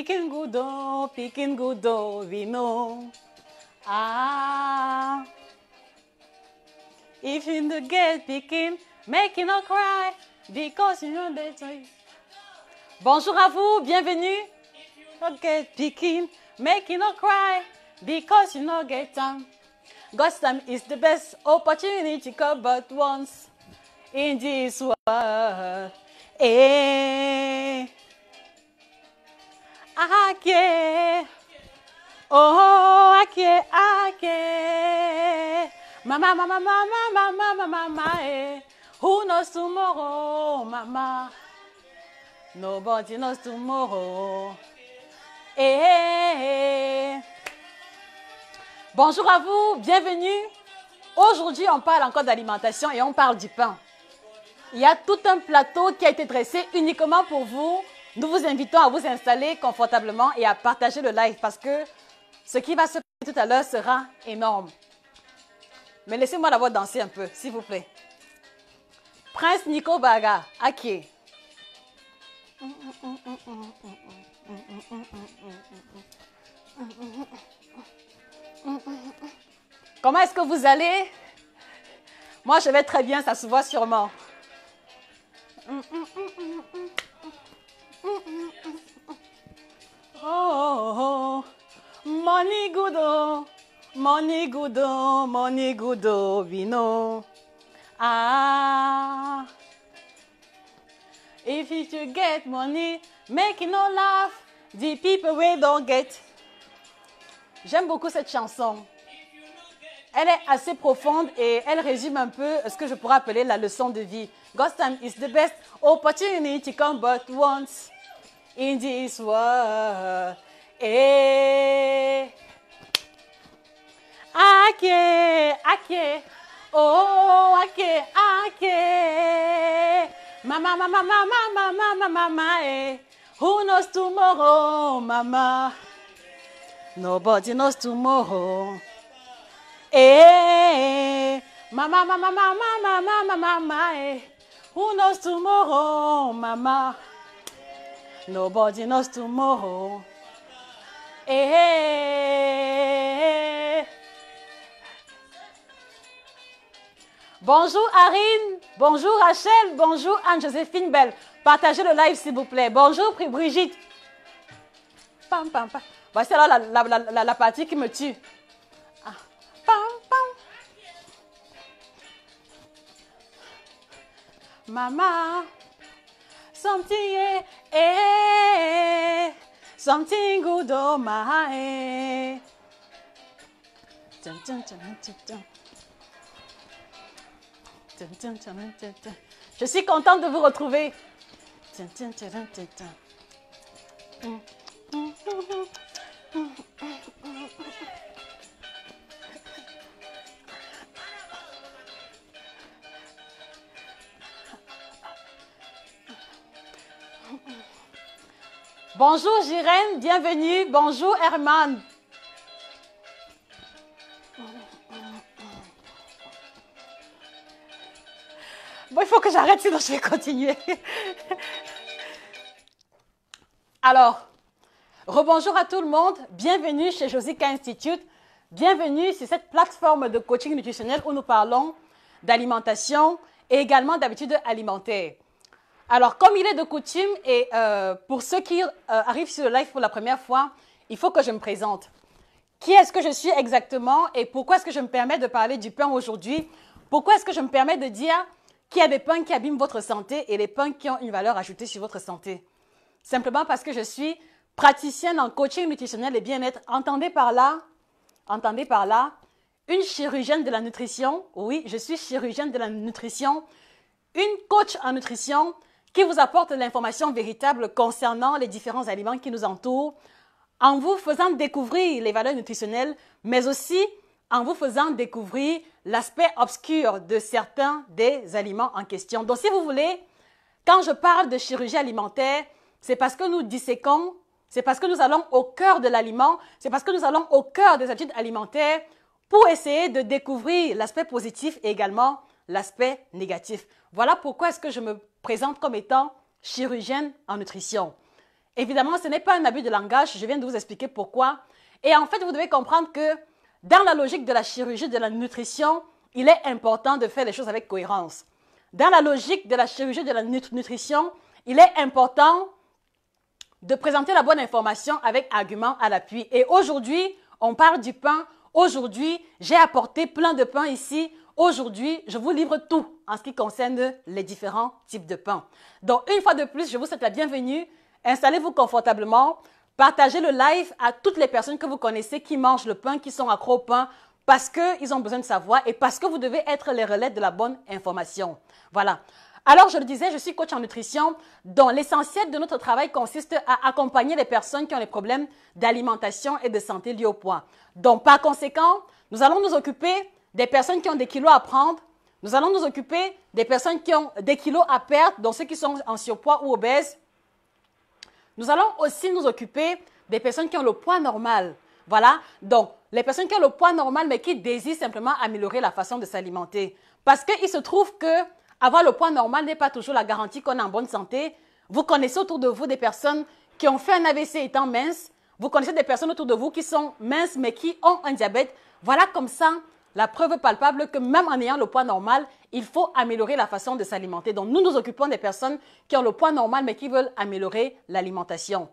picking gudo, vino. Ah. If you don't get picking, make you not cry, because you know that. Bonjour à vous, bienvenue. Don't get picking, make you not cry, because you know get time. God's time is the best opportunity come but once in this world. Eh. Ake. Oh, ake, ake. Mama, mama, mama, mama, mama, mama, eh. Who knows tomorrow, mama? Nobody knows tomorrow. Eh. Bonjour à vous, bienvenue. Aujourd'hui, on parle encore d'alimentation et on parle du pain. Il y a tout un plateau qui a été dressé uniquement pour vous. Nous vous invitons à vous installer confortablement et à partager le live parce que ce qui va se passer tout à l'heure sera énorme. Mais laissez-moi d'abord danser un peu, s'il vous plaît. Prince Nico Baga, Ake. Comment est-ce que vous allez? Moi, je vais très bien, ça se voit sûrement. Oh, money goodo, money goodo, money goodo, vino. Ah, if you get money, make it no laugh, the people we don't get. J'aime beaucoup cette chanson. Elle est assez profonde et elle résume un peu ce que je pourrais appeler la leçon de vie. God's time is the best opportunity come but once in this world. Eh. Ake, ake. Oh, ake, ake. Mama, mama, mama, mama, mama, mama, eh. Who knows tomorrow, mama? Nobody knows tomorrow. Eh, mama, mama, mama, mama, mama, mama, eh. Who knows tomorrow, mama? Nobody knows tomorrow. Eh. Bonjour Arine, bonjour Rachel, bonjour Anne-Joséphine Belle. Partagez le live s'il vous plaît. Bonjour Brigitte. Pam, pam, pam. Voici alors la partie qui me tue. Ah. Pam, pam. Mama, something, eh, something good oh my, eh. Je suis contente de vous retrouver. Bonjour Jirène, bienvenue. Bonjour Herman. Bon, il faut que j'arrête, sinon je vais continuer. Alors, rebonjour à tout le monde. Bienvenue chez Josica Institute. Bienvenue sur cette plateforme de coaching nutritionnel où nous parlons d'alimentation et également d'habitudes alimentaires. Alors, comme il est de coutume et pour ceux qui arrivent sur le live pour la première fois, il faut que je me présente. Qui est-ce que je suis exactement et pourquoi est-ce que je me permets de parler du pain aujourd'hui? Pourquoi est-ce que je me permets de dire qu'il y a des pains qui abîment votre santé et les pains qui ont une valeur ajoutée sur votre santé? Simplement parce que je suis praticienne en coaching nutritionnel et bien-être. Entendez par là, une chirurgienne de la nutrition. Oui, je suis chirurgienne de la nutrition, une coach en nutrition qui vous apporte l'information véritable concernant les différents aliments qui nous entourent, en vous faisant découvrir les valeurs nutritionnelles, mais aussi en vous faisant découvrir l'aspect obscur de certains des aliments en question. Donc, si vous voulez, quand je parle de chirurgie alimentaire, c'est parce que nous disséquons, c'est parce que nous allons au cœur de l'aliment, c'est parce que nous allons au cœur des habitudes alimentaires pour essayer de découvrir l'aspect positif et également l'aspect négatif. Voilà pourquoi est-ce que je me présente comme étant chirurgienne en nutrition. Évidemment, ce n'est pas un abus de langage, je viens de vous expliquer pourquoi. Et en fait, vous devez comprendre que dans la logique de la chirurgie de la nutrition, il est important de faire les choses avec cohérence. Dans la logique de la chirurgie de la nutrition, il est important de présenter la bonne information avec argument à l'appui. Et aujourd'hui, on parle du pain. Aujourd'hui, j'ai apporté plein de pain ici. Aujourd'hui, je vous livre tout en ce qui concerne les différents types de pain. Donc, une fois de plus, je vous souhaite la bienvenue. Installez-vous confortablement. Partagez le live à toutes les personnes que vous connaissez qui mangent le pain, qui sont accros au pain, parce qu'ils ont besoin de savoir et parce que vous devez être les relais de la bonne information. Voilà. Alors, je le disais, je suis coach en nutrition, dont l'essentiel de notre travail consiste à accompagner les personnes qui ont des problèmes d'alimentation et de santé liés au poids. Donc, par conséquent, nous allons nous occuper des personnes qui ont des kilos à prendre. Nous allons nous occuper des personnes qui ont des kilos à perdre, donc ceux qui sont en surpoids ou obèses. Nous allons aussi nous occuper des personnes qui ont le poids normal. Voilà. Donc, les personnes qui ont le poids normal, mais qui désirent simplement améliorer la façon de s'alimenter. Parce qu'il se trouve que avoir le poids normal n'est pas toujours la garantie qu'on est en bonne santé. Vous connaissez autour de vous des personnes qui ont fait un AVC étant minces. Vous connaissez des personnes autour de vous qui sont minces mais qui ont un diabète. Voilà comme ça la preuve palpable que même en ayant le poids normal, il faut améliorer la façon de s'alimenter. Donc nous nous occupons des personnes qui ont le poids normal mais qui veulent améliorer l'alimentation.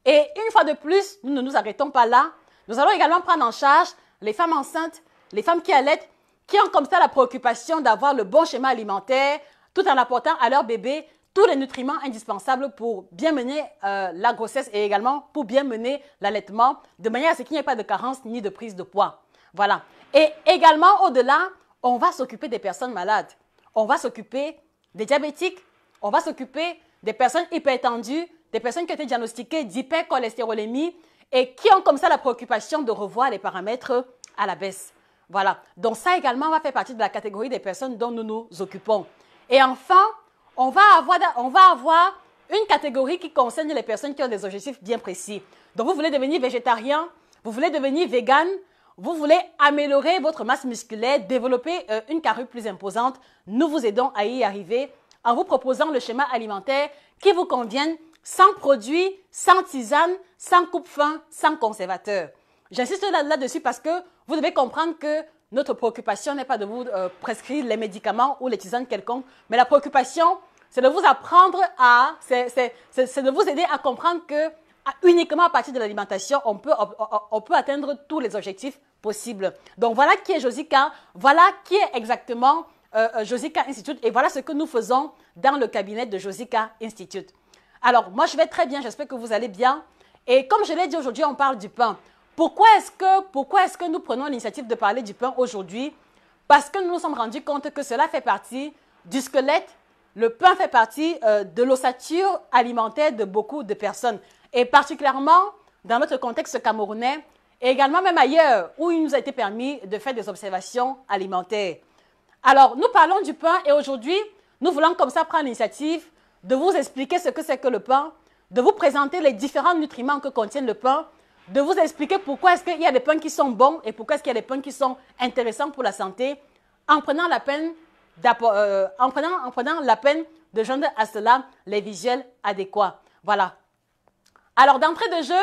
Et une fois de plus, nous ne nous arrêtons pas là. Nous allons également prendre en charge les femmes enceintes, les femmes qui allaitent, qui ont comme ça la préoccupation d'avoir le bon schéma alimentaire tout en apportant à leur bébé tous les nutriments indispensables pour bien mener la grossesse et également pour bien mener l'allaitement de manière à ce qu'il n'y ait pas de carence ni de prise de poids. Voilà. Et également, au-delà, on va s'occuper des personnes malades. On va s'occuper des diabétiques, on va s'occuper des personnes hypertendues, des personnes qui ont été diagnostiquées d'hypercholestérolémie et qui ont comme ça la préoccupation de revoir les paramètres à la baisse. Voilà. Donc ça également va faire partie de la catégorie des personnes dont nous nous occupons. Et enfin, on va avoir une catégorie qui concerne les personnes qui ont des objectifs bien précis. Donc vous voulez devenir végétarien, vous voulez devenir vegan, vous voulez améliorer votre masse musculaire, développer une carrure plus imposante. Nous vous aidons à y arriver en vous proposant le schéma alimentaire qui vous convienne sans produits, sans tisane, sans coupe-faim, sans conservateur. J'insiste là-dessus parce que vous devez comprendre que notre préoccupation n'est pas de vous prescrire les médicaments ou les tisanes quelconques, mais la préoccupation, c'est de vous apprendre c'est de vous aider à comprendre que uniquement à partir de l'alimentation, on peut atteindre tous les objectifs possibles. Donc voilà qui est Josica, voilà qui est exactement Josica Institute et voilà ce que nous faisons dans le cabinet de Josica Institute. Alors moi je vais très bien, j'espère que vous allez bien et comme je l'ai dit aujourd'hui, on parle du pain. Pourquoi est-ce que nous prenons l'initiative de parler du pain aujourd'hui? Parce que nous nous sommes rendus compte que cela fait partie du squelette. Le pain fait partie de l'ossature alimentaire de beaucoup de personnes. Et particulièrement dans notre contexte camerounais et également même ailleurs où il nous a été permis de faire des observations alimentaires. Alors, nous parlons du pain et aujourd'hui, nous voulons comme ça prendre l'initiative de vous expliquer ce que c'est que le pain, de vous présenter les différents nutriments que contient le pain, de vous expliquer pourquoi est-ce qu'il y a des pains qui sont bons et pourquoi est-ce qu'il y a des pains qui sont intéressants pour la santé, en prenant la peine de joindre à cela les visuels adéquats. Voilà. Alors, d'entrée de jeu,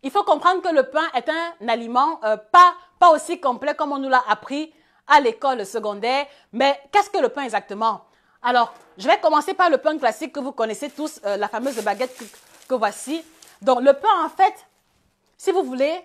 il faut comprendre que le pain est un aliment pas aussi complet comme on nous l'a appris à l'école secondaire. Mais qu'est-ce que le pain exactement? Alors, je vais commencer par le pain classique que vous connaissez tous, la fameuse baguette que voici. Donc, le pain, en fait, si vous voulez,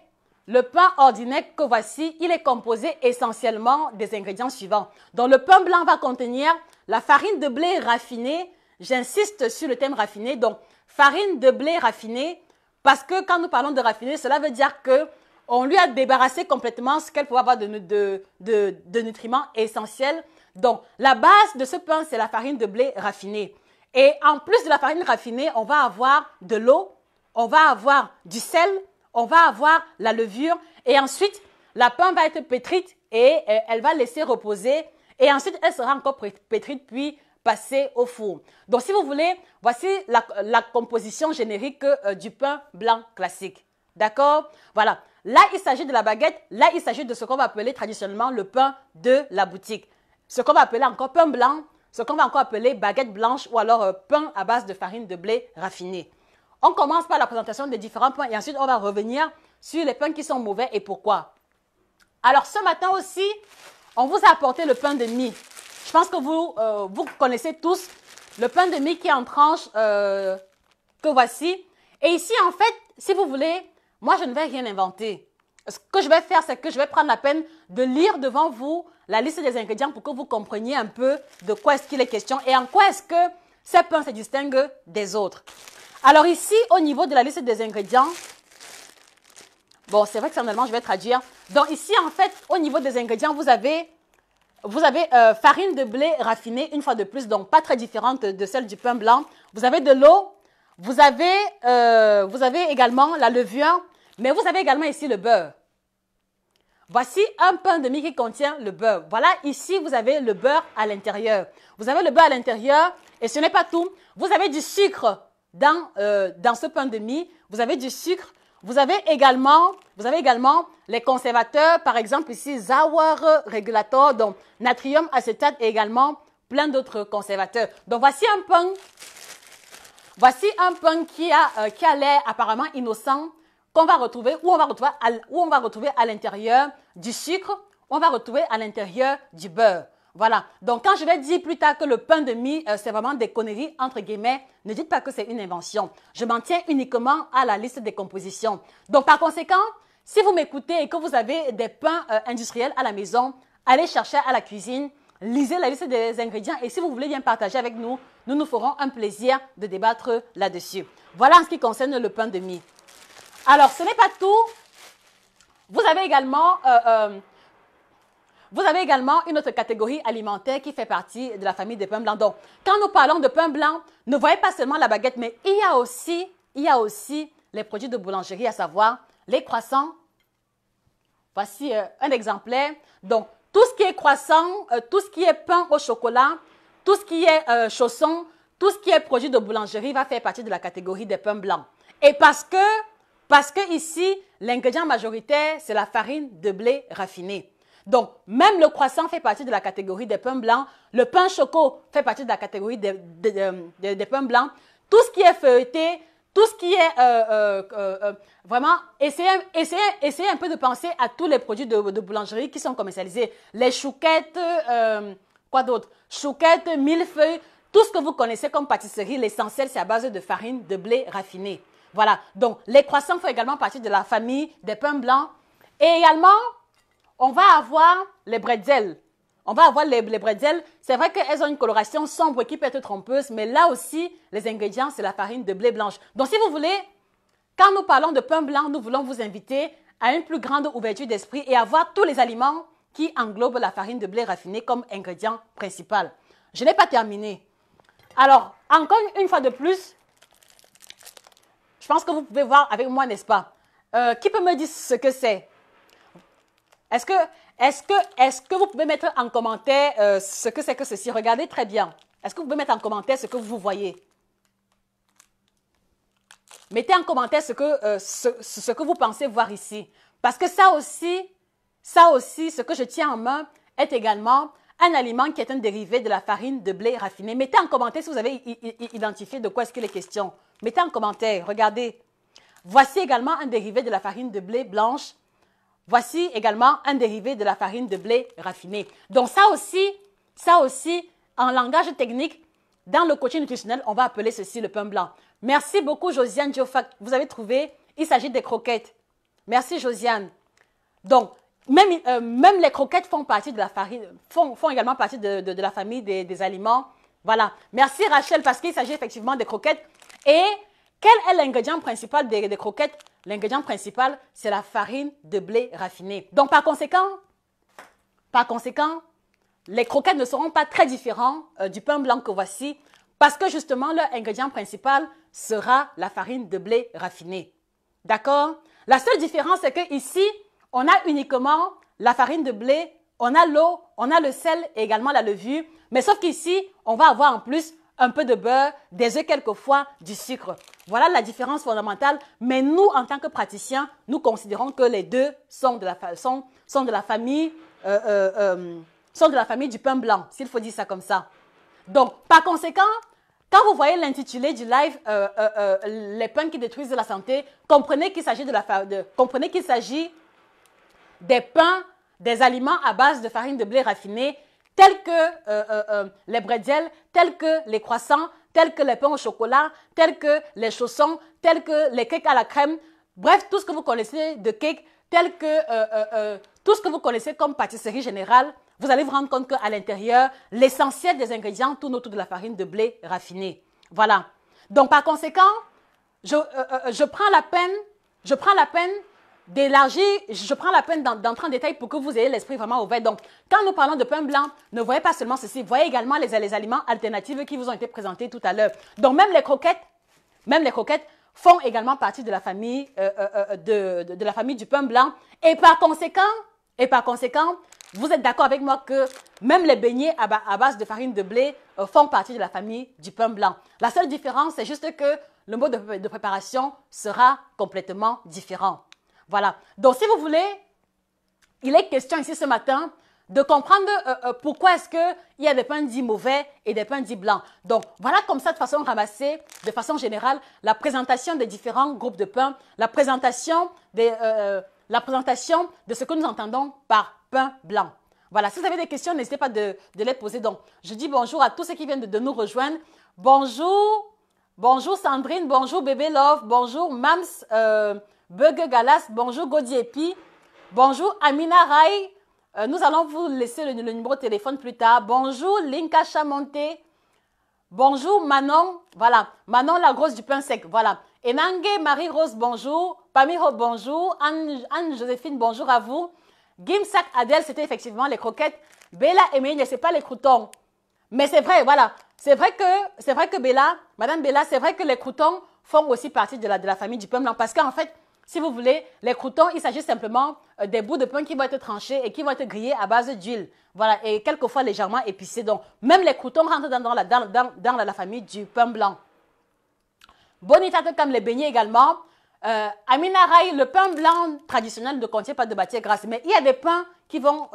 le pain ordinaire que voici, il est composé essentiellement des ingrédients suivants. Donc, le pain blanc va contenir la farine de blé raffinée. J'insiste sur le thème raffiné. Donc, farine de blé raffinée, parce que quand nous parlons de raffiné, cela veut dire qu'on lui a débarrassé complètement ce qu'elle pouvait avoir de nutriments essentiels. Donc, la base de ce pain, c'est la farine de blé raffinée. Et en plus de la farine raffinée, on va avoir de l'eau, on va avoir du sel, on va avoir la levure et ensuite, la pain va être pétrite et elle va laisser reposer et ensuite, elle sera encore pétrite puis passée au four. Donc, si vous voulez, voici la composition générique du pain blanc classique. D'accord? Voilà. Là, il s'agit de la baguette. Là, il s'agit de ce qu'on va appeler traditionnellement le pain de la boutique. Ce qu'on va appeler encore pain blanc, ce qu'on va encore appeler baguette blanche ou alors pain à base de farine de blé raffinée. On commence par la présentation des différents pains et ensuite on va revenir sur les pains qui sont mauvais et pourquoi. Alors ce matin aussi, on vous a apporté le pain de mie. Je pense que vous connaissez tous le pain de mie qui est en tranches que voici. Et ici, en fait, si vous voulez, moi, je ne vais rien inventer. Ce que je vais faire, c'est que je vais prendre la peine de lire devant vous la liste des ingrédients pour que vous compreniez un peu de quoi est-ce qu'il est question et en quoi est-ce que ces pains se distinguent des autres. Alors ici, au niveau de la liste des ingrédients, bon, c'est vrai que certainement, je vais traduire. Donc ici, en fait, au niveau des ingrédients, vous avez farine de blé raffinée, une fois de plus, donc pas très différente de celle du pain blanc. Vous avez de l'eau, vous avez également la levure, mais vous avez également ici le beurre. Voici un pain de mie qui contient le beurre. Voilà, ici, vous avez le beurre à l'intérieur. Vous avez le beurre à l'intérieur et ce n'est pas tout. Vous avez du sucre dans ce pain de mie. Vous avez du sucre. Vous avez également les conservateurs, par exemple ici, Sauer Regulator, donc natrium acétate et également plein d'autres conservateurs. Donc voici un pain qui a l'air apparemment innocent, qu'on va retrouver, où on va retrouver à l'intérieur du sucre, on va retrouver à l'intérieur du beurre. Voilà. Donc, quand je vais dire plus tard que le pain de mie, c'est vraiment des conneries, entre guillemets, ne dites pas que c'est une invention. Je m'en tiens uniquement à la liste des compositions. Donc, par conséquent, si vous m'écoutez et que vous avez des pains industriels à la maison, allez chercher à la cuisine, lisez la liste des ingrédients et si vous voulez bien partager avec nous, nous nous ferons un plaisir de débattre là-dessus. Voilà en ce qui concerne le pain de mie. Alors, ce n'est pas tout. Vous avez également une autre catégorie alimentaire qui fait partie de la famille des pains blancs. Donc, quand nous parlons de pain blanc, ne voyez pas seulement la baguette, mais il y a aussi les produits de boulangerie, à savoir les croissants. Voici un exemplaire. Donc, tout ce qui est croissant, tout ce qui est pain au chocolat, tout ce qui est chaussons, tout ce qui est produit de boulangerie va faire partie de la catégorie des pains blancs. Et parce que ici, l'ingrédient majoritaire, c'est la farine de blé raffinée. Donc, même le croissant fait partie de la catégorie des pains blancs. Le pain choco fait partie de la catégorie des pains blancs. Tout ce qui est feuilleté, tout ce qui est vraiment, essayez un peu de penser à tous les produits de boulangerie qui sont commercialisés. Les chouquettes, quoi d'autre? Chouquettes, millefeuilles, tout ce que vous connaissez comme pâtisserie, l'essentiel, c'est à base de farine de blé raffiné. Voilà. Donc, les croissants font également partie de la famille des pains blancs. Et également, on va avoir les bretzels. On va avoir les bretzels. C'est vrai qu'elles ont une coloration sombre qui peut être trompeuse, mais là aussi, les ingrédients, c'est la farine de blé blanche. Donc, si vous voulez, quand nous parlons de pain blanc, nous voulons vous inviter à une plus grande ouverture d'esprit et à voir tous les aliments qui englobent la farine de blé raffiné comme ingrédient principal. Je n'ai pas terminé. Alors, encore une fois de plus, je pense que vous pouvez voir avec moi, n'est-ce pas? Qui peut me dire ce que c'est? Est-ce que vous pouvez mettre en commentaire ce que c'est que ceci? Regardez très bien. Est-ce que vous pouvez mettre en commentaire ce que vous voyez? Mettez en commentaire ce que vous pensez voir ici. Parce que ça aussi, ce que je tiens en main est également un aliment qui est un dérivé de la farine de blé raffiné. Mettez en commentaire si vous avez identifié de quoi est-ce qu'il est question. Mettez en commentaire, regardez. Voici également un dérivé de la farine de blé blanche. Voici également un dérivé de la farine de blé raffiné. Donc ça aussi, en langage technique, dans le coaching nutritionnel, on va appeler ceci le pain blanc. Merci beaucoup Josiane Diofac. Vous avez trouvé, il s'agit des croquettes. Merci Josiane. Donc, même les croquettes font partie de la farine, font également partie de la famille des aliments. Voilà. Merci Rachel parce qu'il s'agit effectivement des croquettes. Et quel est l'ingrédient principal des croquettes? L'ingrédient principal, c'est la farine de blé raffiné. Donc, par conséquent, les croquettes ne seront pas très différents du pain blanc que voici parce que justement, leur ingrédient principal sera la farine de blé raffiné. D'accord? La seule différence, c'est qu'ici, on a uniquement la farine de blé, on a l'eau, on a le sel et également la levure. Mais sauf qu'ici, on va avoir en plus un peu de beurre, des œufs quelquefois, du sucre. Voilà la différence fondamentale. Mais nous, en tant que praticiens, nous considérons que les deux sont de la famille du pain blanc, s'il faut dire ça comme ça. Donc, par conséquent, Quand vous voyez l'intitulé du live, les pains qui détruisent la santé, comprenez qu'il s'agit comprenez qu'il s'agit des pains, des aliments à base de farine de blé raffinée, tels que les bretzels, tels que les croissants, tels que les pains au chocolat, tels que les chaussons, tels que les cakes à la crème. Bref, tout ce que vous connaissez de cake, tel que tout ce que vous connaissez comme pâtisserie générale, vous allez vous rendre compte qu'à l'intérieur, l'essentiel des ingrédients tourne autour de la farine de blé raffinée. Voilà. Donc, par conséquent, je prends la peine d'élargir, je prends la peine d'entrer en détail pour que vous ayez l'esprit vraiment ouvert. Donc, quand nous parlons de pain blanc, ne voyez pas seulement ceci, voyez également les aliments alternatifs qui vous ont été présentés tout à l'heure. Donc, même les croquettes font également partie de la famille, de la famille du pain blanc. Et par conséquent, vous êtes d'accord avec moi que même les beignets à base de farine de blé font partie de la famille du pain blanc. La seule différence, c'est juste que le mode de préparation sera complètement différent. Voilà. Donc, si vous voulez, il est question ici ce matin de comprendre pourquoi est-ce qu'il y a des pains dits mauvais et des pains dits blancs. Donc, voilà comme ça, de façon ramassée, de façon générale, la présentation des différents groupes de pains, la présentation de ce que nous entendons par pain blanc. Voilà, si vous avez des questions, n'hésitez pas de les poser. Donc, je dis bonjour à tous ceux qui viennent de nous rejoindre. Bonjour, bonjour Sandrine, bonjour Bébé Love, bonjour Mams, Burger Galas, bonjour Godiepi, bonjour Amina Rai. Nous allons vous laisser le numéro de téléphone plus tard. Bonjour Linka Chamonté. Bonjour Manon. Voilà. Manon la grosse du pain sec. Voilà. Enange Marie-Rose, bonjour. Pamiro, bonjour. Anne-Joséphine, bonjour à vous. Gimsak Adèle, c'était effectivement les croquettes. Bella Emeline, c'est pas les croutons. Mais c'est vrai, voilà. C'est vrai que Bella, Madame Bella, c'est vrai que les croutons font aussi partie de la famille du pain blanc. Parce qu'en fait, si vous voulez, les croutons, il s'agit simplement des bouts de pain qui vont être tranchés et qui vont être grillés à base d'huile. Voilà, et quelquefois légèrement épicés. Donc, même les croutons rentrent dans la famille du pain blanc. Bonita comme les beignets également. Amina Rai, le pain blanc traditionnel ne contient pas de matière grasse. Mais il y a des pains qui vont...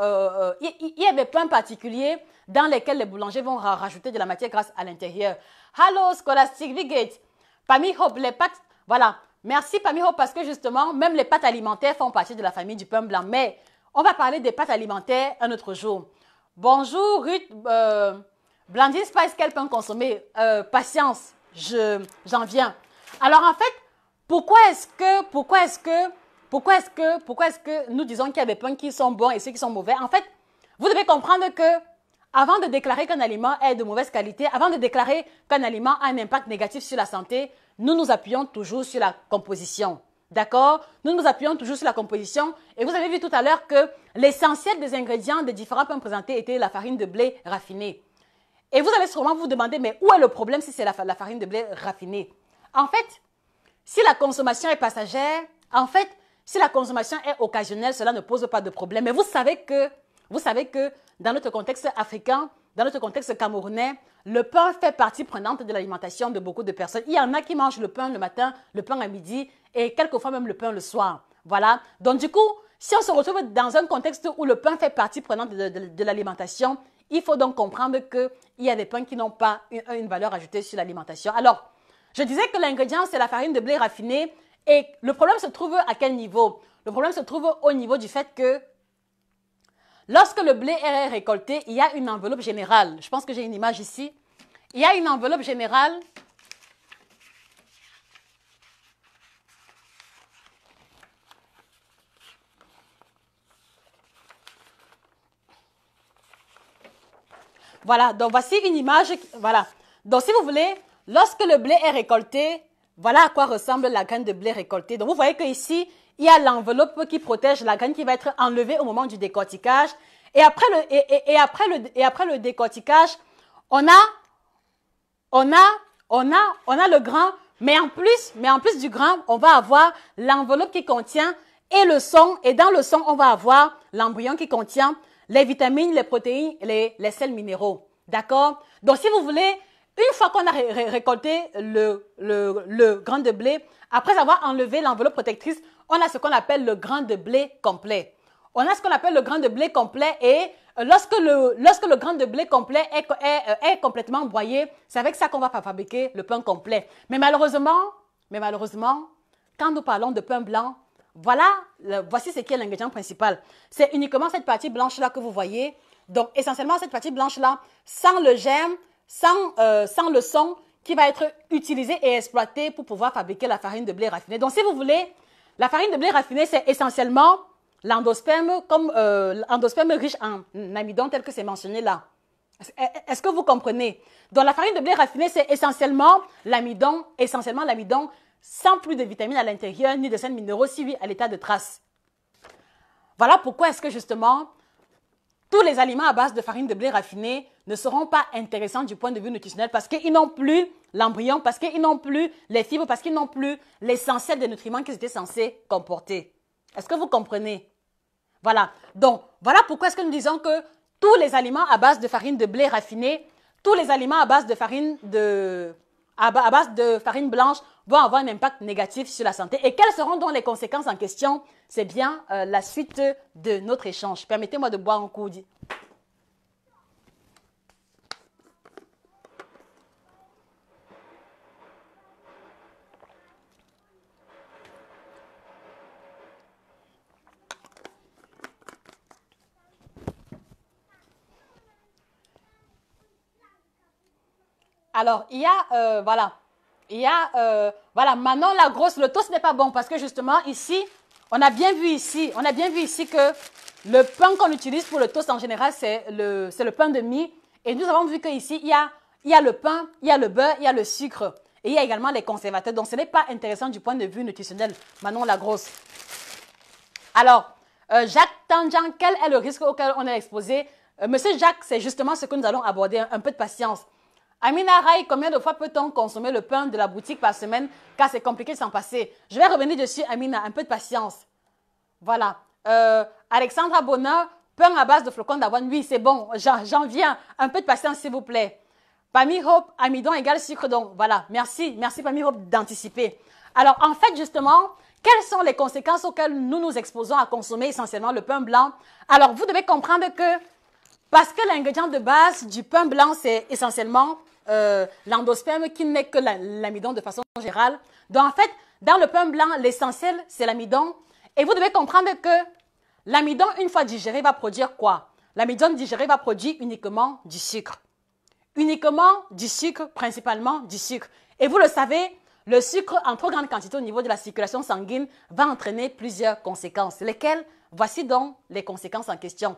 il y a des pains particuliers dans lesquels les boulangers vont rajouter de la matière grasse à l'intérieur. Hello, Scholastic Vigate. Pami Hope, les pâtes... Voilà. Merci Pamiho parce que justement, même les pâtes alimentaires font partie de la famille du pain blanc. Mais on va parler des pâtes alimentaires un autre jour. Bonjour Ruth, Blandine Spice, quel pain consommer? Patience, j'en viens. Alors en fait, pourquoi est-ce que nous disons qu'il y a des pains qui sont bons et ceux qui sont mauvais? En fait, vous devez comprendre que avant de déclarer qu'un aliment est de mauvaise qualité, avant de déclarer qu'un aliment a un impact négatif sur la santé, nous nous appuyons toujours sur la composition. D'accord? Nous nous appuyons toujours sur la composition. Et vous avez vu tout à l'heure que l'essentiel des ingrédients des différents pains présentés était la farine de blé raffinée. Et vous allez sûrement vous demander, mais où est le problème si c'est la farine de blé raffinée? En fait, si la consommation est passagère, en fait, si la consommation est occasionnelle, cela ne pose pas de problème. Mais vous savez que dans notre contexte africain, dans notre contexte camerounais, le pain fait partie prenante de l'alimentation de beaucoup de personnes. Il y en a qui mangent le pain le matin, le pain à midi et quelquefois même le pain le soir. Voilà. Donc du coup, si on se retrouve dans un contexte où le pain fait partie prenante de l'alimentation, il faut donc comprendre qu'il y a des pains qui n'ont pas une valeur ajoutée sur l'alimentation. Alors, je disais que l'ingrédient, c'est la farine de blé raffinée. Et le problème se trouve à quel niveau? Le problème se trouve au niveau du fait que lorsque le blé est récolté, il y a une enveloppe générale. Je pense que j'ai une image ici. Il y a une enveloppe générale. Voilà, donc voici une image. Voilà. Donc si vous voulez, lorsque le blé est récolté, voilà à quoi ressemble la graine de blé récoltée. Donc vous voyez qu'ici, il y a l'enveloppe qui protège la graine qui va être enlevée au moment du décortiquage. Et après le décortiquage, on a le grain, mais en plus du grain, on va avoir l'enveloppe qui contient et le son. Et dans le son, on va avoir l'embryon qui contient les vitamines, les protéines, les sels minéraux. D'accord? Donc, si vous voulez, une fois qu'on a récolté le grain de blé, après avoir enlevé l'enveloppe protectrice, on a ce qu'on appelle le grain de blé complet. On a ce qu'on appelle le grain de blé complet et lorsque le grain de blé complet est complètement broyé, c'est avec ça qu'on va fabriquer le pain complet. Mais malheureusement, quand nous parlons de pain blanc, voici ce qui est l'ingrédient principal. C'est uniquement cette partie blanche-là que vous voyez. Donc, essentiellement, cette partie blanche-là, sans le germe, sans le son, qui va être utilisé et exploité pour pouvoir fabriquer la farine de blé raffinée. Donc, si vous voulez, la farine de blé raffinée, c'est essentiellement l'endosperme, comme endosperme riche en amidon, tel que c'est mentionné là. Est-ce que vous comprenez? Donc, la farine de blé raffinée, c'est essentiellement l'amidon, sans plus de vitamines à l'intérieur, ni de sels minéraux, si oui, à l'état de trace. Voilà pourquoi est-ce que justement, tous les aliments à base de farine de blé raffinée ne seront pas intéressants du point de vue nutritionnel parce qu'ils n'ont plus l'embryon, parce qu'ils n'ont plus les fibres, parce qu'ils n'ont plus l'essentiel des nutriments qu'ils étaient censés comporter. Est-ce que vous comprenez? Voilà. Donc, voilà pourquoi est-ce que nous disons que tous les aliments à base de farine de blé raffinée, tous les aliments à base de farine blanche vont avoir un impact négatif sur la santé. Et quelles seront donc les conséquences en question? C'est bien la suite de notre échange. Permettez-moi de boire un coup. Alors, voilà, Manon la grosse, le toast n'est pas bon parce que justement ici, on a bien vu ici que le pain qu'on utilise pour le toast en général, c'est le pain de mie. Et nous avons vu qu'ici, il y a le pain, il y a le beurre, il y a le sucre. Et il y a également les conservateurs. Donc, ce n'est pas intéressant du point de vue nutritionnel, Manon la grosse. Alors, Jacques Tangian, quel est le risque auquel on est exposé? Monsieur Jacques, c'est justement ce que nous allons aborder, un peu de patience. Amina Rai, combien de fois peut-on consommer le pain de la boutique par semaine car c'est compliqué de s'en passer? Je vais revenir dessus, Amina, un peu de patience. Voilà. Alexandra Bonheur, pain à base de flocons d'avoine. Oui, c'est bon, j'en viens. Un peu de patience, s'il vous plaît. Pammy Hope, amidon égale sucre. Donc, voilà. Merci Pammy Hope d'anticiper. Alors, en fait, justement, quelles sont les conséquences auxquelles nous nous exposons à consommer essentiellement le pain blanc? Alors, vous devez comprendre que parce que l'ingrédient de base du pain blanc, c'est essentiellement l'endosperme qui n'est que l'amidon de façon générale. Donc, en fait, dans le pain blanc, l'essentiel, c'est l'amidon. Et vous devez comprendre que l'amidon, une fois digéré, va produire quoi? L'amidon digéré va produire uniquement du sucre. Uniquement du sucre, principalement du sucre. Et vous le savez, le sucre en trop grande quantité au niveau de la circulation sanguine va entraîner plusieurs conséquences. Lesquelles? Voici donc les conséquences en question.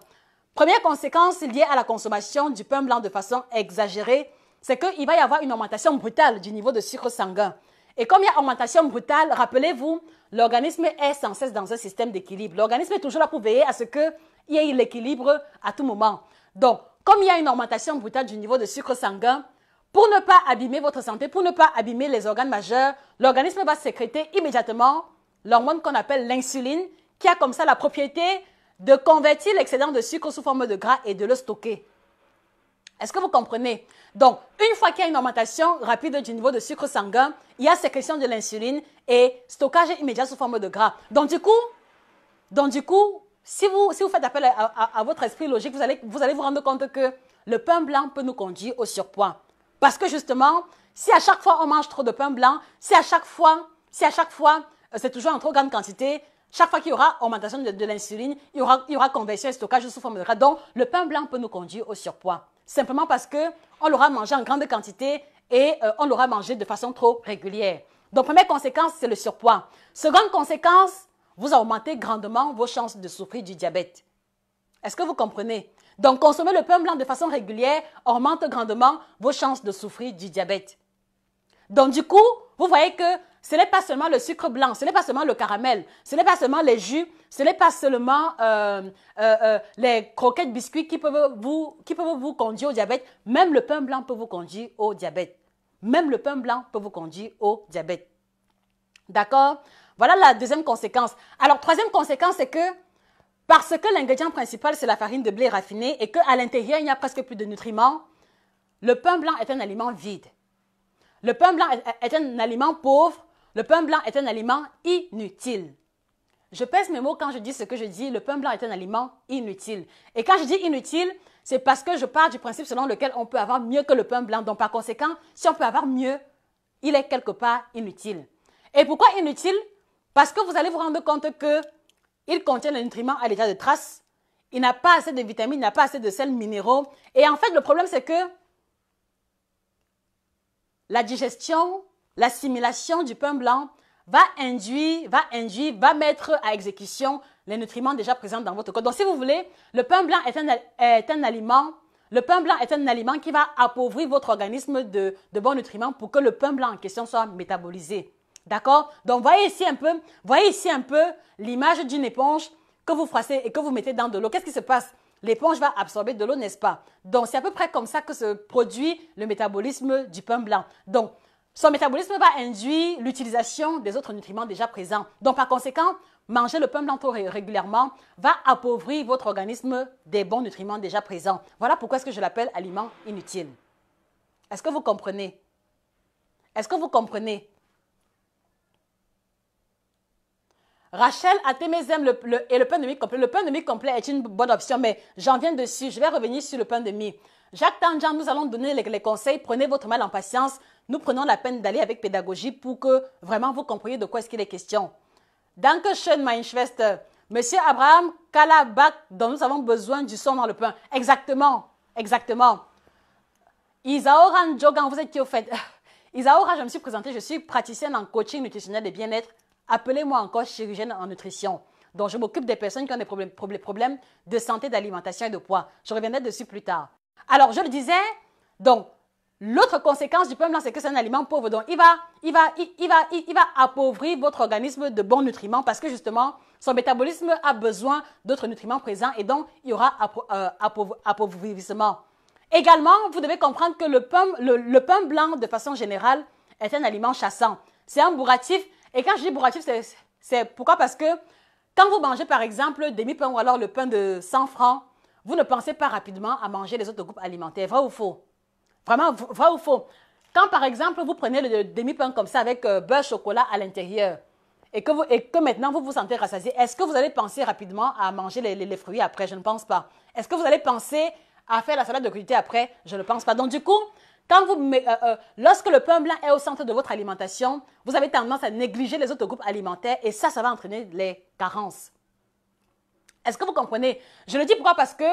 Première conséquence liée à la consommation du pain blanc de façon exagérée, c'est qu'il va y avoir une augmentation brutale du niveau de sucre sanguin. Et comme il y a augmentation brutale, rappelez-vous, l'organisme est sans cesse dans un système d'équilibre. L'organisme est toujours là pour veiller à ce qu'il y ait l'équilibre à tout moment. Donc, comme il y a une augmentation brutale du niveau de sucre sanguin, pour ne pas abîmer votre santé, pour ne pas abîmer les organes majeurs, l'organisme va sécréter immédiatement l'hormone qu'on appelle l'insuline, qui a comme ça la propriété de convertir l'excédent de sucre sous forme de gras et de le stocker. Est-ce que vous comprenez? Donc, une fois qu'il y a une augmentation rapide du niveau de sucre sanguin, il y a sécrétion de l'insuline et stockage immédiat sous forme de gras. Donc, du coup, si vous faites appel à votre esprit logique, vous allez vous rendre compte que le pain blanc peut nous conduire au surpoids. Parce que justement, si à chaque fois on mange trop de pain blanc, si à chaque fois c'est toujours en trop grande quantité, chaque fois qu'il y aura augmentation de l'insuline, il y aura conversion et stockage sous forme de gras. Donc, le pain blanc peut nous conduire au surpoids. Simplement parce qu'on l'aura mangé en grande quantité et on l'aura mangé de façon trop régulière. Donc, première conséquence, c'est le surpoids. Seconde conséquence, vous augmentez grandement vos chances de souffrir du diabète. Est-ce que vous comprenez? Donc, consommer le pain blanc de façon régulière augmente grandement vos chances de souffrir du diabète. Donc, du coup, vous voyez que ce n'est pas seulement le sucre blanc, ce n'est pas seulement le caramel, ce n'est pas seulement les jus, ce n'est pas seulement les croquettes biscuits qui peuvent vous conduire au diabète. Même le pain blanc peut vous conduire au diabète. Même le pain blanc peut vous conduire au diabète. D'accord? Voilà la deuxième conséquence. Alors, troisième conséquence, c'est que parce que l'ingrédient principal, c'est la farine de blé raffinée et qu'à l'intérieur, il n'y a presque plus de nutriments, le pain blanc est un aliment vide. Le pain blanc est un aliment pauvre. Le pain blanc est un aliment inutile. je pèse mes mots quand je dis ce que je dis, le pain blanc est un aliment inutile. Et quand je dis inutile, c'est parce que je pars du principe selon lequel on peut avoir mieux que le pain blanc. Donc, par conséquent, si on peut avoir mieux, il est quelque part inutile. Et pourquoi inutile? Parce que vous allez vous rendre compte qu'il contient les nutriments à l'état de trace, il n'a pas assez de vitamines, il n'a pas assez de sels minéraux. Et en fait, le problème, c'est que la digestion, l'assimilation du pain blanc va mettre à exécution les nutriments déjà présents dans votre corps. Donc, si vous voulez, le pain blanc est un aliment qui va appauvrir votre organisme de bons nutriments pour que le pain blanc en question soit métabolisé. D'accord? Donc, voyez ici un peu l'image d'une éponge que vous froissez et que vous mettez dans de l'eau. Qu'est-ce qui se passe? L'éponge va absorber de l'eau, n'est-ce pas? Donc, c'est à peu près comme ça que se produit le métabolisme du pain blanc. Donc, son métabolisme va induire l'utilisation des autres nutriments déjà présents. Donc, par conséquent, manger le pain blanc trop régulièrement va appauvrir votre organisme des bons nutriments déjà présents. Voilà pourquoi est-ce que je l'appelle aliment inutile. Est-ce que vous comprenez? Est-ce que vous comprenez? Rachel Atémé aime le pain de mie complet. Le pain de mie complet est une bonne option, mais j'en viens dessus. Je vais revenir sur le pain de mie. Jacques Tanjan, nous allons donner les conseils. Prenez votre mal en patience. Nous prenons la peine d'aller avec pédagogie pour que vraiment vous compreniez de quoi est-ce qu'il est question. Dankeschön, mein Schwester. Monsieur Abraham Kalabak, dont nous avons besoin du son dans le pain. Exactement, exactement. Isaora Njogan, vous êtes qui au fait? Isaora, je me suis présentée, je suis praticienne en coaching nutritionnel et bien-être. Appelez-moi encore chirurgienne en nutrition. Donc, je m'occupe des personnes qui ont des problèmes de santé, d'alimentation et de poids. Je reviendrai dessus plus tard. Alors, je le disais, donc, l'autre conséquence du pain blanc, c'est que c'est un aliment pauvre. Donc, il va appauvrir votre organisme de bons nutriments parce que, justement, son métabolisme a besoin d'autres nutriments présents et donc, il y aura appauvrissement. Également, vous devez comprendre que le pain blanc, de façon générale, est un aliment chassant. C'est un bourratif. Et quand je dis bourratif, c'est pourquoi? Parce que quand vous mangez, par exemple, demi-pain ou alors le pain de 100 francs, vous ne pensez pas rapidement à manger les autres groupes alimentaires. Vrai ou faux? Vraiment, vrai ou faux? Quand, par exemple, vous prenez le demi-pain comme ça avec beurre, chocolat à l'intérieur et que maintenant vous vous sentez rassasié, est-ce que vous allez penser rapidement à manger les fruits après? Je ne pense pas. Est-ce que vous allez penser à faire la salade de crudités après? Je ne pense pas. Donc, du coup, lorsque le pain blanc est au centre de votre alimentation, vous avez tendance à négliger les autres groupes alimentaires et ça va entraîner les carences. Est-ce que vous comprenez? Je le dis pourquoi? Parce que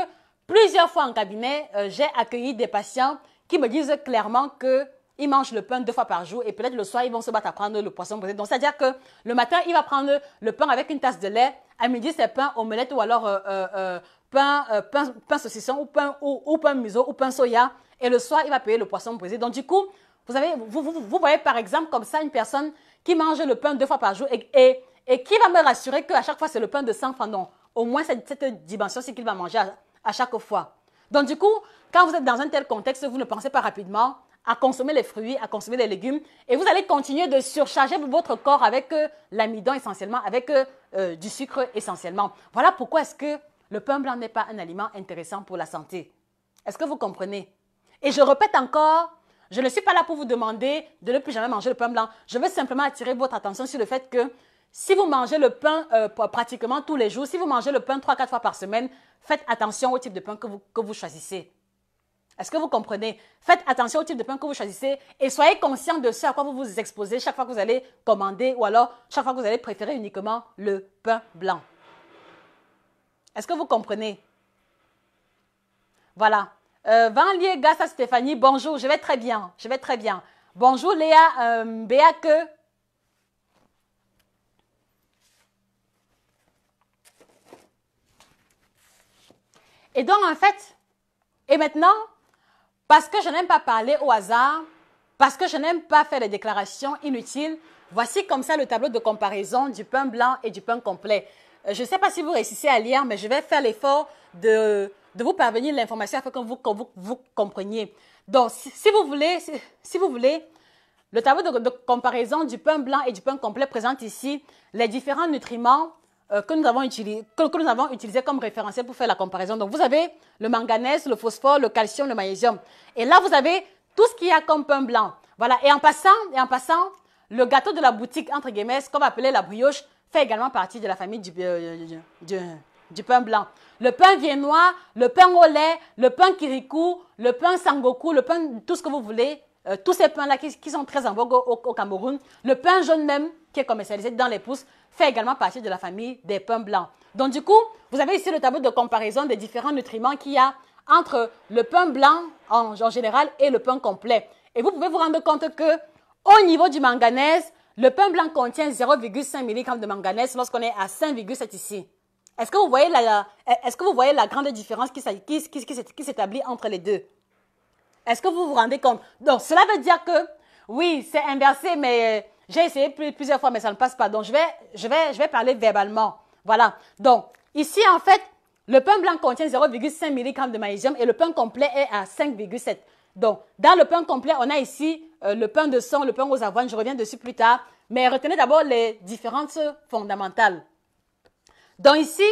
plusieurs fois en cabinet, j'ai accueilli des patients qui me disent clairement qu'ils mangent le pain 2 fois par jour et peut-être le soir, ils vont se battre à prendre le poisson braisé. Donc, c'est-à-dire que le matin, il va prendre le pain avec une tasse de lait. À midi, c'est pain omelette ou alors pain saucisson ou pain miso ou pain soya. Et le soir, il va payer le poisson brisé. Donc, du coup, vous voyez par exemple comme ça une personne qui mange le pain 2 fois par jour et qui va me rassurer qu'à chaque fois, c'est le pain de 100 francs. Non, au moins cette dimension-ci qu'il va manger à chaque fois. Donc, du coup, quand vous êtes dans un tel contexte, vous ne pensez pas rapidement à consommer les fruits, à consommer les légumes et vous allez continuer de surcharger votre corps avec l'amidon essentiellement, avec du sucre essentiellement. Voilà pourquoi est-ce que le pain blanc n'est pas un aliment intéressant pour la santé. Est-ce que vous comprenez? Et je répète encore, je ne suis pas là pour vous demander de ne plus jamais manger le pain blanc. Je veux simplement attirer votre attention sur le fait que si vous mangez le pain pratiquement tous les jours, si vous mangez le pain 3-4 fois par semaine, faites attention au type de pain que vous choisissez. Est-ce que vous comprenez? Faites attention au type de pain que vous choisissez et soyez conscient de ce à quoi vous vous exposez chaque fois que vous allez commander ou alors chaque fois que vous allez préférer uniquement le pain blanc. Est-ce que vous comprenez? Voilà. Vanlier Gassa Stéphanie, bonjour, je vais très bien, je vais très bien. Bonjour Léa Béake. Et donc en fait, et maintenant, parce que je n'aime pas parler au hasard, parce que je n'aime pas faire des déclarations inutiles, voici comme ça le tableau de comparaison du pain blanc et du pain complet. Je ne sais pas si vous réussissez à lire, mais je vais faire l'effort de vous parvenir l'information afin que vous compreniez. Donc, si vous voulez, le tableau de comparaison du pain blanc et du pain complet présente ici les différents nutriments que nous avons utilisés comme référentiel pour faire la comparaison. Donc, vous avez le manganèse, le phosphore, le calcium, le magnésium. Et là, vous avez tout ce qu'il y a comme pain blanc. Voilà. Et en passant, le gâteau de la boutique, entre guillemets, comme appelé la brioche, fait également partie de la famille du pain blanc. Le pain viennois, le pain au lait, le pain kirikou, le pain sangoku, le pain, tout ce que vous voulez, tous ces pains-là qui sont très en vogue au Cameroun, le pain jaune même, qui est commercialisé dans les pousses, fait également partie de la famille des pains blancs. Donc du coup, vous avez ici le tableau de comparaison des différents nutriments qu'il y a entre le pain blanc en général et le pain complet. Et vous pouvez vous rendre compte que au niveau du manganèse, le pain blanc contient 0,5 mg de manganèse lorsqu'on est à 5,7 ici. Est-ce que vous voyez la grande différence qui s'établit entre les deux? Est-ce que vous vous rendez compte? Donc, cela veut dire que, oui, c'est inversé, mais j'ai essayé plusieurs fois, mais ça ne passe pas. Donc, je vais parler verbalement. Voilà. Donc, ici, en fait, le pain blanc contient 0,5 mg de magnésium et le pain complet est à 5,7. Donc, dans le pain complet, on a ici le pain de sang, le pain aux avoines. Je reviens dessus plus tard. Mais retenez d'abord les différences fondamentales. Donc ici,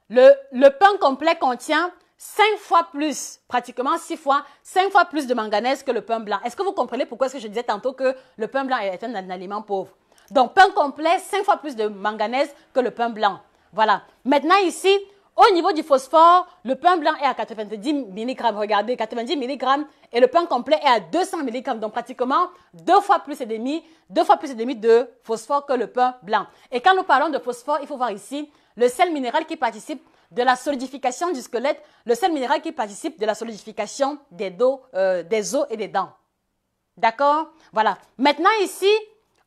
le pain complet contient 5 fois plus, pratiquement 6 fois, 5 fois plus de manganèse que le pain blanc. Est-ce que vous comprenez pourquoi est-ce que je disais tantôt que le pain blanc est un aliment pauvre? Donc, pain complet, 5 fois plus de manganèse que le pain blanc. Voilà. Maintenant ici, au niveau du phosphore, le pain blanc est à 90 mg. Regardez, 90 mg et le pain complet est à 200 mg. Donc, pratiquement 2 fois plus et demi de phosphore que le pain blanc. Et quand nous parlons de phosphore, il faut voir ici le sel minéral qui participe de la solidification du squelette, le sel minéral qui participe de la solidification des os et des dents. D'accord? Voilà. Maintenant ici,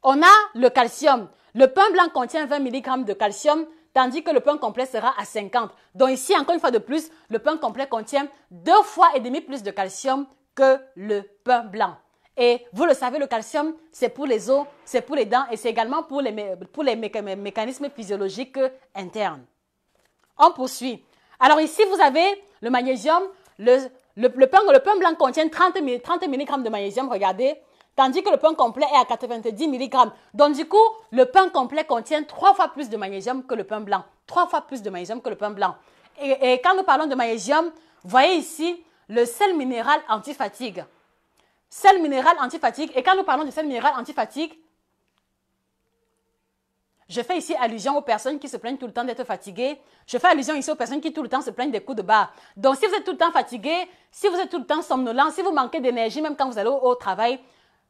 on a le calcium. Le pain blanc contient 20 mg de calcium, tandis que le pain complet sera à 50. Donc ici, encore une fois de plus, le pain complet contient 2 fois et demi plus de calcium que le pain blanc. Et vous le savez, le calcium, c'est pour les os, c'est pour les dents et c'est également pour les mécanismes physiologiques internes. On poursuit. Alors ici, vous avez le magnésium. Le pain blanc contient 30 mg de magnésium, regardez, tandis que le pain complet est à 90 mg. Donc du coup, le pain complet contient 3 fois plus de magnésium que le pain blanc. 3 fois plus de magnésium que le pain blanc. Et quand nous parlons de magnésium, voyez ici le sel minéral antifatigue. Sel minéral antifatigue. Et quand nous parlons de sel minéral antifatigue, je fais ici allusion aux personnes qui se plaignent tout le temps d'être fatiguées. Je fais allusion ici aux personnes qui tout le temps se plaignent des coups de barre. Donc, si vous êtes tout le temps fatigué, si vous êtes tout le temps somnolent, si vous manquez d'énergie, même quand vous allez au travail,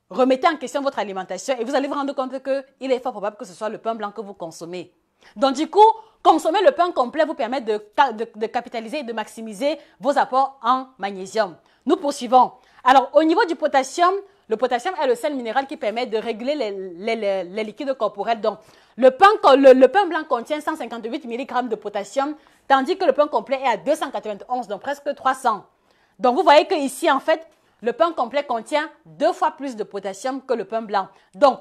remettez en question votre alimentation et vous allez vous rendre compte qu'il est fort probable que ce soit le pain blanc que vous consommez. Donc, du coup, consommer le pain complet vous permet de capitaliser et de maximiser vos apports en magnésium. Nous poursuivons. Alors, au niveau du potassium, le potassium est le sel minéral qui permet de réguler les liquides corporels. Donc, le pain blanc contient 158 mg de potassium, tandis que le pain complet est à 291, donc presque 300. Donc, vous voyez qu'ici, en fait, le pain complet contient 2 fois plus de potassium que le pain blanc. Donc,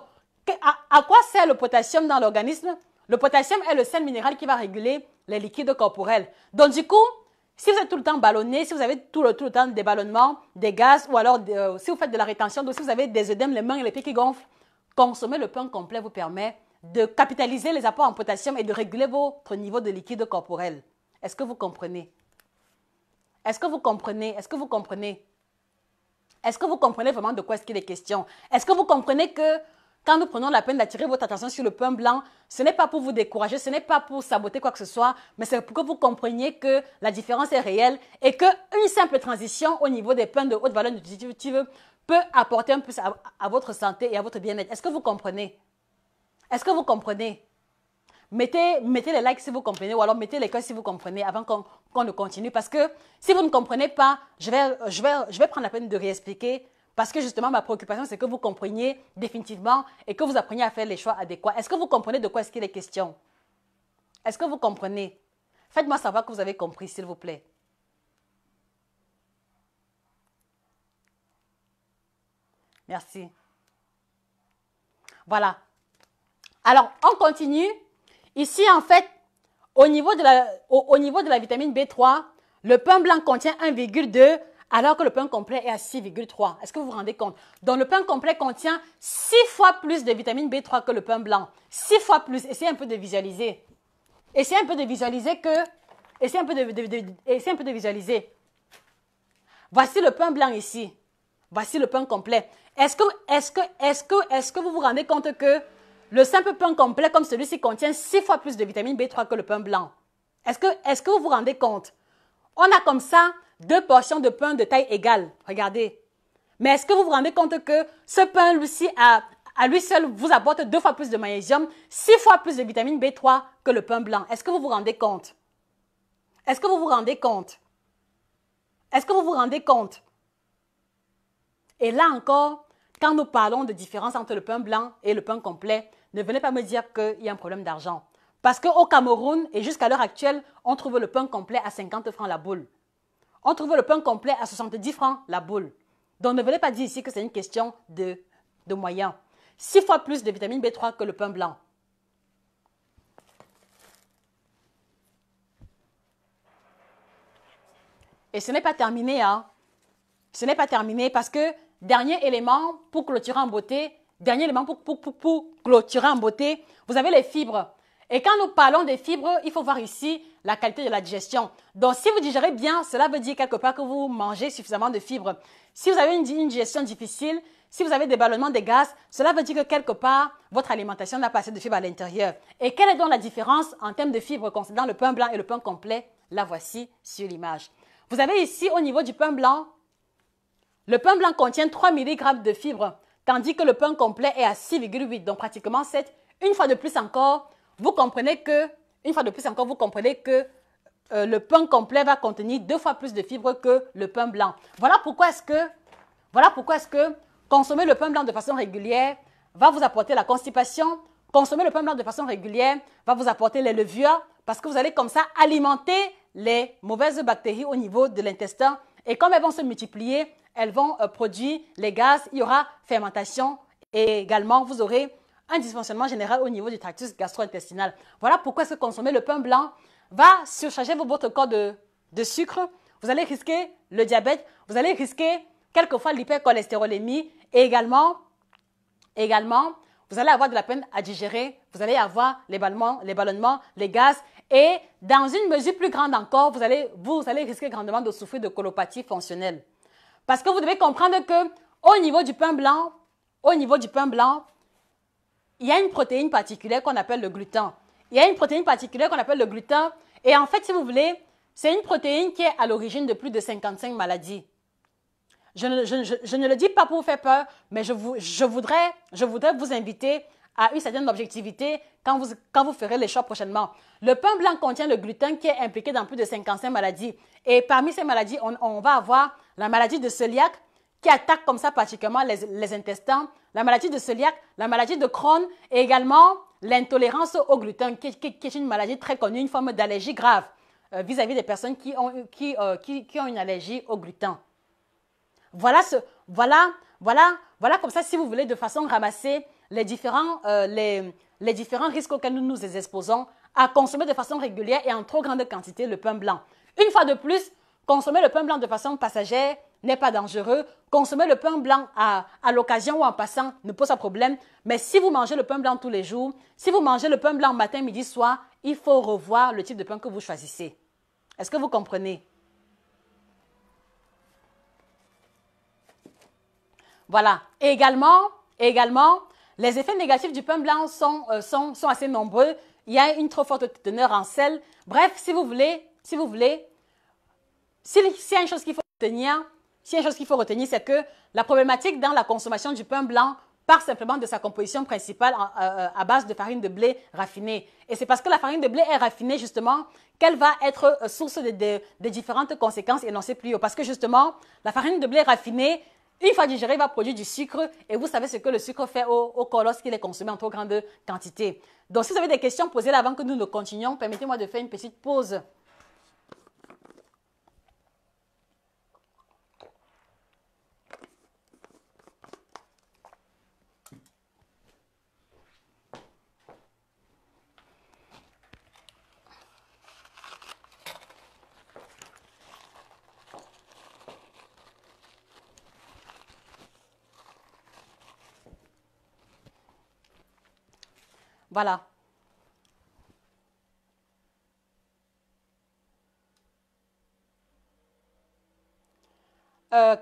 à quoi sert le potassium dans l'organisme? Le potassium est le sel minéral qui va réguler les liquides corporels. Donc, du coup, si vous êtes tout le temps ballonné, si vous avez tout le temps des ballonnements, des gaz, ou alors si vous faites de la rétention d'eau, si vous avez des œdèmes, les mains et les pieds qui gonflent, consommer le pain complet vous permet de capitaliser les apports en potassium et de réguler votre niveau de liquide corporel. Est-ce que vous comprenez? Est-ce que vous comprenez? Est-ce que vous comprenez? Est-ce que vous comprenez vraiment de quoi est-ce qu'il est question? Est-ce que vous comprenez que quand nous prenons la peine d'attirer votre attention sur le pain blanc, ce n'est pas pour vous décourager, ce n'est pas pour saboter quoi que ce soit, mais c'est pour que vous compreniez que la différence est réelle et qu'une simple transition au niveau des pains de haute valeur nutritive peut apporter un plus à votre santé et à votre bien-être. Est-ce que vous comprenez? Est-ce que vous comprenez? Mettez les likes si vous comprenez ou alors mettez les cœurs si vous comprenez avant qu'on ne continue. Parce que si vous ne comprenez pas, je vais prendre la peine de réexpliquer. Parce que justement, ma préoccupation, c'est que vous compreniez définitivement et que vous appreniez à faire les choix adéquats. Est-ce que vous comprenez de quoi est-ce qu'il est question? Est-ce que vous comprenez? Faites-moi savoir que vous avez compris, s'il vous plaît. Merci. Voilà. Alors, on continue. Ici, en fait, au niveau de la vitamine B3, le pain blanc contient 1,2 alors que le pain complet est à 6,3. Est-ce que vous vous rendez compte? Donc, le pain complet contient 6 fois plus de vitamine B3 que le pain blanc. 6 fois plus. Essayez un peu de visualiser. Essayez un peu de visualiser que... Essayez un peu de visualiser. Voici le pain blanc ici. Voici le pain complet. Est-ce que vous vous rendez compte que le simple pain complet comme celui-ci contient 6 fois plus de vitamine B3 que le pain blanc. Est-ce que vous vous rendez compte? On a comme ça 2 portions de pain de taille égale. Regardez. Mais est-ce que vous vous rendez compte que ce pain, lui-ci, à lui seul, vous apporte 2 fois plus de magnésium, 6 fois plus de vitamine B3 que le pain blanc? Est-ce que vous vous rendez compte? Est-ce que vous vous rendez compte? Est-ce que vous vous rendez compte? Et là encore, quand nous parlons de différence entre le pain blanc et le pain complet, ne venez pas me dire qu'il y a un problème d'argent. Parce qu'au Cameroun, et jusqu'à l'heure actuelle, on trouve le pain complet à 50 francs la boule. On trouve le pain complet à 70 francs la boule. Donc ne venez pas dire ici que c'est une question de moyens. 6 fois plus de vitamine B3 que le pain blanc. Et ce n'est pas terminé, hein. Ce n'est pas terminé parce que dernier élément pour clôturer en beauté, pour clôturer en beauté, vous avez les fibres. Et quand nous parlons des fibres, il faut voir ici la qualité de la digestion. Donc, si vous digérez bien, cela veut dire quelque part que vous mangez suffisamment de fibres. Si vous avez une digestion difficile, si vous avez des ballonnements de gaz, cela veut dire que quelque part, votre alimentation n'a pas assez de fibres à l'intérieur. Et quelle est donc la différence en termes de fibres concernant le pain blanc et le pain complet? La voici sur l'image. Vous avez ici, au niveau du pain blanc, le pain blanc contient 3 mg de fibres, tandis que le pain complet est à 6,8, donc pratiquement 7. Une fois de plus encore, vous comprenez que le pain complet va contenir 2 fois plus de fibres que le pain blanc. Voilà pourquoi est-ce que consommer le pain blanc de façon régulière va vous apporter la constipation. Consommer le pain blanc de façon régulière va vous apporter les levures parce que vous allez comme ça alimenter les mauvaises bactéries au niveau de l'intestin. Et comme elles vont se multiplier, elles vont produire les gaz, il y aura fermentation et également vous aurez un dysfonctionnement général au niveau du tractus gastro-intestinal. Voilà pourquoi est-ce que consommer le pain blanc va surcharger votre corps de sucre. Vous allez risquer le diabète, vous allez risquer quelquefois l'hypercholestérolémie et également, vous allez avoir de la peine à digérer, vous allez avoir les ballonnements, les gaz et dans une mesure plus grande encore, vous allez risquer grandement de souffrir de colopathie fonctionnelle. Parce que vous devez comprendre que au niveau du pain blanc, il y a une protéine particulière qu'on appelle le gluten. Et en fait, si vous voulez, c'est une protéine qui est à l'origine de plus de 55 maladies. Je ne le dis pas pour vous faire peur, mais je voudrais vous inviter à une certaine objectivité quand vous ferez les choix prochainement. Le pain blanc contient le gluten qui est impliqué dans plus de 55 maladies. Et parmi ces maladies, on va avoir la maladie de cœliaque qui attaque comme ça particulièrement les intestins, la maladie de cœliaque, la maladie de Crohn et également l'intolérance au gluten qui est une maladie très connue, une forme d'allergie grave vis-à-vis des personnes qui ont une allergie au gluten. Voilà comme ça, si vous voulez, de façon ramasser les différents risques auxquels nous nous exposons à consommer de façon régulière et en trop grande quantité le pain blanc. Une fois de plus, consommer le pain blanc de façon passagère n'est pas dangereux. Consommer le pain blanc à l'occasion ou en passant ne pose pas de problème. Mais si vous mangez le pain blanc tous les jours, si vous mangez le pain blanc matin, midi, soir, il faut revoir le type de pain que vous choisissez. Est-ce que vous comprenez? Voilà. Et également, les effets négatifs du pain blanc sont assez nombreux. Il y a une trop forte teneur en sel. Bref, si vous voulez, s'il y a une chose qu'il faut retenir, c'est que la problématique dans la consommation du pain blanc part simplement de sa composition principale à base de farine de blé raffinée. Et c'est parce que la farine de blé est raffinée, justement, qu'elle va être source de différentes conséquences énoncées plus haut. Parce que, justement, la farine de blé raffinée, une fois digérée, va produire du sucre. Et vous savez ce que le sucre fait au corps lorsqu'il est consommé en trop grande quantité. Donc, si vous avez des questions posées là avant que nous ne continuions, permettez-moi de faire une petite pause. Voilà.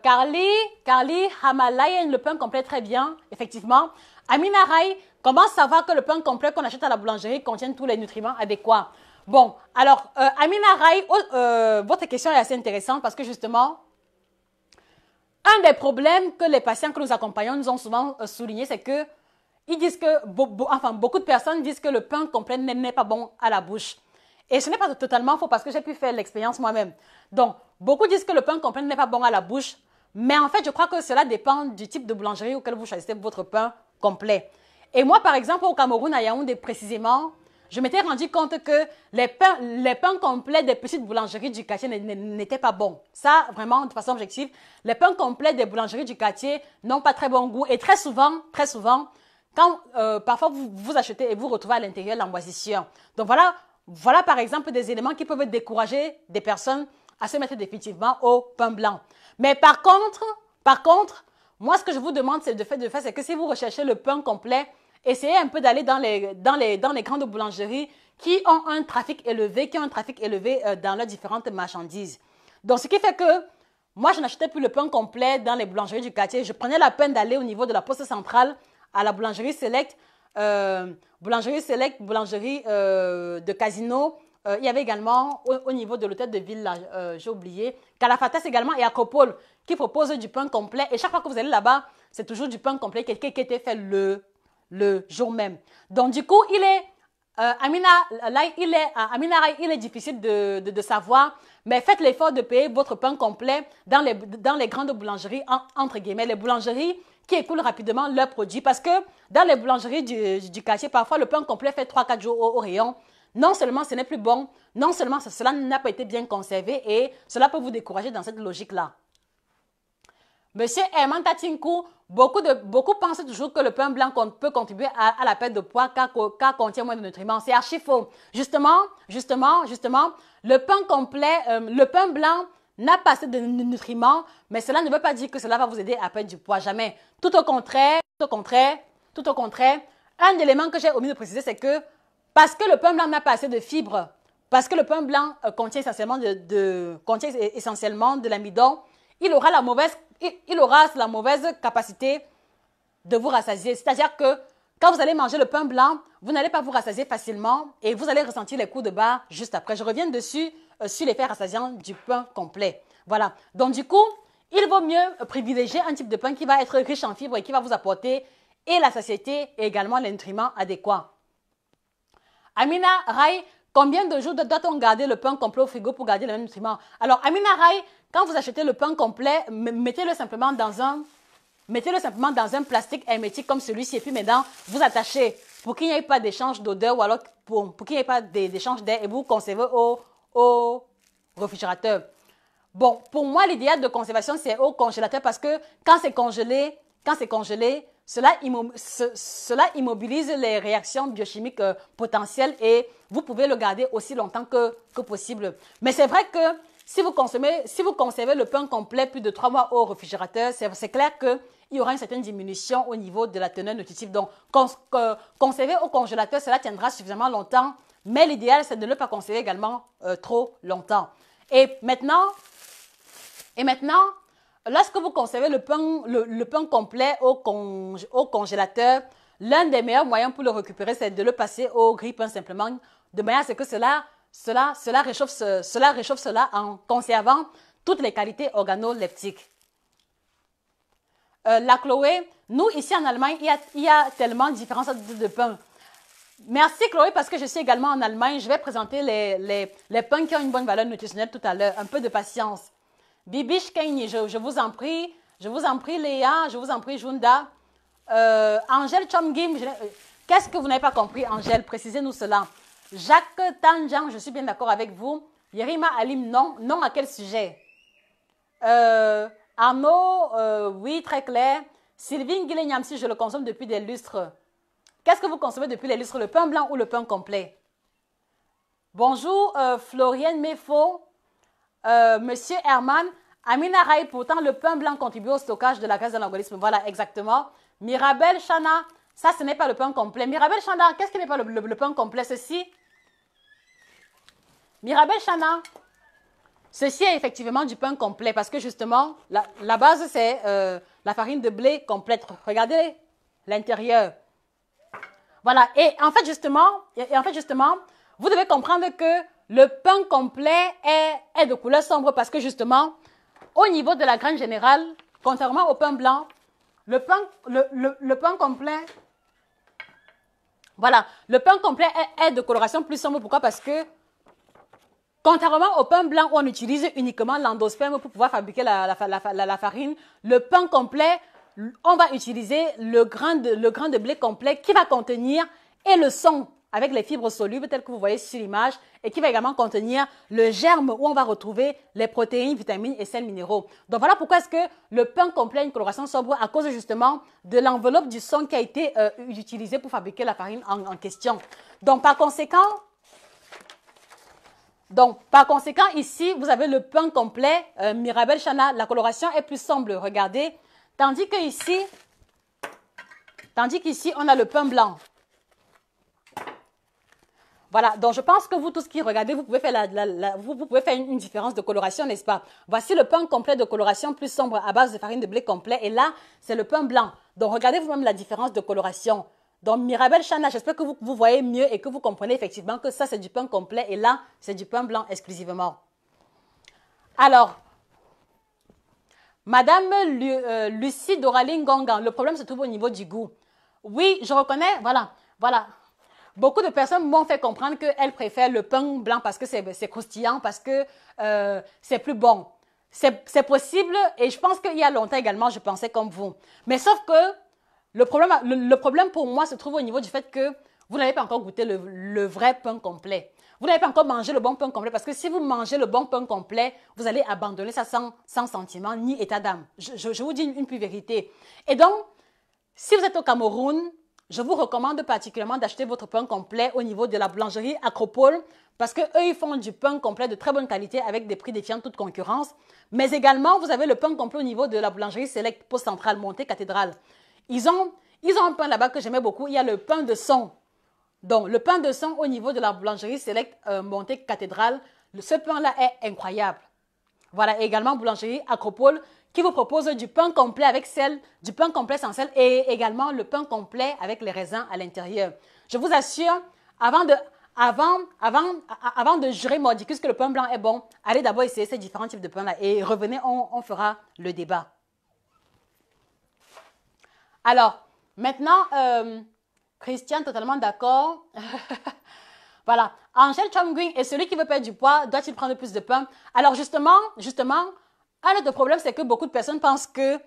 Carly Hamalayan, le pain complet, très bien, effectivement. Amina Rai, comment savoir que le pain complet qu'on achète à la boulangerie contient tous les nutriments adéquats? Bon, alors, Amina Rai, votre question est assez intéressante parce que justement, un des problèmes que les patients que nous accompagnons nous ont souvent souligné, c'est que ils disent que, beaucoup de personnes disent que le pain complet n'est pas bon à la bouche. Et ce n'est pas totalement faux parce que j'ai pu faire l'expérience moi-même. Donc, beaucoup disent que le pain complet n'est pas bon à la bouche, mais en fait, je crois que cela dépend du type de boulangerie auquel vous choisissez votre pain complet. Et moi, par exemple, au Cameroun, à Yaoundé précisément, je m'étais rendu compte que les pains complets des petites boulangeries du quartier n'étaient pas bons. Ça, vraiment, de façon objective, les pains complets des boulangeries du quartier n'ont pas très bon goût. Et très souvent, quand parfois vous achetez et vous retrouvez à l'intérieur la moisissure. Donc voilà par exemple des éléments qui peuvent décourager des personnes à se mettre définitivement au pain blanc. Mais par contre, moi ce que je vous demande c'est que si vous recherchez le pain complet, essayez un peu d'aller dans les grandes boulangeries qui ont un trafic élevé, dans leurs différentes marchandises. Donc ce qui fait que moi je n'achetais plus le pain complet dans les boulangeries du quartier. Je prenais la peine d'aller au niveau de la poste centrale à la boulangerie Select, boulangerie de Casino. Il y avait également au niveau de l'hôtel de ville, j'ai oublié, Calafatas également et Acropole qui propose du pain complet. Et chaque fois que vous allez là-bas, c'est toujours du pain complet qui était fait le jour même. Donc du coup, Amina Rai, il est difficile de savoir, mais faites l'effort de payer votre pain complet dans les grandes boulangeries, entre guillemets, les boulangeries qui écoulent rapidement leurs produits. Parce que dans les boulangeries du quartier, parfois le pain complet fait 3-4 jours au rayon. Non seulement ce n'est plus bon, non seulement cela n'a pas été bien conservé et cela peut vous décourager dans cette logique-là. Monsieur Herman Tatinku, beaucoup pensent toujours que le pain blanc peut contribuer à la perte de poids car contient moins de nutriments. C'est archi faux. Justement, le pain complet, le pain blanc n'a pas assez de nutriments, mais cela ne veut pas dire que cela va vous aider à perdre du poids, jamais. Tout au contraire, un élément que j'ai omis de préciser, c'est que parce que le pain blanc n'a pas assez de fibres, parce que le pain blanc contient essentiellement de l'amidon, il aura la mauvaise capacité de vous rassasier. C'est-à-dire que quand vous allez manger le pain blanc, vous n'allez pas vous rassasier facilement et vous allez ressentir les coups de barre juste après. Je reviens dessus sur l'effet rassasiant du pain complet. Voilà. Donc du coup, il vaut mieux privilégier un type de pain qui va être riche en fibres et qui va vous apporter et la satiété et également les nutriments adéquats. Amina Rai, combien de jours doit-on garder le pain complet au frigo pour garder les mêmes nutriments? Alors, Amina Rai, quand vous achetez le pain complet, mettez-le simplement dans un plastique hermétique comme celui-ci et puis maintenant, vous attachez pour qu'il n'y ait pas d'échange d'odeur ou alors pour qu'il n'y ait pas d'échange d'air et vous conservez au réfrigérateur. Bon, pour moi, l'idéal de conservation, c'est au congélateur parce que quand c'est congelé, cela immobilise les réactions biochimiques potentielles et vous pouvez le garder aussi longtemps que possible. Mais c'est vrai que si vous conservez le pain complet plus de 3 mois au réfrigérateur, c'est clair qu'il y aura une certaine diminution au niveau de la teneur nutritive. Donc, conserver au congélateur, cela tiendra suffisamment longtemps, mais l'idéal, c'est de ne pas conserver également trop longtemps. Et maintenant, lorsque vous conservez le pain complet au congélateur, l'un des meilleurs moyens pour le récupérer, c'est de le passer au grille-pain simplement, de manière à ce que cela réchauffe cela en conservant toutes les qualités organoleptiques. La Chloé, nous ici en Allemagne, il y a tellement différents sortes de pain. Merci Chloé parce que je suis également en Allemagne. Je vais présenter les pains qui ont une bonne valeur nutritionnelle tout à l'heure. Un peu de patience. Bibiche Kenyi, je vous en prie. Je vous en prie Léa, je vous en prie Junda. Angèle Chomgim, qu'est-ce que vous n'avez pas compris Angèle? Précisez-nous cela. Jacques Tanjang, je suis bien d'accord avec vous. Yerima Alim, non. Non à quel sujet? Arnaud, oui, très clair. Sylvine Guilenyamsi, je le consomme depuis des lustres. Qu'est-ce que vous consommez depuis les lustres? Le pain blanc ou le pain complet? Bonjour, Florienne Mefo. Monsieur Herman, Amina Rai, pourtant le pain blanc contribue au stockage de la graisse dans l'organisme. Voilà, exactement. Mirabel Chana, ça ce n'est pas le pain complet. Mirabel Chana, qu'est-ce qui n'est pas le pain complet? Ceci. Mirabel Chana, ceci est effectivement du pain complet parce que justement, la base c'est la farine de blé complète. Regardez l'intérieur. Voilà, et en fait, justement, vous devez comprendre que le pain complet est de couleur sombre parce que, justement, au niveau de la graine générale, contrairement au pain blanc, le pain complet, voilà, le pain complet est de coloration plus sombre. Pourquoi? Parce que, contrairement au pain blanc où on utilise uniquement l'endosperme pour pouvoir fabriquer la farine, le pain complet, on va utiliser le grain de blé complet qui va contenir et le son avec les fibres solubles telles que vous voyez sur l'image et qui va également contenir le germe où on va retrouver les protéines, vitamines et sels minéraux. Donc voilà pourquoi est-ce que le pain complet a une coloration sobre à cause justement de l'enveloppe du son qui a été utilisée pour fabriquer la farine en question. Donc par conséquent, ici, vous avez le pain complet Mirabelle Chana. La coloration est plus sombre, regardez. Tandis qu'ici, on a le pain blanc. Voilà, donc je pense que vous tous qui regardez, vous pouvez faire, vous pouvez faire une différence de coloration, n'est-ce pas? Voici le pain complet de coloration plus sombre à base de farine de blé complet. Et là, c'est le pain blanc. Donc regardez vous-même la différence de coloration. Donc Mirabelle Chana, j'espère que vous voyez mieux et que vous comprenez effectivement que ça, c'est du pain complet et là, c'est du pain blanc exclusivement. Alors, Madame Lucie Doraline Gongan, le problème se trouve au niveau du goût. Oui, je reconnais, voilà. Beaucoup de personnes m'ont fait comprendre qu'elles préfèrent le pain blanc parce que c'est croustillant, parce que c'est plus bon. C'est possible et je pense qu'il y a longtemps également, je pensais comme vous. Mais sauf que le problème pour moi se trouve au niveau du fait que vous n'avez pas encore goûté le vrai pain complet. Vous n'avez pas encore mangé le bon pain complet parce que si vous mangez le bon pain complet, vous allez abandonner ça sans sentiment ni état d'âme. Je vous dis une pure vérité. Et donc, si vous êtes au Cameroun, je vous recommande particulièrement d'acheter votre pain complet au niveau de la boulangerie Acropole parce qu'eux, ils font du pain complet de très bonne qualité avec des prix défiant toute concurrence. Mais également, vous avez le pain complet au niveau de la boulangerie Select Post Centrale Montée Cathédrale. Ils ont un pain là-bas que j'aimais beaucoup. Il y a le pain de son. Donc, le pain de son au niveau de la boulangerie Select Montée Cathédrale, ce pain-là est incroyable. Voilà, et également boulangerie Acropole qui vous propose du pain complet avec sel, du pain complet sans sel et également le pain complet avec les raisins à l'intérieur. Je vous assure, avant de jurer mordicus que le pain blanc est bon, allez d'abord essayer ces différents types de pain-là et revenez, on fera le débat. Alors, maintenant, Christiane, totalement d'accord. Voilà. Angèle Chomguing, et celui qui veut perdre du poids, doit-il prendre plus de pain? Alors, justement, un autre problème, c'est que beaucoup de personnes pensent que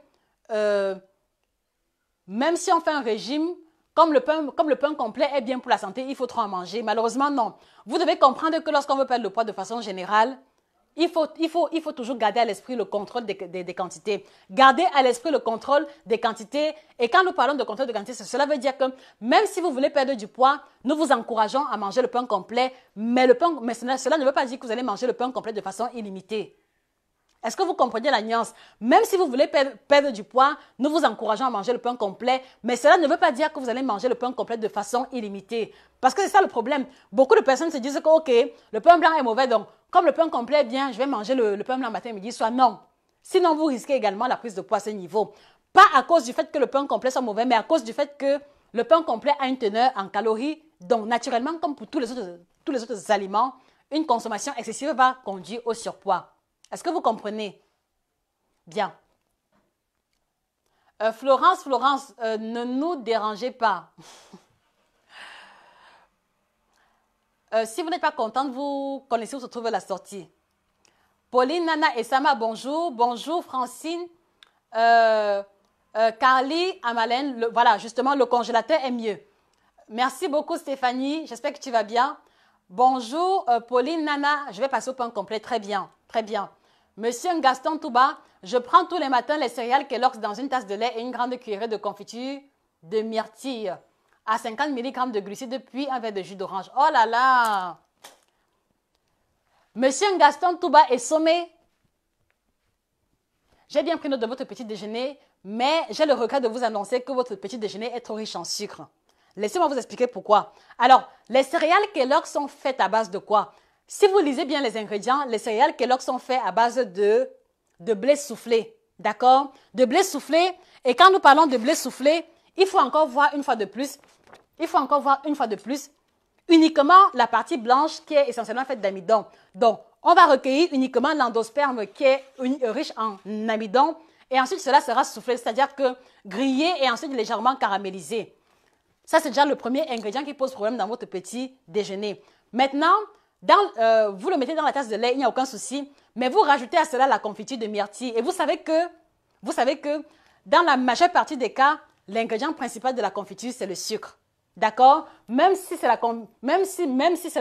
même si on fait un régime, comme le pain complet est bien pour la santé, il faut trop en manger. Malheureusement, non. Vous devez comprendre que lorsqu'on veut perdre le poids de façon générale, il faut toujours garder à l'esprit le contrôle des quantités. Gardez à l'esprit le contrôle des quantités. Et quand nous parlons de contrôle de quantité, cela veut dire que même si vous voulez perdre du poids, nous vous encourageons à manger le pain complet. Mais cela ne veut pas dire que vous allez manger le pain complet de façon illimitée. Est-ce que vous comprenez la nuance? Même si vous voulez perdre du poids, nous vous encourageons à manger le pain complet, mais cela ne veut pas dire que vous allez manger le pain complet de façon illimitée. Parce que c'est ça le problème. Beaucoup de personnes se disent que, ok, le pain blanc est mauvais, donc comme le pain complet est bien, je vais manger le pain blanc matin, midi, soir. Non. Sinon, vous risquez également la prise de poids à ce niveau. Pas à cause du fait que le pain complet soit mauvais, mais à cause du fait que le pain complet a une teneur en calories. Donc, naturellement, comme pour tous les autres aliments, une consommation excessive va conduire au surpoids. Est-ce que vous comprenez? Bien. Florence, ne nous dérangez pas. Si vous n'êtes pas contente, vous connaissez où se trouve la sortie. Pauline, Nana et Sama, bonjour. Bonjour Francine. Carly, Amalène, voilà, justement, le congélateur est mieux. Merci beaucoup Stéphanie, j'espère que tu vas bien. Bonjour Pauline, Nana, je vais passer au pain complet, très bien, très bien. Monsieur Gaston Touba, je prends tous les matins les céréales Kellogg's dans une tasse de lait et une grande cuillerée de confiture de myrtille à 50 mg de glucides puis un verre de jus d'orange. Oh là là! Monsieur Gaston Touba est sommé. J'ai bien pris note de votre petit déjeuner, mais j'ai le regret de vous annoncer que votre petit déjeuner est trop riche en sucre. Laissez-moi vous expliquer pourquoi. Alors, les céréales Kellogg's sont faites à base de quoi? Si vous lisez bien les ingrédients, les céréales Kellogg's sont faites à base de blé soufflé. D'accord? De blé soufflé. Et quand nous parlons de blé soufflé, il faut encore voir une fois de plus, uniquement la partie blanche qui est essentiellement faite d'amidon. Donc, on va recueillir uniquement l'endosperme qui est riche en amidon et ensuite cela sera soufflé, c'est-à-dire que grillé et ensuite légèrement caramélisé. Ça, c'est déjà le premier ingrédient qui pose problème dans votre petit déjeuner. Maintenant, vous le mettez dans la tasse de lait, il n'y a aucun souci, mais vous rajoutez à cela la confiture de myrtille. Et vous savez que dans la majeure partie des cas, l'ingrédient principal de la confiture, c'est le sucre. D'accord? Même si c'est la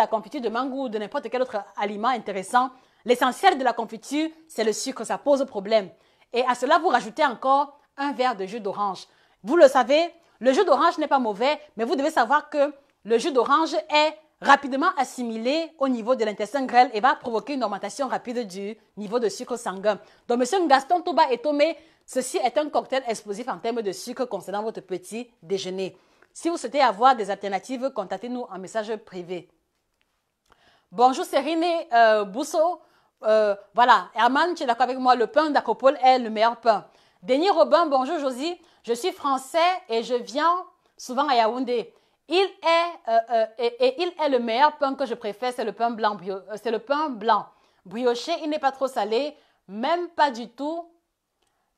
confiture de mangue ou de n'importe quel autre aliment intéressant, l'essentiel de la confiture, c'est le sucre, ça pose problème. Et à cela, vous rajoutez encore un verre de jus d'orange. Vous le savez, le jus d'orange n'est pas mauvais, mais vous devez savoir que le jus d'orange est rapidement assimilé au niveau de l'intestin grêle et va provoquer une augmentation rapide du niveau de sucre sanguin. Donc, M. Gaston Touba Etomé, ceci est un cocktail explosif en termes de sucre concernant votre petit déjeuner. Si vous souhaitez avoir des alternatives, contactez-nous en message privé. Bonjour Cérine Bousso. Voilà, Herman, tu es d'accord avec moi, le pain d'Acropole est le meilleur pain. Denis Robin, bonjour Josie. Je suis français et je viens souvent à Yaoundé. Il est le meilleur pain que je préfère, c'est le pain blanc. C'est le pain blanc. Brioché, il n'est pas trop salé, même pas du tout,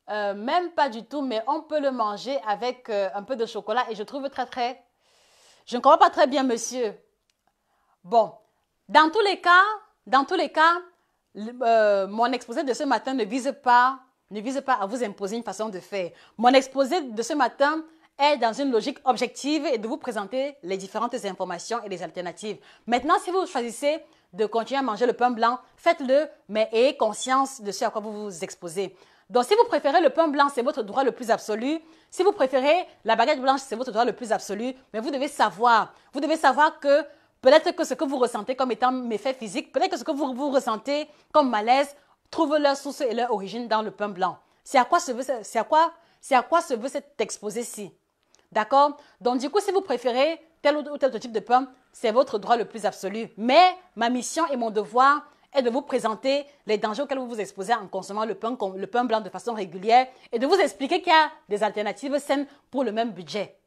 mais on peut le manger avec un peu de chocolat et je trouve très... Je ne comprends pas très bien, monsieur. Bon, dans tous les cas, mon exposé de ce matin ne vise pas à vous imposer une façon de faire. Mon exposé de ce matin est dans une logique objective et de vous présenter les différentes informations et les alternatives. Maintenant, si vous choisissez de continuer à manger le pain blanc, faites-le, mais ayez conscience de ce à quoi vous vous exposez. Donc, si vous préférez le pain blanc, c'est votre droit le plus absolu. Si vous préférez la baguette blanche, c'est votre droit le plus absolu. Mais vous devez savoir que peut-être que ce que vous ressentez comme étant méfait physique, peut-être que ce que vous ressentez comme malaise, trouve leur source et leur origine dans le pain blanc. C'est à quoi se veut cet exposé-ci. D'accord? Donc, du coup, si vous préférez tel ou tel type de pain, c'est votre droit le plus absolu. Mais ma mission et mon devoir est de vous présenter les dangers auxquels vous vous exposez en consommant le pain blanc de façon régulière et de vous expliquer qu'il y a des alternatives saines pour le même budget.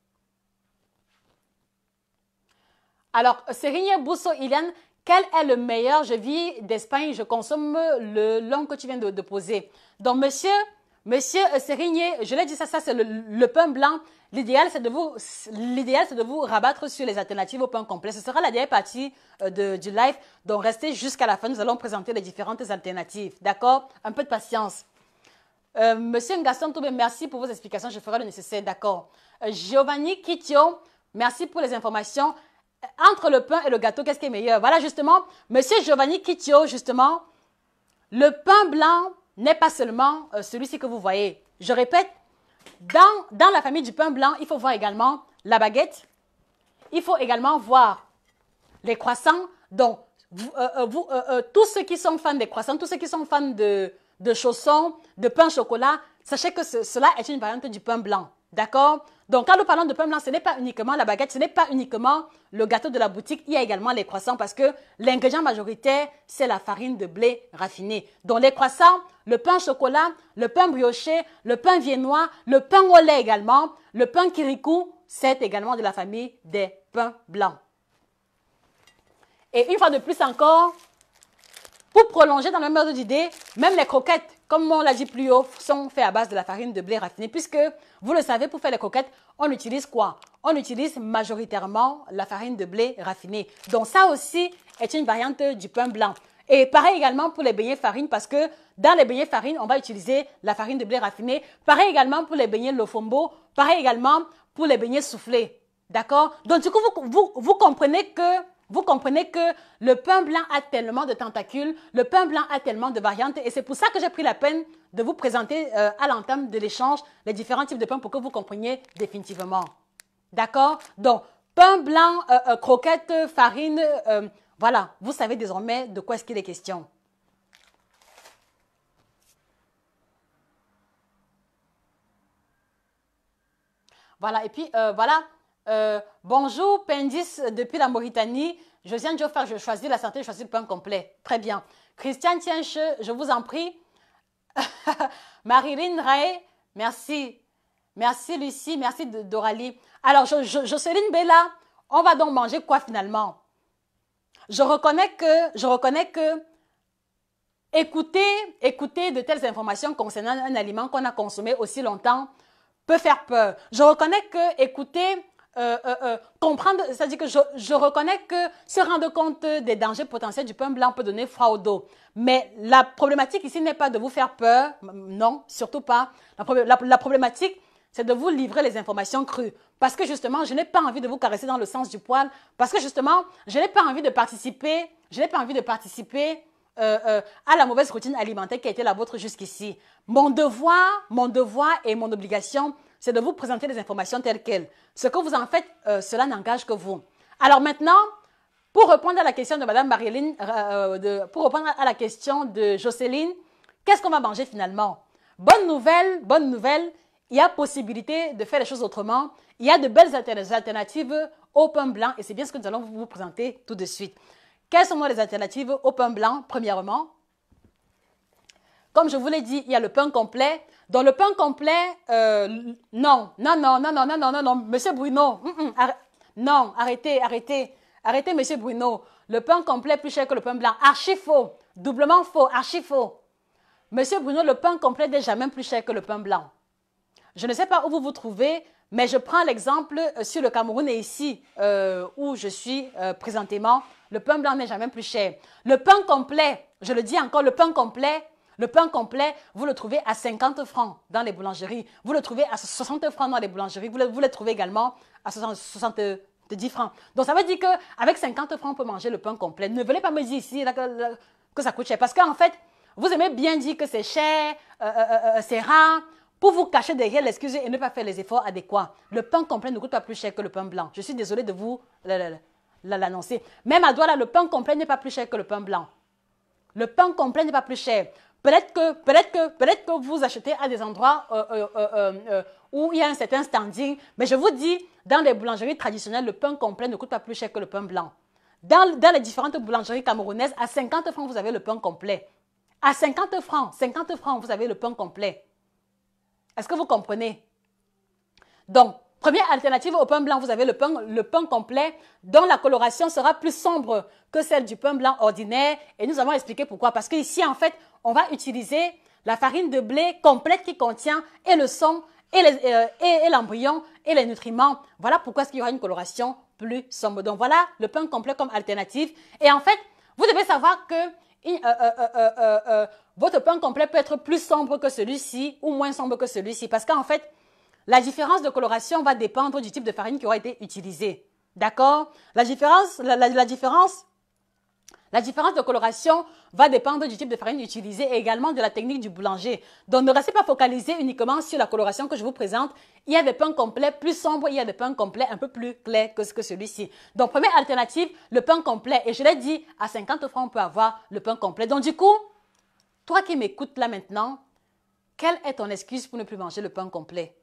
Alors, Serigne Bousso Iliane, quel est le meilleur? Je vis d'Espagne, je consomme le long que tu viens de poser. Donc, monsieur Serigne, je l'ai dit, ça c'est le pain blanc. L'idéal, c'est de vous rabattre sur les alternatives au pain complet. Ce sera la dernière partie du live. Donc, restez jusqu'à la fin. Nous allons présenter les différentes alternatives. D'accord? Un peu de patience. Monsieur Gaston Toubé, merci pour vos explications. Je ferai le nécessaire. D'accord. Giovanni Kitio, merci pour les informations. Entre le pain et le gâteau, qu'est-ce qui est meilleur? Voilà, justement, monsieur Giovanni Kitio, justement, le pain blanc n'est pas seulement celui-ci que vous voyez. Je répète, dans la famille du pain blanc, il faut voir également la baguette. Il faut également voir les croissants. Donc, tous ceux qui sont fans des croissants, tous ceux qui sont fans de chaussons, de pain au chocolat, sachez que cela est une variante du pain blanc. D'accord? Donc, quand nous parlons de pain blanc, ce n'est pas uniquement la baguette, ce n'est pas uniquement le gâteau de la boutique, il y a également les croissants parce que l'ingrédient majoritaire, c'est la farine de blé raffinée. Donc, les croissants, le pain au chocolat, le pain brioché, le pain viennois, le pain au lait également, le pain kirikou, c'est également de la famille des pains blancs. Et une fois de plus encore, pour prolonger dans le même ordre d'idée, même les croquettes, comme on l'a dit plus haut, sont faites à base de la farine de blé raffiné, puisque, vous le savez, pour faire les croquettes, on utilise quoi? On utilise majoritairement la farine de blé raffiné. Donc ça aussi est une variante du pain blanc. Et pareil également pour les beignets farine, parce que dans les beignets farine, on va utiliser la farine de blé raffiné. Pareil également pour les beignets lofombo, pareil également pour les beignets soufflés. D'accord? Donc du coup, vous comprenez que le pain blanc a tellement de tentacules, le pain blanc a tellement de variantes et c'est pour ça que j'ai pris la peine de vous présenter à l'entame de l'échange les différents types de pain pour que vous compreniez définitivement. D'accord? Donc, pain blanc, croquettes, farine, voilà, vous savez désormais de quoi est-ce qu'il est question. Voilà, et puis voilà. Bonjour, Pendis depuis la Mauritanie. Josiane Diofar, je choisis la santé, je choisis le pain complet. Très bien. Christiane Tienche, je vous en prie. Marilyn Rae, merci. Merci Lucie, merci Doralie. Alors, Jocelyne Bella, on va donc manger quoi finalement? Je reconnais que écouter de telles informations concernant un aliment qu'on a consommé aussi longtemps peut faire peur. Je reconnais que écouter, comprendre, c'est-à-dire que je reconnais que se rendre compte des dangers potentiels du pain blanc peut donner froid au dos. Mais la problématique ici n'est pas de vous faire peur, non, surtout pas. La problématique, c'est de vous livrer les informations crues. Parce que justement, je n'ai pas envie de vous caresser dans le sens du poil. Parce que justement, je n'ai pas envie de participer, à la mauvaise routine alimentaire qui a été la vôtre jusqu'ici. Mon devoir et mon obligation, c'est de vous présenter les informations telles quelles. Ce que vous en faites, cela n'engage que vous. Alors maintenant, pour répondre à la question de Mme Marilyn, pour répondre à la question de Jocelyne, qu'est-ce qu'on va manger finalement? Bonne nouvelle, il y a possibilité de faire les choses autrement. Il y a de belles alternatives au pain blanc et c'est bien ce que nous allons vous présenter tout de suite. Quelles sont les alternatives au pain blanc? Premièrement, comme je vous l'ai dit, il y a le pain complet. Dans le pain complet, non, Monsieur Bruno, non, arrêtez, Monsieur Bruno. Le pain complet est plus cher que le pain blanc. Archi faux, doublement faux, archi faux. Monsieur Bruno, le pain complet n'est jamais plus cher que le pain blanc. Je ne sais pas où vous vous trouvez, mais je prends l'exemple sur le Cameroun et ici où je suis présentement. Le pain blanc n'est jamais plus cher. Le pain complet, je le dis encore, le pain complet, vous le trouvez à 50 francs dans les boulangeries. Vous le trouvez à 60 francs dans les boulangeries. Vous le trouvez également à 70 francs. Donc, ça veut dire qu'avec 50 francs, on peut manger le pain complet. Ne venez pas me dire ici que ça coûte cher. Parce qu'en fait, vous aimez bien dire que c'est cher, c'est rare, pour vous cacher derrière l'excuse et ne pas faire les efforts adéquats. Le pain complet ne coûte pas plus cher que le pain blanc. Je suis désolée de vous l'annoncer. Même à Douala, le pain complet n'est pas plus cher que le pain blanc. Le pain complet n'est pas plus cher. Peut-être que vous achetez à des endroits où il y a un certain standing, mais je vous dis, dans les boulangeries traditionnelles, le pain complet ne coûte pas plus cher que le pain blanc. Dans les différentes boulangeries camerounaises, à 50 francs, vous avez le pain complet. À 50 francs, vous avez le pain complet. Est-ce que vous comprenez? Donc, première alternative au pain blanc, vous avez le pain complet dont la coloration sera plus sombre que celle du pain blanc ordinaire. Et nous allons expliquer pourquoi. Parce qu'ici, en fait, on va utiliser la farine de blé complète qui contient et le son, et l'embryon, et les nutriments. Voilà pourquoi il y aura une coloration plus sombre. Donc, voilà le pain complet comme alternative. Et en fait, vous devez savoir que votre pain complet peut être plus sombre que celui-ci ou moins sombre que celui-ci. Parce qu'en fait, la différence de coloration va dépendre du type de farine qui aura été utilisée. D'accord? La différence de coloration va dépendre du type de farine utilisée et également de la technique du boulanger. Donc, ne restez pas focalisé uniquement sur la coloration que je vous présente. Il y a des pains complets plus sombres, il y a des pains complets un peu plus clairs que celui-ci. Donc, première alternative, le pain complet. Et je l'ai dit, à 50 francs, on peut avoir le pain complet. Donc, du coup, toi qui m'écoutes là maintenant, quelle est ton excuse pour ne plus manger le pain complet?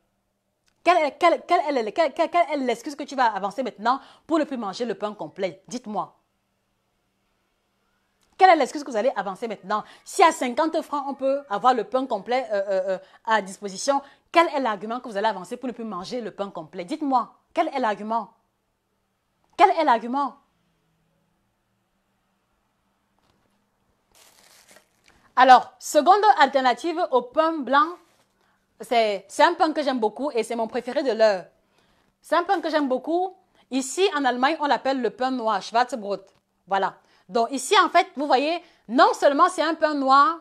Quelle est l'excuse que tu vas avancer maintenant pour ne plus manger le pain complet? Dites-moi. Quelle est l'excuse que vous allez avancer maintenant? Si à 50 francs, on peut avoir le pain complet à disposition, quel est l'argument que vous allez avancer pour ne plus manger le pain complet? Dites-moi, quel est l'argument? Quel est l'argument? Alors, seconde alternative au pain blanc, c'est un pain que j'aime beaucoup et c'est mon préféré de l'heure. C'est un pain que j'aime beaucoup. Ici, en Allemagne, on l'appelle le pain noir, Schwarzbrot. Voilà. Donc ici, en fait, vous voyez, non seulement c'est un pain noir,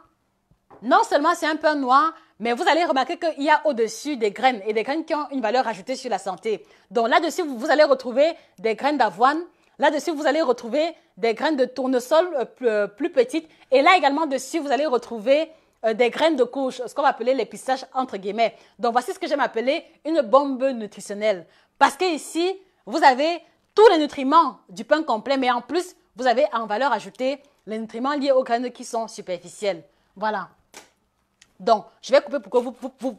mais vous allez remarquer qu'il y a au-dessus des graines et des graines qui ont une valeur ajoutée sur la santé. Donc là-dessus, vous allez retrouver des graines d'avoine. Là-dessus, vous allez retrouver des graines de tournesol plus petites. Et là également, dessus, vous allez retrouver des graines de couche, ce qu'on va appeler les pistaches entre guillemets. Donc voici ce que j'aime appeler une bombe nutritionnelle. Parce que ici, vous avez tous les nutriments du pain complet, mais en plus, vous avez en valeur ajoutée les nutriments liés aux graines qui sont superficielles. Voilà. Donc, je vais couper pour que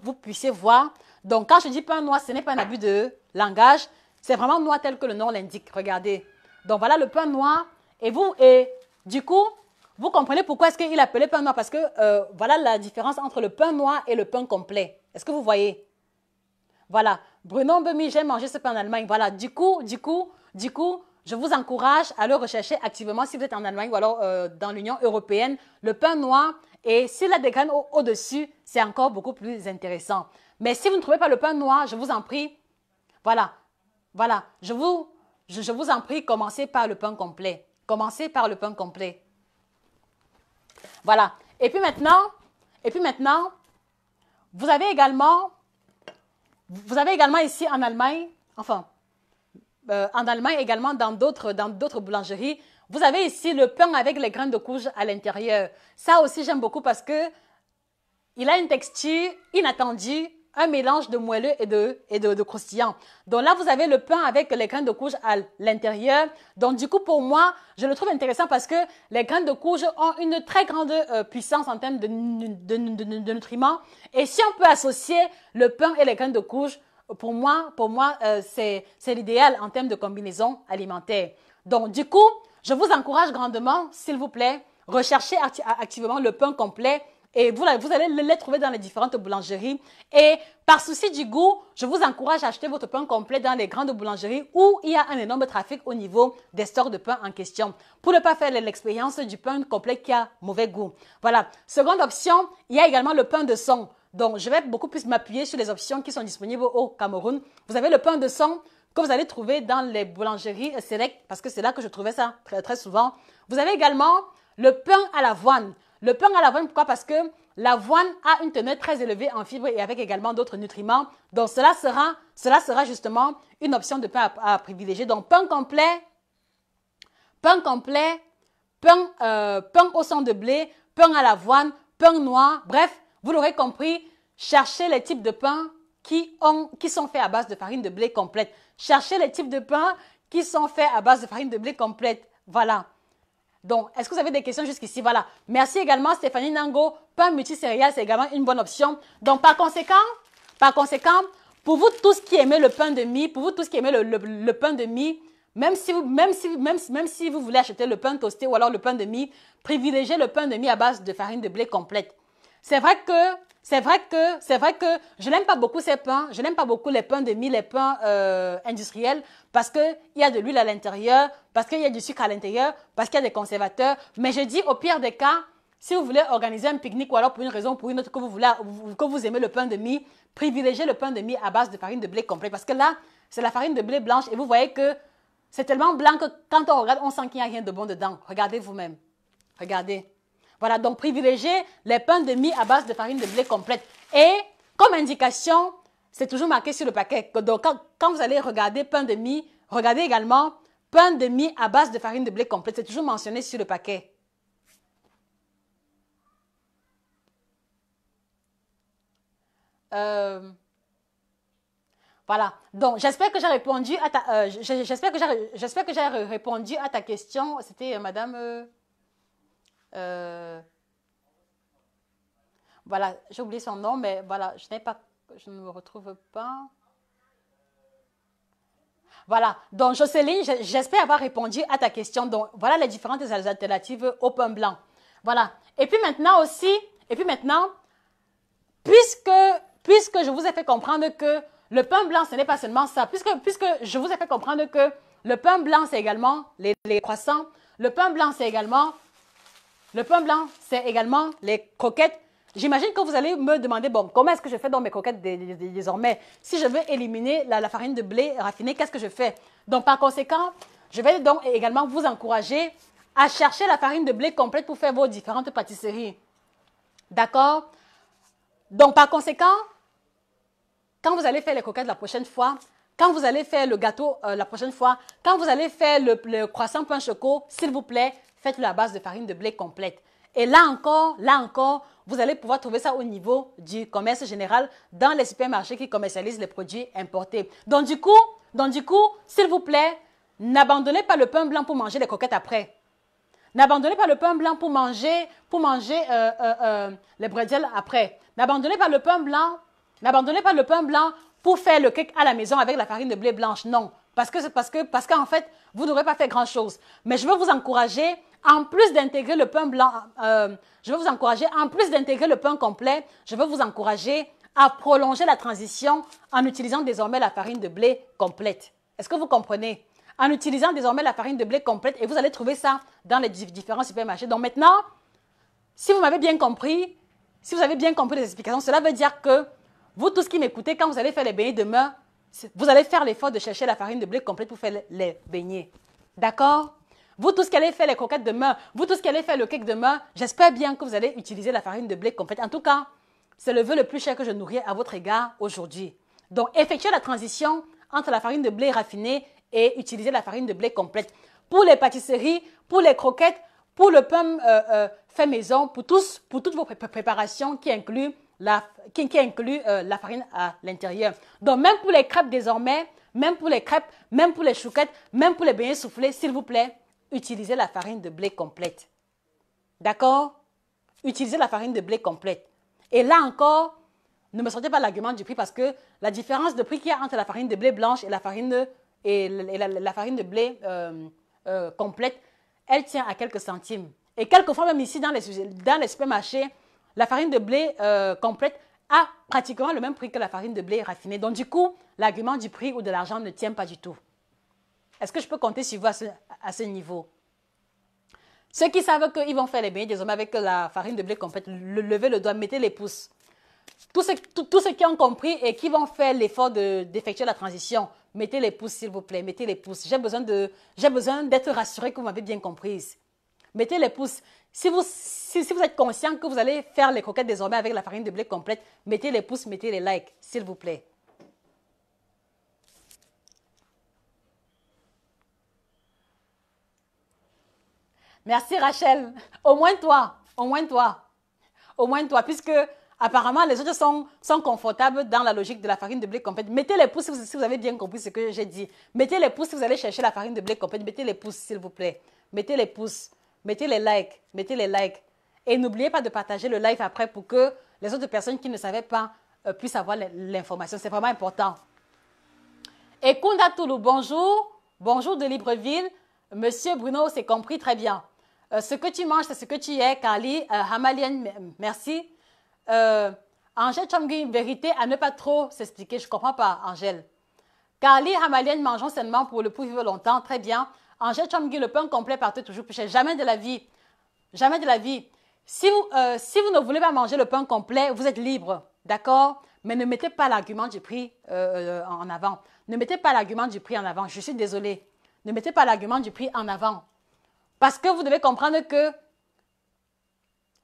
vous puissiez voir. Donc, quand je dis pain noir, ce n'est pas un abus de langage. C'est vraiment noir tel que le nom l'indique. Regardez. Donc, voilà le pain noir. Et du coup, vous comprenez pourquoi est-ce qu'il est appelé pain noir? Parce que voilà la différence entre le pain noir et le pain complet. Est-ce que vous voyez? Voilà. Bruno Bemi, j'ai mangé ce pain en Allemagne. Voilà. Du coup, je vous encourage à le rechercher activement si vous êtes en Allemagne ou alors dans l'Union européenne. Le pain noir, et s'il a des graines au-dessus, c'est encore beaucoup plus intéressant. Mais si vous ne trouvez pas le pain noir, je vous en prie, voilà. Voilà. Je vous en prie, commencez par le pain complet. Commencez par le pain complet. Voilà. Et puis maintenant, vous avez également ici en Allemagne, enfin, en Allemagne également dans d'autres boulangeries, vous avez ici le pain avec les graines de courge à l'intérieur. Ça aussi, j'aime beaucoup parce que il a une texture inattendue, un mélange de moelleux et de croustillant. Donc là, vous avez le pain avec les graines de courge à l'intérieur. Donc du coup, pour moi, je le trouve intéressant parce que les graines de courge ont une très grande puissance en termes de nutriments. Et si on peut associer le pain et les graines de courge, pour moi, c'est l'idéal en termes de combinaison alimentaire. Donc du coup, je vous encourage grandement, s'il vous plaît, recherchez activement le pain complet. Et vous allez les trouver dans les différentes boulangeries. Et par souci du goût, je vous encourage à acheter votre pain complet dans les grandes boulangeries où il y a un énorme trafic au niveau des stores de pain en question. Pour ne pas faire l'expérience du pain complet qui a mauvais goût. Voilà. Seconde option, il y a également le pain de son. Donc, je vais beaucoup plus m'appuyer sur les options qui sont disponibles au Cameroun. Vous avez le pain de son que vous allez trouver dans les boulangeries select parce que c'est là que je trouvais ça très, très souvent. Vous avez également le pain à l'avoine. Le pain à l'avoine, pourquoi? Parce que l'avoine a une teneur très élevée en fibres et avec également d'autres nutriments. Donc, cela sera justement une option de pain à privilégier. Donc, pain complet, pain au son de blé, pain à l'avoine, pain noir. Bref, vous l'aurez compris, cherchez les types de pain qui sont faits à base de farine de blé complète. Cherchez les types de pain qui sont faits à base de farine de blé complète. Voilà. Donc, est-ce que vous avez des questions jusqu'ici? Voilà. Merci également Stéphanie Nango. Pain multicéréales, c'est également une bonne option. Donc, par conséquent, pour vous tous qui aimez le pain de mie, le pain de mie, même si vous voulez acheter le pain toasté ou alors le pain de mie, privilégiez le pain de mie à base de farine de blé complète. C'est vrai que je n'aime pas beaucoup ces pains. Je n'aime pas beaucoup les pains de mie, les pains industriels parce qu'il y a de l'huile à l'intérieur, parce qu'il y a du sucre à l'intérieur, parce qu'il y a des conservateurs. Mais je dis au pire des cas, si vous voulez organiser un pique-nique ou alors pour une raison ou pour une autre que vous aimez le pain de mie, privilégiez le pain de mie à base de farine de blé complet parce que là, c'est la farine de blé blanche et vous voyez que c'est tellement blanc que quand on regarde, on sent qu'il n'y a rien de bon dedans. Regardez vous-même. Regardez. Voilà, donc privilégiez les pains de mie à base de farine de blé complète. Et comme indication, c'est toujours marqué sur le paquet. Donc quand vous allez regarder pain de mie, regardez également pain de mie à base de farine de blé complète. C'est toujours mentionné sur le paquet. Voilà. Donc j'espère que j'ai répondu à ta j'espère que j'ai répondu à ta question. C'était madame voilà, j'ai oublié son nom, mais voilà, je ne me retrouve pas. Voilà, donc Jocelyne, j'espère avoir répondu à ta question. Donc voilà les différentes alternatives au pain blanc. Voilà. Et puis maintenant, puisque je vous ai fait comprendre que le pain blanc, ce n'est pas seulement ça, puisque je vous ai fait comprendre que le pain blanc, c'est également les croissants, le pain blanc, c'est également les croquettes. J'imagine que vous allez me demander, bon, comment est-ce que je fais dans mes croquettes désormais? Si je veux éliminer la farine de blé raffinée, qu'est-ce que je fais? Donc, par conséquent, je vais donc également vous encourager à chercher la farine de blé complète pour faire vos différentes pâtisseries. D'accord? Donc, par conséquent, quand vous allez faire les croquettes la prochaine fois, quand vous allez faire le gâteau la prochaine fois, quand vous allez faire le croissant pain choco, s'il vous plaît, faites-le à base de farine de blé complète. Et là encore, vous allez pouvoir trouver ça au niveau du commerce général dans les supermarchés qui commercialisent les produits importés. Donc du coup, s'il vous plaît, n'abandonnez pas le pain blanc pour manger les croquettes après. N'abandonnez pas le pain blanc pour manger les bretzels après. N'abandonnez pas le pain blanc pour faire le cake à la maison avec la farine de blé blanche. Non, parce qu'en fait, vous n'aurez pas fait grand-chose. Mais je veux vous encourager, en plus d'intégrer le pain blanc, en plus d'intégrer le pain complet, je veux vous encourager à prolonger la transition en utilisant désormais la farine de blé complète. Est-ce que vous comprenez? En utilisant désormais la farine de blé complète, et vous allez trouver ça dans les différents supermarchés. Donc maintenant, si vous m'avez bien compris, si vous avez bien compris les explications, cela veut dire que vous tous qui m'écoutez, quand vous allez faire les beignets demain, vous allez faire l'effort de chercher la farine de blé complète pour faire les beignets. D'accord? Vous tous qui allez faire les croquettes demain, vous tous qui allez faire le cake demain, j'espère bien que vous allez utiliser la farine de blé complète. En tout cas, c'est le vœu le plus cher que je nourris à votre égard aujourd'hui. Donc, effectuez la transition entre la farine de blé raffinée et utiliser la farine de blé complète. Pour les pâtisseries, pour les croquettes, pour le pain fait maison, pour toutes vos préparations qui incluent la farine à l'intérieur. Donc, même pour les crêpes désormais, même pour les crêpes, même pour les chouquettes, même pour les beignets soufflés, s'il vous plaît, utilisez la farine de blé complète. D'accord? Utilisez la farine de blé complète. Et là encore, ne me sortez pas l'argument du prix parce que la différence de prix qu'il y a entre la farine de blé blanche et la farine de blé complète, elle tient à quelques centimes. Et quelquefois, même ici, dans les supermarchés, la farine de blé complète a pratiquement le même prix que la farine de blé raffinée. Donc, du coup, l'argument du prix ou de l'argent ne tient pas du tout. Est-ce que je peux compter sur vous à ce niveau? Ceux qui savent qu'ils vont faire les beignets désormais avec la farine de blé complète, levez le doigt, mettez les pouces. Tous ceux qui ont compris et qui vont faire l'effort d'effectuer la transition, mettez les pouces s'il vous plaît, mettez les pouces. J'ai besoin d'être rassuré que vous m'avez bien comprise. Mettez les pouces. Si vous êtes conscient que vous allez faire les croquettes désormais avec la farine de blé complète, mettez les pouces, mettez les likes, s'il vous plaît. Merci Rachel. Au moins toi, puisque apparemment les autres sont confortables dans la logique de la farine de blé complète. Mettez les pouces si vous avez bien compris ce que j'ai dit. Mettez les pouces si vous allez chercher la farine de blé complète. Mettez les pouces s'il vous plaît. Mettez les pouces, mettez les likes, mettez les likes. Et n'oubliez pas de partager le live après pour que les autres personnes qui ne savaient pas puissent avoir l'information. C'est vraiment important. Et Kunda Toulou, bonjour. Bonjour de Libreville. Monsieur Bruno, c'est compris très bien. Ce que tu manges, c'est ce que tu es. Kali, Hamalienne, merci. Angèle Chomgui, vérité à ne pas trop s'expliquer. Je ne comprends pas, Angèle. Kali, Hamalienne, mangeons sainement pour vivre longtemps. Très bien. Angèle Chomgui, le pain complet partait toujours plus cher. Jamais de la vie. Jamais de la vie. Si vous ne voulez pas manger le pain complet, vous êtes libre. D'accord? Mais ne mettez pas l'argument du prix en avant. Ne mettez pas l'argument du prix en avant. Je suis désolée. Ne mettez pas l'argument du prix en avant. Parce que vous devez comprendre que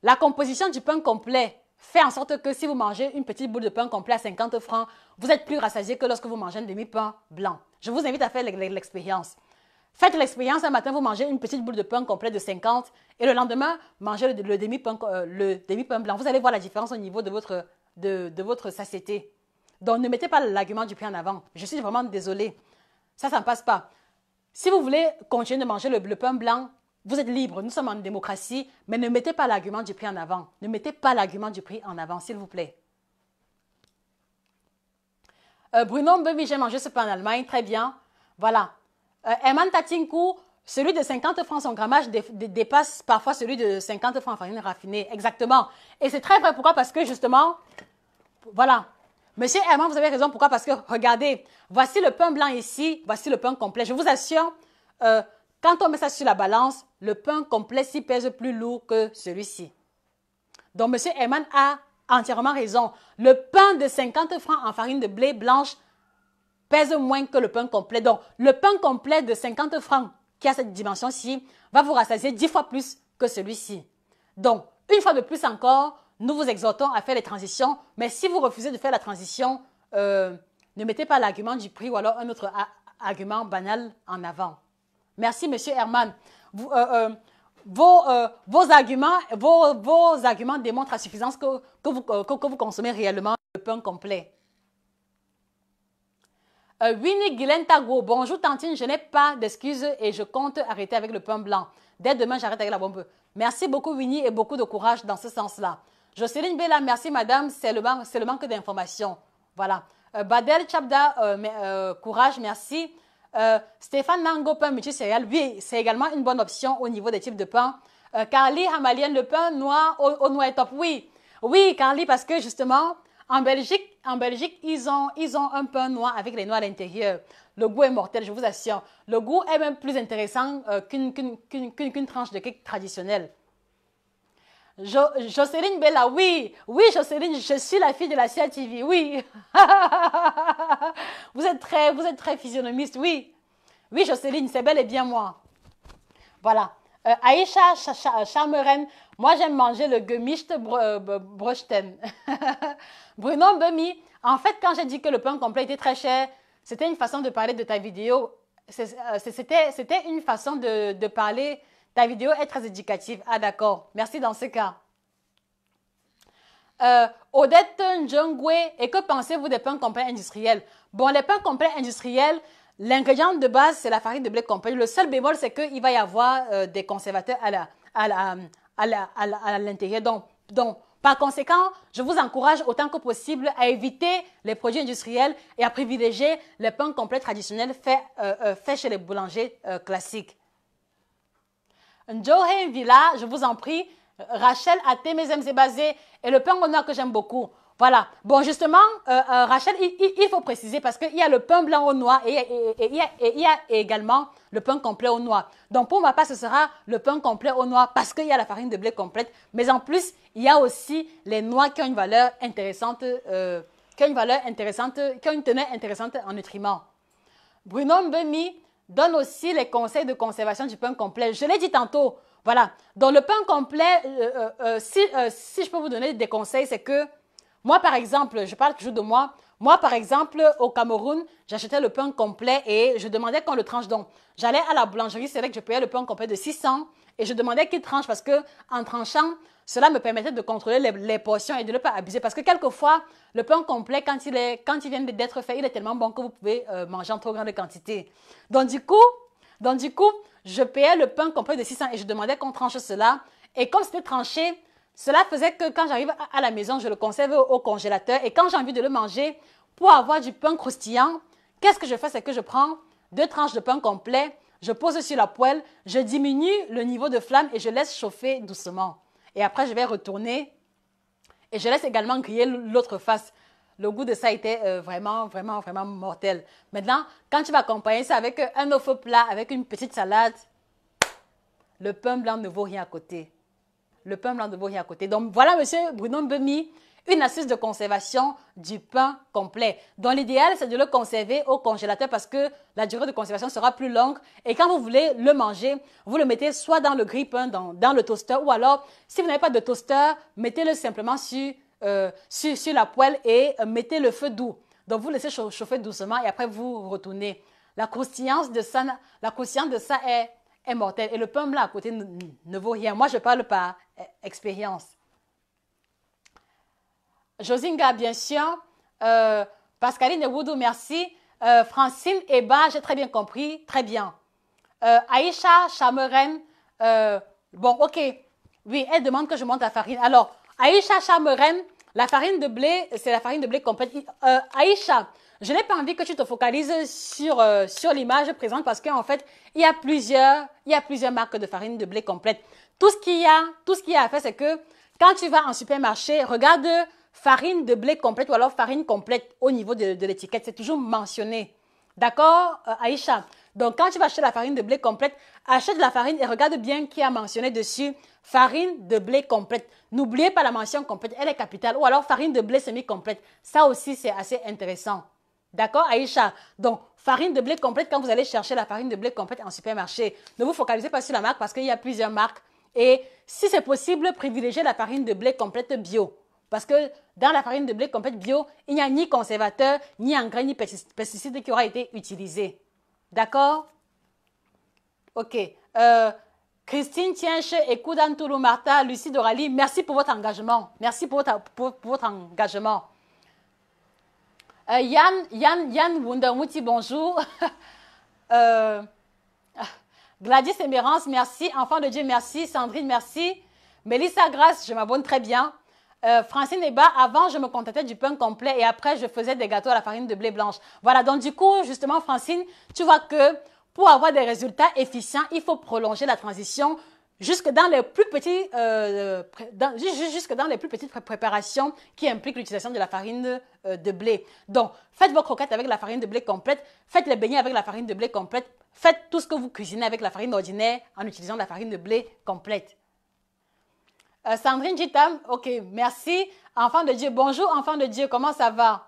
la composition du pain complet fait en sorte que si vous mangez une petite boule de pain complet à 50 francs, vous êtes plus rassasié que lorsque vous mangez un demi-pain blanc. Je vous invite à faire l'expérience. Faites l'expérience un matin, vous mangez une petite boule de pain complet de 50 et le lendemain, mangez le demi-pain blanc. Vous allez voir la différence au niveau de votre satiété. Donc, ne mettez pas l'argument du prix en avant. Je suis vraiment désolée. Ça ne passe pas. Si vous voulez continuer de manger le pain blanc, vous êtes libre. Nous sommes en démocratie, mais ne mettez pas l'argument du prix en avant. Ne mettez pas l'argument du prix en avant, s'il vous plaît. Bruno Mbevi, j'ai mangé ce pain en Allemagne. Très bien. Voilà. Eman Tatinku, celui de 50 francs, son grammage dépasse parfois celui de 50 francs en farine raffinée. Exactement. Et c'est très vrai. Pourquoi? Parce que justement, voilà. Monsieur Herman, vous avez raison. Pourquoi? Parce que, regardez, voici le pain blanc ici, voici le pain complet. Je vous assure, quand on met ça sur la balance, le pain complet s'y pèse plus lourd que celui-ci. Donc, monsieur Herman a entièrement raison. Le pain de 50 francs en farine de blé blanche pèse moins que le pain complet. Donc, le pain complet de 50 francs qui a cette dimension-ci va vous rassasier 10 fois plus que celui-ci. Donc, une fois de plus encore, nous vous exhortons à faire les transitions, mais si vous refusez de faire la transition, ne mettez pas l'argument du prix ou alors un autre argument banal en avant. Merci, monsieur Herman. Vos arguments démontrent à suffisance que vous consommez réellement le pain complet. Winnie Guylaine Tago, bonjour Tantine, je n'ai pas d'excuses et je compte arrêter avec le pain blanc. Dès demain, j'arrête avec la bombe. Merci beaucoup Winnie et beaucoup de courage dans ce sens-là. Jocelyne Bella, merci madame, c'est le manque d'informations. Voilà. Badel Chabda, courage, merci. Stéphane Nango, pain multicéréales, oui, c'est également une bonne option au niveau des types de pain. Carly Hamalienne, le pain noir au noix est top, oui. Oui, Carly, parce que justement, En Belgique, ils ont un pain noir avec les noix à l'intérieur. Le goût est mortel, je vous assure. Le goût est même plus intéressant qu'une tranche de cake traditionnelle. Jocelyne Bella, oui, oui, Jocelyne, je suis la fille de la CRTV, oui. Vous êtes très physionomiste, oui. Oui, Jocelyne, c'est bel et bien moi. Voilà. Aïcha Charmeren, moi j'aime manger le gemischt brochten. Bruno Bemi, en fait, quand j'ai dit que le pain complet était très cher, c'était une façon de parler de ta vidéo. C'était une façon de parler. Ta vidéo est très éducative. Ah d'accord, merci dans ce cas. Odette Njongwe, et que pensez-vous des pains complets industriels? Bon, les pains complets industriels, l'ingrédient de base, c'est la farine de blé complet. Le seul bémol, c'est qu'il va y avoir des conservateurs à l'intérieur. Donc, par conséquent, je vous encourage autant que possible à éviter les produits industriels et à privilégier les pains complets traditionnels faits chez les boulangers classiques. Njohe Villa, je vous en prie. Rachel Atemezem Zebazé et le pain au noix que j'aime beaucoup. Voilà. Bon, justement, Rachel, il faut préciser parce qu'il y a le pain blanc au noix et il y a également le pain complet au noix. Donc, pour ma part, ce sera le pain complet au noix parce qu'il y a la farine de blé complète. Mais en plus, il y a aussi les noix qui ont une valeur intéressante, qui ont une teneur intéressante en nutriments. Bruno Mbemi donne aussi les conseils de conservation du pain complet. Je l'ai dit tantôt. Voilà. Donc, le pain complet, si je peux vous donner des conseils, c'est que moi, par exemple, je parle toujours de moi. Moi, par exemple, au Cameroun, j'achetais le pain complet et je demandais qu'on le tranche. Donc, j'allais à la boulangerie, c'est vrai que je payais le pain complet de 600 et je demandais qu'il tranche parce que en tranchant, cela me permettait de contrôler les portions et de ne pas abuser. Parce que quelquefois, le pain complet, quand il vient d'être fait, il est tellement bon que vous pouvez manger en trop grande quantité. Donc, du coup, je payais le pain complet de 600 et je demandais qu'on tranche cela. Et comme c'était tranché, cela faisait que quand j'arrive à la maison, je le conserve au congélateur. Et quand j'ai envie de le manger, pour avoir du pain croustillant, qu'est-ce que je fais? C'est que je prends 2 tranches de pain complet, je pose sur la poêle, je diminue le niveau de flamme et je laisse chauffer doucement. Et après, je vais retourner et je laisse également griller l'autre face. Le goût de ça était vraiment mortel. Maintenant, quand tu vas accompagner ça avec un œuf plat, avec une petite salade, le pain blanc ne vaut rien à côté. Le pain blanc ne vaut rien à côté. Donc, voilà, monsieur Bruno Mbemi, une astuce de conservation du pain complet. Donc, l'idéal, c'est de le conserver au congélateur parce que la durée de conservation sera plus longue. Et quand vous voulez le manger, vous le mettez soit dans le grille-pain, dans le toaster, ou alors, si vous n'avez pas de toaster, mettez-le simplement sur la poêle et mettez le feu doux. Donc, vous laissez chauffer doucement et après, vous retournez. La croustillance de ça est mortelle. Et le pain blanc à côté ne vaut rien. Moi, je parle par expérience. Josinga, bien sûr. Pascaline Woudou, merci. Francine Eba, j'ai très bien compris. Très bien. Aïcha Chameren. Bon, ok. Oui, elle demande que je monte la farine. Alors, Aïcha Chameren, la farine de blé, c'est la farine de blé complète. Aïcha, je n'ai pas envie que tu te focalises sur l'image présente parce qu'en fait, il y a plusieurs marques de farine de blé complète. Tout ce qu'il y a à faire, c'est que quand tu vas en supermarché, regarde farine de blé complète ou alors farine complète au niveau de l'étiquette. C'est toujours mentionné. D'accord, Aïcha? Donc, quand tu vas acheter la farine de blé complète, achète la farine et regarde bien qui a mentionné dessus farine de blé complète. N'oubliez pas la mention complète, elle est capitale. Ou alors farine de blé semi-complète. Ça aussi, c'est assez intéressant. D'accord, Aïcha? Donc, farine de blé complète, quand vous allez chercher la farine de blé complète en supermarché, ne vous focalisez pas sur la marque parce qu'il y a plusieurs marques. Et si c'est possible, privilégiez la farine de blé complète bio. Parce que dans la farine de blé complète bio, il n'y a ni conservateur, ni engrais, ni pesticides qui aura été utilisé. D'accord? Ok. Christine Tienche, Ekoudan Toulou Martha, Lucie Dorali, merci pour votre engagement. Merci pour votre engagement. Yann Wundamouti, bonjour. Gladys Emérance, merci. Enfant de Dieu, merci. Sandrine, merci. Mélissa Grasse, je m'abonne très bien. Francine Eba, avant, je me contentais du pain complet et après, je faisais des gâteaux à la farine de blé blanche. Voilà, donc du coup, justement, Francine, tu vois que pour avoir des résultats efficients, il faut prolonger la transition jusque dans les plus petits, jusque dans les plus petites préparations qui impliquent l'utilisation de la farine de blé. Donc, faites vos croquettes avec la farine de blé complète, faites les beignets avec la farine de blé complète, faites tout ce que vous cuisinez avec la farine ordinaire en utilisant la farine de blé complète. Sandrine Gitam, ok, merci. Enfant de Dieu, bonjour enfant de Dieu, comment ça va?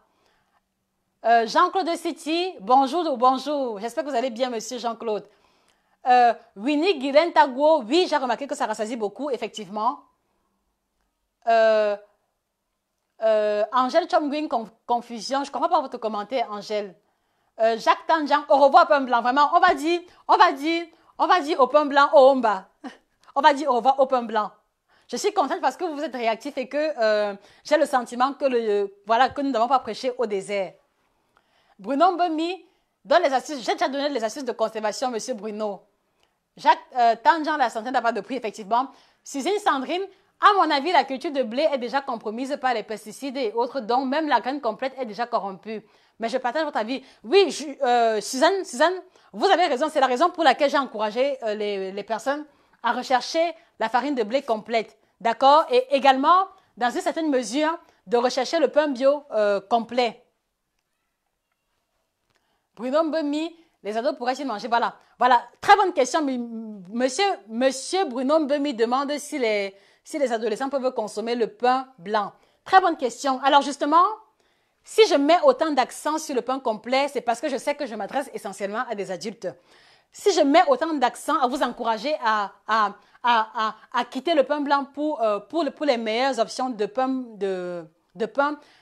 Jean-Claude City, bonjour, bonjour. J'espère que vous allez bien, monsieur Jean-Claude. Winnie Guylaine Taguo, oui, j'ai remarqué que ça rassasie beaucoup, effectivement. Angèle Chomguin, confusion. Je ne comprends pas votre commentaire, Angèle. Jacques Tanjian, au revoir, pain blanc. Vraiment, on va dire au pain blanc, au Omba. On va dire au revoir au pain blanc. Je suis contente parce que vous êtes réactif et que j'ai le sentiment que, voilà, que nous n'avons pas prêché au désert. Bruno Mbemi, donne les astuces. J'ai déjà donné les astuces de conservation, monsieur Bruno. Jacques Tangian, la santé n'a pas de prix, effectivement. Suzanne Sandrine, à mon avis, la culture de blé est déjà compromise par les pesticides et autres, donc même la graine complète est déjà corrompue. Mais je partage votre avis. Oui, Suzanne, vous avez raison. C'est la raison pour laquelle j'ai encouragé les personnes à rechercher la farine de blé complète. D'accord? Et également, dans une certaine mesure, de rechercher le pain bio complet. Bruno Mbemi, les ados pourraient-ils manger? Voilà. Voilà. Très bonne question. Monsieur Bruno Mbemi demande si les adolescents peuvent consommer le pain blanc. Très bonne question. Alors justement, si je mets autant d'accent sur le pain complet, c'est parce que je sais que je m'adresse essentiellement à des adultes. Si je mets autant d'accent à vous encourager à quitter le pain blanc pour les meilleures options de pain,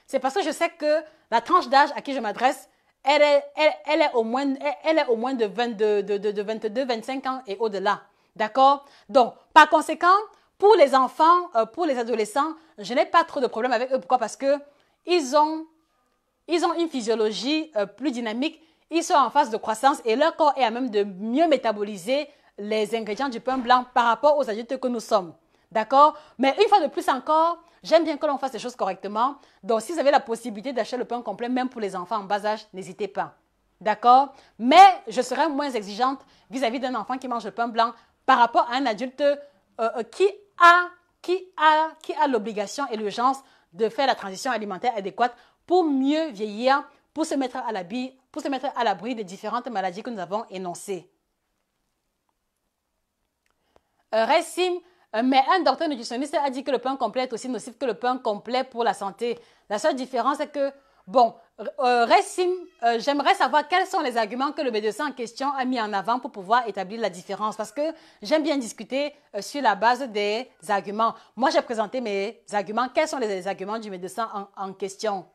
c'est parce que je sais que la tranche d'âge à qui je m'adresse, elle est au moins de 22, 25 ans et au-delà. D'accord? Donc, par conséquent, pour les enfants, pour les adolescents, je n'ai pas trop de problème avec eux. Pourquoi? Parce que ils ont une physiologie plus dynamique, ils sont en phase de croissance et leur corps est à même de mieux métaboliser les ingrédients du pain blanc par rapport aux adultes que nous sommes. D'accord? Mais une fois de plus encore, j'aime bien que l'on fasse les choses correctement. Donc, si vous avez la possibilité d'acheter le pain complet, même pour les enfants en bas âge, n'hésitez pas. D'accord? Mais je serai moins exigeante vis-à-vis d'un enfant qui mange le pain blanc par rapport à un adulte qui a l'obligation et l'urgence de faire la transition alimentaire adéquate pour mieux vieillir, pour se mettre à l'abri des différentes maladies que nous avons énoncées. Ressim, mais un docteur nutritionniste a dit que le pain complet est aussi nocif que le pain complet pour la santé. La seule différence est que, bon, Ressim, j'aimerais savoir quels sont les arguments que le médecin en question a mis en avant pour pouvoir établir la différence. Parce que j'aime bien discuter sur la base des arguments. Moi, j'ai présenté mes arguments. Quels sont les arguments du médecin en question?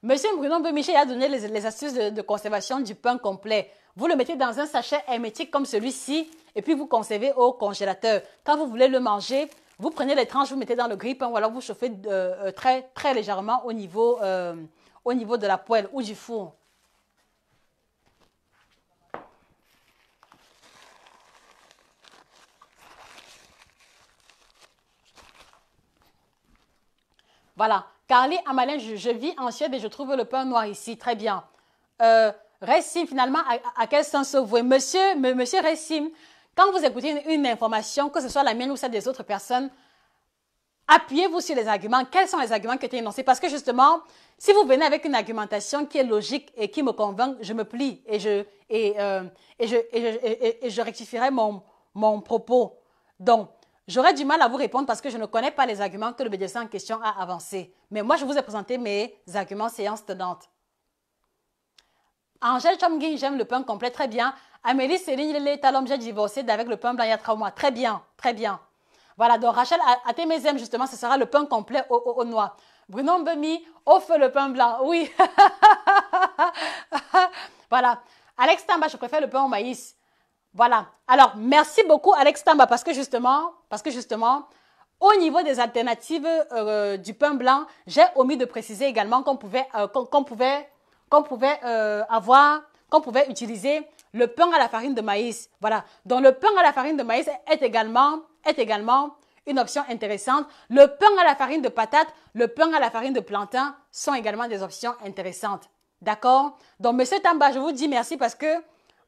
Monsieur Bruno Bemiché a donné les astuces de conservation du pain complet. Vous le mettez dans un sachet hermétique comme celui-ci et puis vous conservez au congélateur. Quand vous voulez le manger, vous prenez les tranches, vous mettez dans le grille-pain ou alors vous chauffez très, très légèrement au niveau de la poêle ou du four. Voilà. Carly Amalin, je vis en Suède et je trouve le pain noir ici. Très bien. Ressim, finalement, à quel sens vous voyez? Monsieur Ressim, quand vous écoutez une information, que ce soit la mienne ou celle des autres personnes, appuyez-vous sur les arguments. Quels sont les arguments qui ont été énoncés? Parce que justement, si vous venez avec une argumentation qui est logique et qui me convainc, je me plie et je rectifierai mon propos. Donc, j'aurais du mal à vous répondre parce que je ne connais pas les arguments que le médecin en question a avancés. Mais moi, je vous ai présenté mes arguments séance tenante. Angèle Chomgui, j'aime le pain complet, très bien. Amélie Céline Lélé Talom, j'ai divorcé avec le pain blanc il y a 3 mois. Très bien, très bien. Voilà, donc Rachel Atémézem, justement, ce sera le pain complet au noix. Bruno Mbemi, au feu le pain blanc. Oui. Voilà. Alex Tamba, je préfère le pain au maïs. Voilà. Alors, merci beaucoup, Alex Tamba, parce que justement, au niveau des alternatives du pain blanc, j'ai omis de préciser également qu'on pouvait utiliser le pain à la farine de maïs. Voilà. Donc, le pain à la farine de maïs est également une option intéressante. Le pain à la farine de patate, le pain à la farine de plantain sont également des options intéressantes. D'accord? Donc, monsieur Tamba, je vous dis merci parce que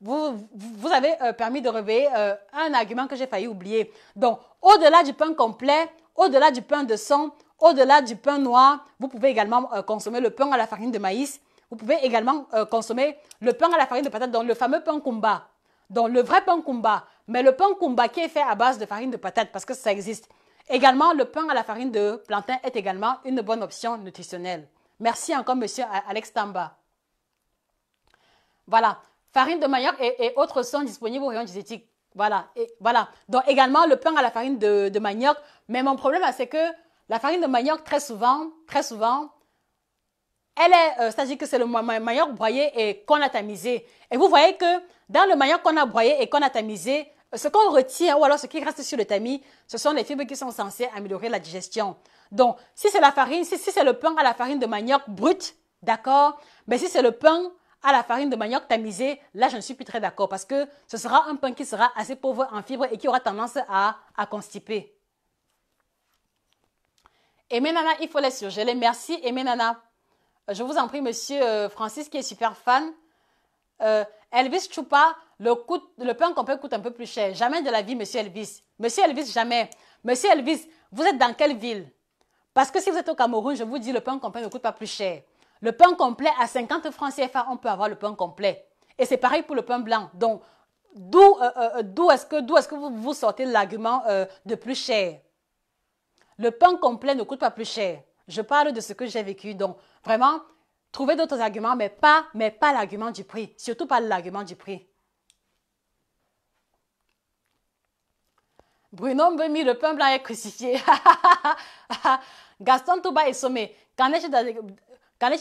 vous avez permis de réveiller un argument que j'ai failli oublier. Donc, au-delà du pain complet, au-delà du pain de son, au-delà du pain noir, vous pouvez également consommer le pain à la farine de maïs. Vous pouvez également consommer le pain à la farine de patate, donc le fameux pain kumba. Donc, le vrai pain kumba. Mais le pain kumba qui est fait à base de farine de patate, parce que ça existe. Également, le pain à la farine de plantain est également une bonne option nutritionnelle. Merci encore, monsieur Alex Tamba. Voilà. Farine de manioc et autres sont disponibles au rayon diététique. Voilà. Voilà. Donc, également, le pain à la farine de manioc. Mais mon problème, c'est que la farine de manioc, très souvent, elle est, c'est-à-dire que c'est le manioc broyé et qu'on a tamisé. Et vous voyez que dans le manioc qu'on a broyé et qu'on a tamisé, ce qu'on retient ou alors ce qui reste sur le tamis, ce sont les fibres qui sont censées améliorer la digestion. Donc, si c'est la farine, si c'est le pain à la farine de manioc brut, d'accord, mais si c'est le pain à la farine de manioc tamisé, là, je ne suis plus très d'accord parce que ce sera un pain qui sera assez pauvre en fibres et qui aura tendance à constiper. Aimé Nana, il faut les surgeler. Merci, Aimé Nana. Je vous en prie, monsieur Francis, qui est super fan. Elvis Choupa, le pain complet coûte un peu plus cher. Jamais de la vie, monsieur Elvis. Monsieur Elvis, jamais. Monsieur Elvis, vous êtes dans quelle ville? Parce que si vous êtes au Cameroun, je vous dis, le pain complet ne coûte pas plus cher. Le pain complet, à 50 francs CFA, on peut avoir le pain complet. Et c'est pareil pour le pain blanc. Donc, d'où est-ce que vous sortez l'argument de plus cher? Le pain complet ne coûte pas plus cher. Je parle de ce que j'ai vécu. Donc, vraiment, trouvez d'autres arguments, mais pas l'argument du prix. Surtout pas l'argument du prix. Bruno Mbemi, le pain blanc est crucifié. Gaston Touba est sommé. Qu'en est-il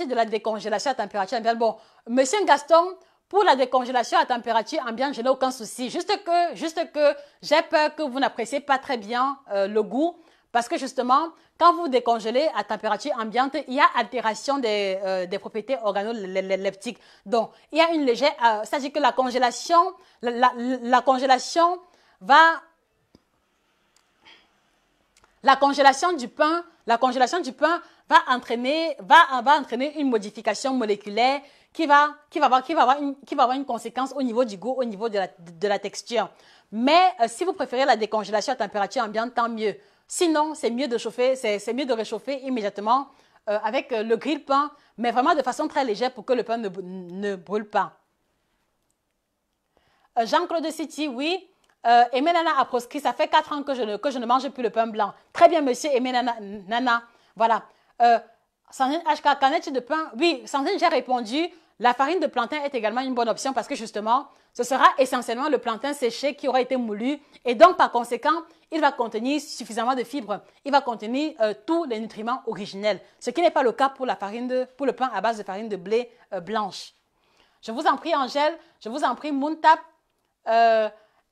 de la décongélation à température ambiante? Bon, monsieur Gaston, pour la décongélation à température ambiante, je n'ai aucun souci. Juste que j'ai peur que vous n'appréciez pas très bien le goût. Parce que justement, quand vous décongelez à température ambiante, il y a altération des propriétés organoleptiques. Donc, il y a une légère... c'est-à-dire que la congélation va... La congélation du pain va entraîner une modification moléculaire qui va avoir une conséquence au niveau du goût, au niveau de la texture. Mais si vous préférez la décongélation à température ambiante, tant mieux. Sinon, c'est mieux de réchauffer immédiatement avec le grille-pain, mais vraiment de façon très légère pour que le pain ne brûle pas. Jean-Claude City, oui. Aimé Nana a proscrit, ça fait 4 ans que je ne mange plus le pain blanc. Très bien, monsieur Aimé Nana. Voilà. Sandrine HK, qu'en est-il de pain? Oui, Sandrine, j'ai répondu. La farine de plantain est également une bonne option parce que justement, ce sera essentiellement le plantain séché qui aura été moulu et donc par conséquent, il va contenir suffisamment de fibres. Il va contenir tous les nutriments originels, ce qui n'est pas le cas pour pour le pain à base de farine de blé blanche. Je vous en prie, Angèle, je vous en prie, Moontap.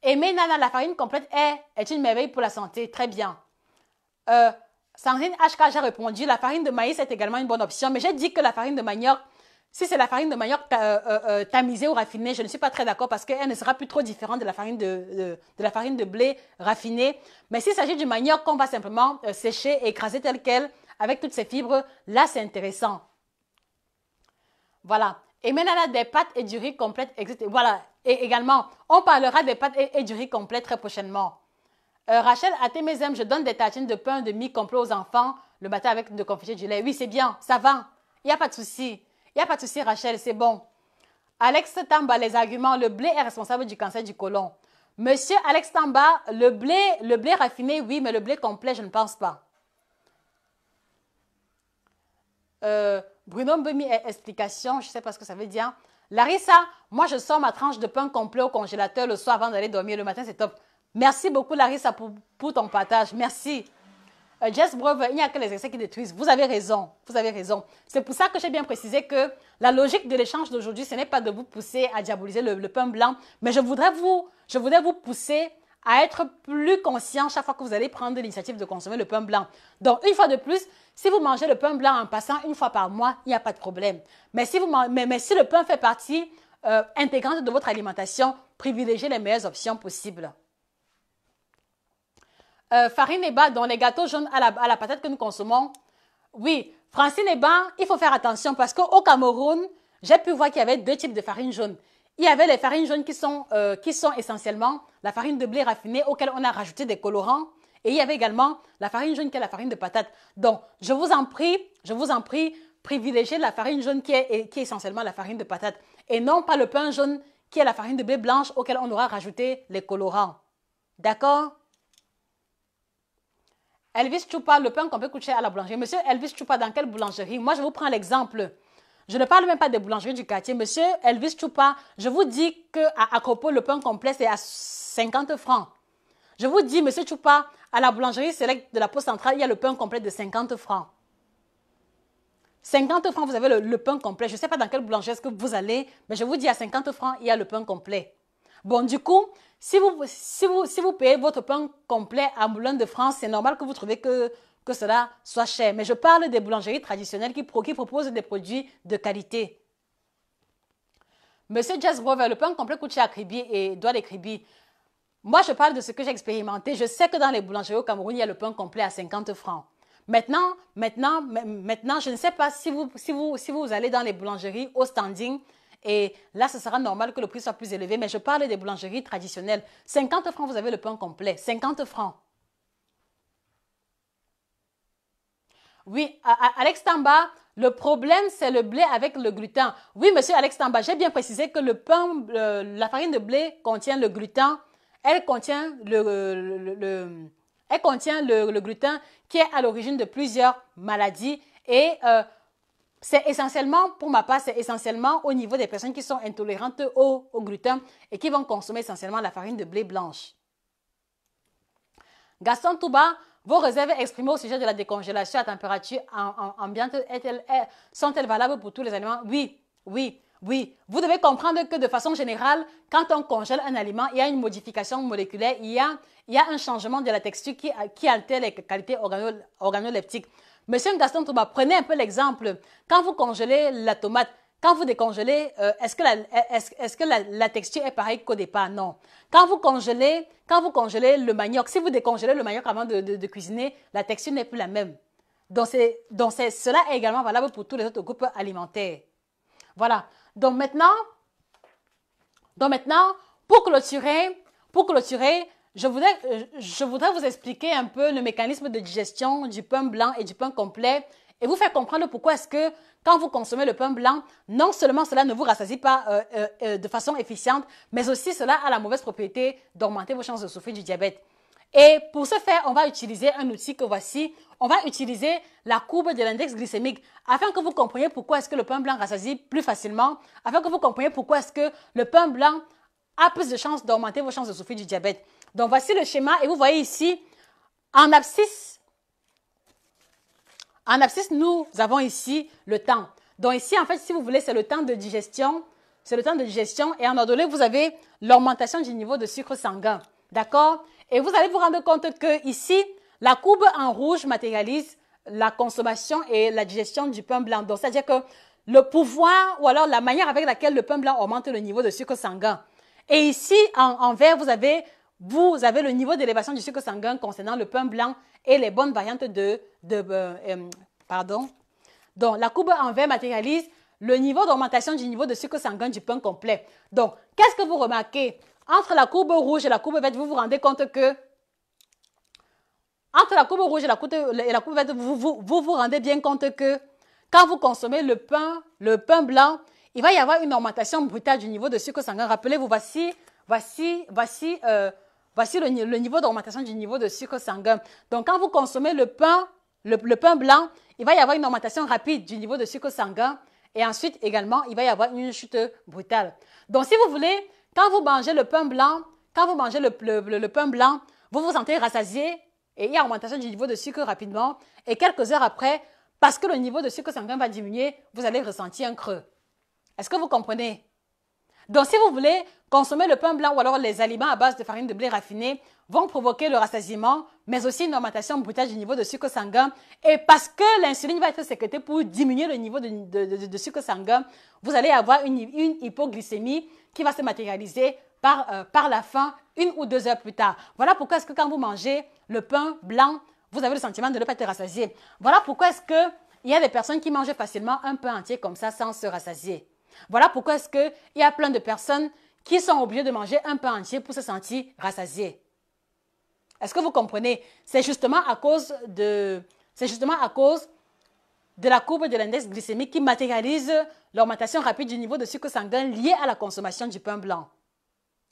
Aimé Nana, la farine complète est une merveille pour la santé. Très bien. Sandrine HK, j'ai répondu. La farine de maïs est également une bonne option, mais j'ai dit que la farine de manioc, si c'est la farine de manioc tamisée ou raffinée, je ne suis pas très d'accord parce qu'elle ne sera plus trop différente de la farine de blé raffinée. Mais s'il s'agit du manioc qu'on va simplement sécher et écraser tel quel avec toutes ses fibres, là c'est intéressant. Voilà. Et maintenant, des pâtes et du riz complètes existent. Voilà. Et également, on parlera des pâtes et du riz complètes très prochainement. Rachel, à tes mes je donne des tartines de pain de mie complet aux enfants le matin avec de confiture du lait. Oui, c'est bien, ça va. Il n'y a pas de souci. Il n'y a pas de souci, Rachel, c'est bon. Alex Tamba, les arguments. Le blé est responsable du cancer du côlon. Monsieur Alex Tamba, le blé raffiné, oui, mais le blé complet, je ne pense pas. Bruno Mbemi, explication, je ne sais pas ce que ça veut dire. Larissa, moi je sors ma tranche de pain complet au congélateur le soir avant d'aller dormir. Le matin, c'est top. Merci beaucoup, Larissa, pour ton partage. Merci. Jess Brove, il n'y a que les excès qui détruisent. Vous avez raison. Vous avez raison. C'est pour ça que j'ai bien précisé que la logique de l'échange d'aujourd'hui, ce n'est pas de vous pousser à diaboliser le pain blanc, mais je voudrais vous pousser à être plus conscient chaque fois que vous allez prendre l'initiative de consommer le pain blanc. Donc, une fois de plus, si vous mangez le pain blanc en passant une fois par mois, il n'y a pas de problème. Mais si le pain fait partie intégrante de votre alimentation, privilégiez les meilleures options possibles. Farine Eba, dans les gâteaux jaunes à la patate que nous consommons. Oui, Francine Eba, il faut faire attention parce qu'au Cameroun, j'ai pu voir qu'il y avait 2 types de farine jaune. il y avait les farines jaunes qui sont essentiellement la farine de blé raffinée auquel on a rajouté des colorants. Et il y avait également la farine jaune qui est la farine de patate. Donc, je vous en prie, privilégiez la farine jaune qui est essentiellement la farine de patate. Et non pas le pain jaune qui est la farine de blé blanche auquel on aura rajouté les colorants. D'accord? Elvis Choupa, le pain complet coûte cher à la boulangerie. Monsieur Elvis Choupa, dans quelle boulangerie? Moi, je vous prends l'exemple. Je ne parle même pas des boulangeries du quartier. Monsieur Elvis Choupa, je vous dis qu'à Acropole, le pain complet, c'est à 50 francs. Je vous dis, monsieur Choupa, à la boulangerie Select de la Poste Centrale, il y a le pain complet de 50 francs. 50 francs, vous avez le pain complet. Je ne sais pas dans quelle boulangerie est-ce que vous allez, mais je vous dis, à 50 francs, il y a le pain complet. Bon, du coup, si vous payez votre pain complet à Moulin de France, c'est normal que vous trouviez que cela soit cher. Mais je parle des boulangeries traditionnelles qui proposent des produits de qualité. Monsieur Jazz Brover, le pain complet coûte cher à Kribi et doit les Kribi. Moi, je parle de ce que j'ai expérimenté. Je sais que dans les boulangeries au Cameroun, il y a le pain complet à 50 francs. Maintenant, je ne sais pas si vous allez dans les boulangeries au standing, et là, ce sera normal que le prix soit plus élevé, mais je parle des boulangeries traditionnelles. 50 francs, vous avez le pain complet. 50 francs. Oui, Alex Tamba, le problème, c'est le blé avec le gluten. Oui, monsieur Alex Tamba, j'ai bien précisé que le pain, la farine de blé contient le gluten. Elle contient le gluten qui est à l'origine de plusieurs maladies et c'est essentiellement, pour ma part, c'est essentiellement au niveau des personnes qui sont intolérantes au gluten et qui vont consommer essentiellement la farine de blé blanche. Gaston Touba, vos réserves exprimées au sujet de la décongélation à température ambiante sont-elles valables pour tous les aliments? Oui, oui. Oui, vous devez comprendre que de façon générale, quand on congèle un aliment, il y a une modification moléculaire, il y a un changement de la texture qui altère les qualités organoleptiques. Monsieur Gaston Touba, prenez un peu l'exemple. Quand vous congelez la tomate, quand vous décongelez, est-ce que la texture est pareille qu'au départ? Non. Quand vous congelez le manioc, si vous décongelez le manioc avant de cuisiner, la texture n'est plus la même. Donc, cela est également valable pour tous les autres groupes alimentaires. Voilà. Donc maintenant, pour clôturer, je voudrais vous expliquer un peu le mécanisme de digestion du pain blanc et du pain complet et vous faire comprendre pourquoi est-ce que quand vous consommez le pain blanc, non seulement cela ne vous rassasie pas de façon efficiente, mais aussi cela a la mauvaise propriété d'augmenter vos chances de souffrir du diabète. Et pour ce faire, on va utiliser un outil que voici. On va utiliser la courbe de l'index glycémique afin que vous compreniez pourquoi est-ce que le pain blanc rassasie plus facilement, afin que vous compreniez pourquoi est-ce que le pain blanc a plus de chances d'augmenter vos chances de souffrir du diabète. Donc, voici le schéma et vous voyez ici, en abscisse, nous avons ici le temps. Donc ici, en fait, si vous voulez, c'est le temps de digestion. C'est le temps de digestion et en ordonnée, vous avez l'augmentation du niveau de sucre sanguin. D'accord? Et vous allez vous rendre compte que ici, la courbe en rouge matérialise la consommation et la digestion du pain blanc. Donc, c'est-à-dire que le pouvoir ou alors la manière avec laquelle le pain blanc augmente le niveau de sucre sanguin. Et ici, en vert, vous avez le niveau d'élévation du sucre sanguin concernant le pain blanc et les bonnes variantes Donc, la courbe en vert matérialise le niveau d'augmentation du niveau de sucre sanguin du pain complet. Donc, qu'est-ce que vous remarquez? Entre la courbe rouge et la courbe verte, vous vous rendez compte que entre la courbe rouge et la courbe verte, vous vous rendez bien compte que quand vous consommez le pain blanc, il va y avoir une augmentation brutale du niveau de sucre sanguin. Rappelez-vous, voici le niveau d'augmentation du niveau de sucre sanguin. Donc, quand vous consommez le pain blanc, il va y avoir une augmentation rapide du niveau de sucre sanguin et ensuite également, il va y avoir une chute brutale. Donc, si vous voulez, quand vous mangez le pain blanc, vous vous sentez rassasié et il y a augmentation du niveau de sucre rapidement. Et quelques heures après, parce que le niveau de sucre sanguin va diminuer, vous allez ressentir un creux. Est-ce que vous comprenez? Donc, si vous voulez consommer le pain blanc ou alors les aliments à base de farine de blé raffinée vont provoquer le rassasiement, mais aussi une augmentation brutale du niveau de sucre sanguin. Et parce que l'insuline va être sécrétée pour diminuer le niveau de sucre sanguin, vous allez avoir une hypoglycémie qui va se matérialiser par la faim 1 ou 2 heures plus tard. Voilà pourquoi est-ce que quand vous mangez le pain blanc, vous avez le sentiment de ne pas être rassasié. Voilà pourquoi est-ce qu'il y a des personnes qui mangent facilement un pain entier comme ça sans se rassasier. Voilà pourquoi est-ce qu'il y a plein de personnes qui sont obligées de manger un pain entier pour se sentir rassasiées. Est-ce que vous comprenez? C'est justement à cause de la courbe de l'index glycémique qui matérialise l'augmentation rapide du niveau de sucre sanguin lié à la consommation du pain blanc.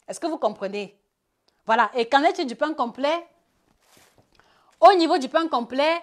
Est-ce que vous comprenez? Voilà. Et qu'en est-il du pain complet? Au niveau du pain complet,